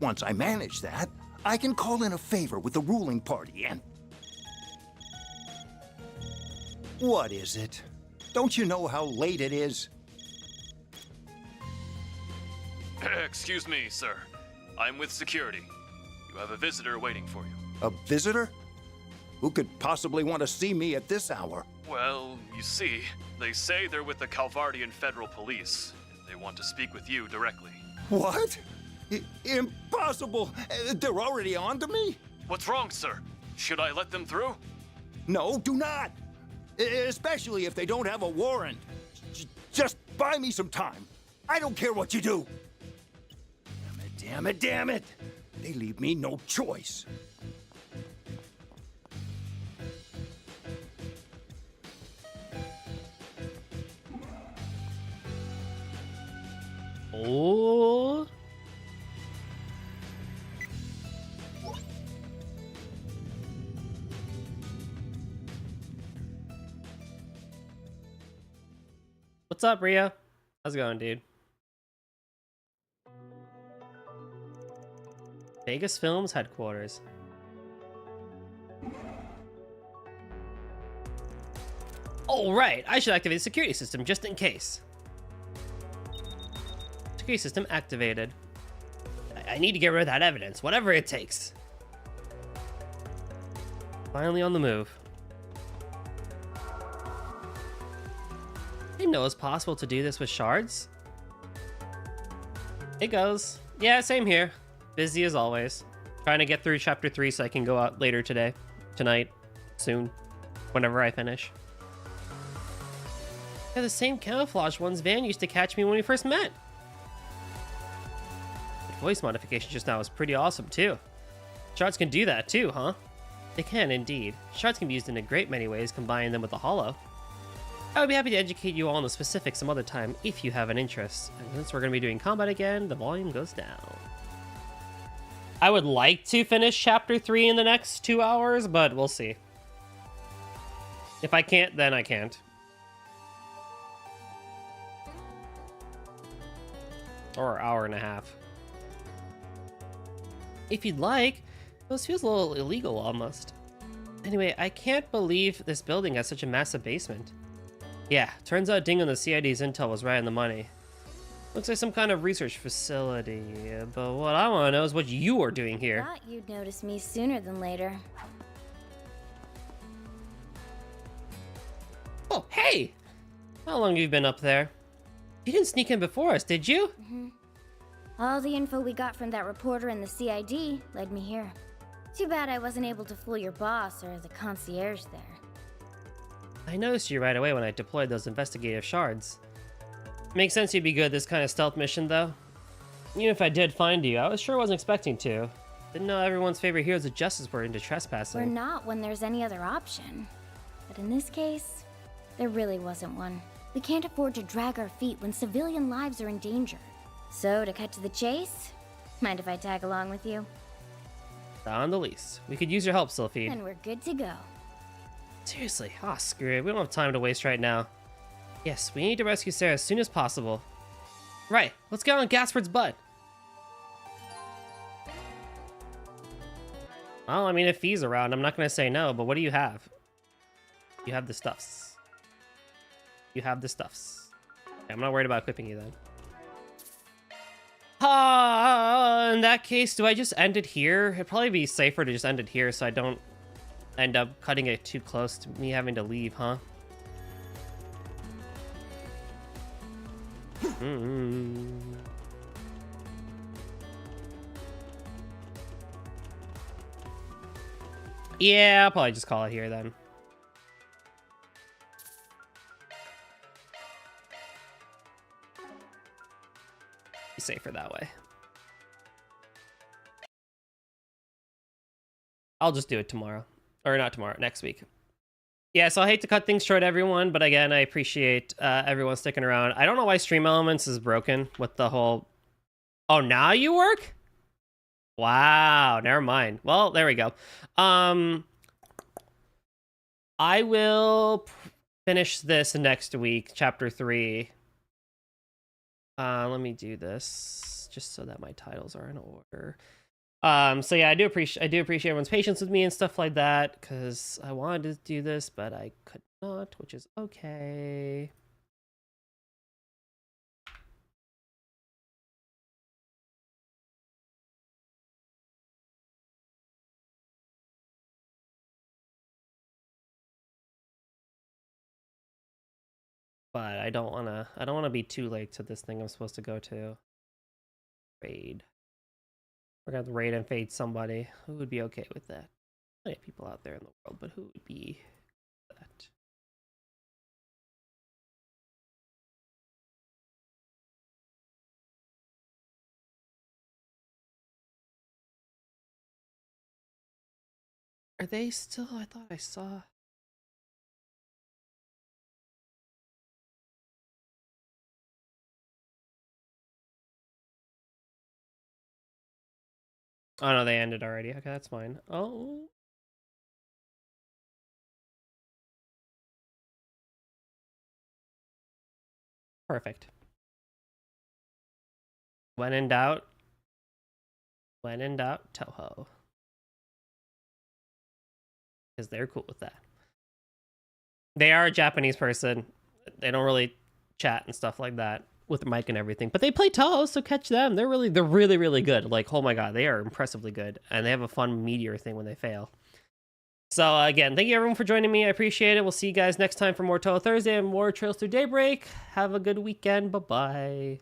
Once I manage that, I can call in a favor with the ruling party and... What is it? Don't you know how late it is? Excuse me, sir. I'm with security. You have a visitor waiting for you. A visitor? Who could possibly want to see me at this hour? Well, you see, they say they're with the Calvardian Federal Police. They want to speak with you directly. What? Impossible! They're already on to me? What's wrong, sir? Should I let them through? No, do not! Especially if they don't have a warrant. Just buy me some time. I don't care what you do. Damn it. They leave me no choice. Oh. What's up, Rio? How's it going, dude? Vegas Films headquarters. Oh, right. I should activate the security system just in case. Security system activated. I need to get rid of that evidence, whatever it takes. Finally on the move. I didn't know it was possible to do this with shards. It goes. Yeah, same here. Busy as always. Trying to get through chapter 3 so I can go out later today. Tonight. Soon. Whenever I finish. They're the same camouflage ones Van used to catch me when we first met. The voice modification just now was pretty awesome too. Shards can do that too, huh? They can indeed. Shards can be used in a great many ways, combining them with a hollow. I would be happy to educate you all on the specifics some other time if you have an interest. And since we're going to be doing combat again, the volume goes down. I would like to finish chapter 3 in the next 2 hours, but we'll see. If I can't, then I can't. Or an hour and a half. If you'd like. This feels a little illegal almost. Anyway, I can't believe this building has such a massive basement. Yeah, turns out Ding on the CID's intel was right on the money. Looks like some kind of research facility, but what I want to know is what you are doing here. Thought you'd notice me sooner than later. Oh, hey! How long have you been up there? You didn't sneak in before us, did you? All the info we got from that reporter in the CID led me here. Too bad I wasn't able to fool your boss or the concierge there. I noticed you right away when I deployed those investigative shards. Makes sense you'd be good at this kind of stealth mission, though. Even if I did find you, I sure wasn't expecting to. Didn't know everyone's favorite heroes of justice were into trespassing. We're not when there's any other option. But in this case, there really wasn't one. We can't afford to drag our feet when civilian lives are in danger. So, to cut to the chase, mind if I tag along with you? On the least. We could use your help, Sylphie. And we're good to go. Seriously, screw it. We don't have time to waste right now. Yes, we need to rescue Sarah as soon as possible. Right, let's get on Gaspard's butt. Well, I mean, if he's around, I'm not going to say no, but what do you have? You have the stuffs. You have the stuffs. Okay, I'm not worried about equipping you then. In that case, do I just end it here? It'd probably be safer to just end it here so I don't end up cutting it too close to me having to leave, huh? Yeah, I'll probably just call it here then. Be safer that way. I'll just do it tomorrow. Or not tomorrow, next week. Yeah, so I hate to cut things short, everyone, but again, I appreciate everyone sticking around. I don't know why Stream Elements is broken with the whole... Oh, now you work? Wow, never mind. Well, there we go. I will finish this next week, chapter 3. Let me do this just so that my titles are in order. So yeah, I do appreciate everyone's patience with me and stuff like that, because I wanted to do this, but I could not, which is okay. But I don't wanna be too late to this thing I'm supposed to go to. Raid. We're gonna have to raid and fade somebody. Who would be okay with that? Plenty of people out there in the world, but who would be that? Are they still? I thought I saw. Oh no, they ended already. Okay, that's fine. Oh. Perfect. When in doubt, Toho. Because they're cool with that. They are a Japanese person. They don't really chat and stuff like that with mic and everything, but they play Toho, so catch them. They're really good. Like, oh my god, they are impressively good, and they have a fun meteor thing when they fail. So again, thank you everyone for joining me. I appreciate it. We'll see you guys next time for more Toho Thursday and more Trails Through Daybreak. Have a good weekend. Bye bye.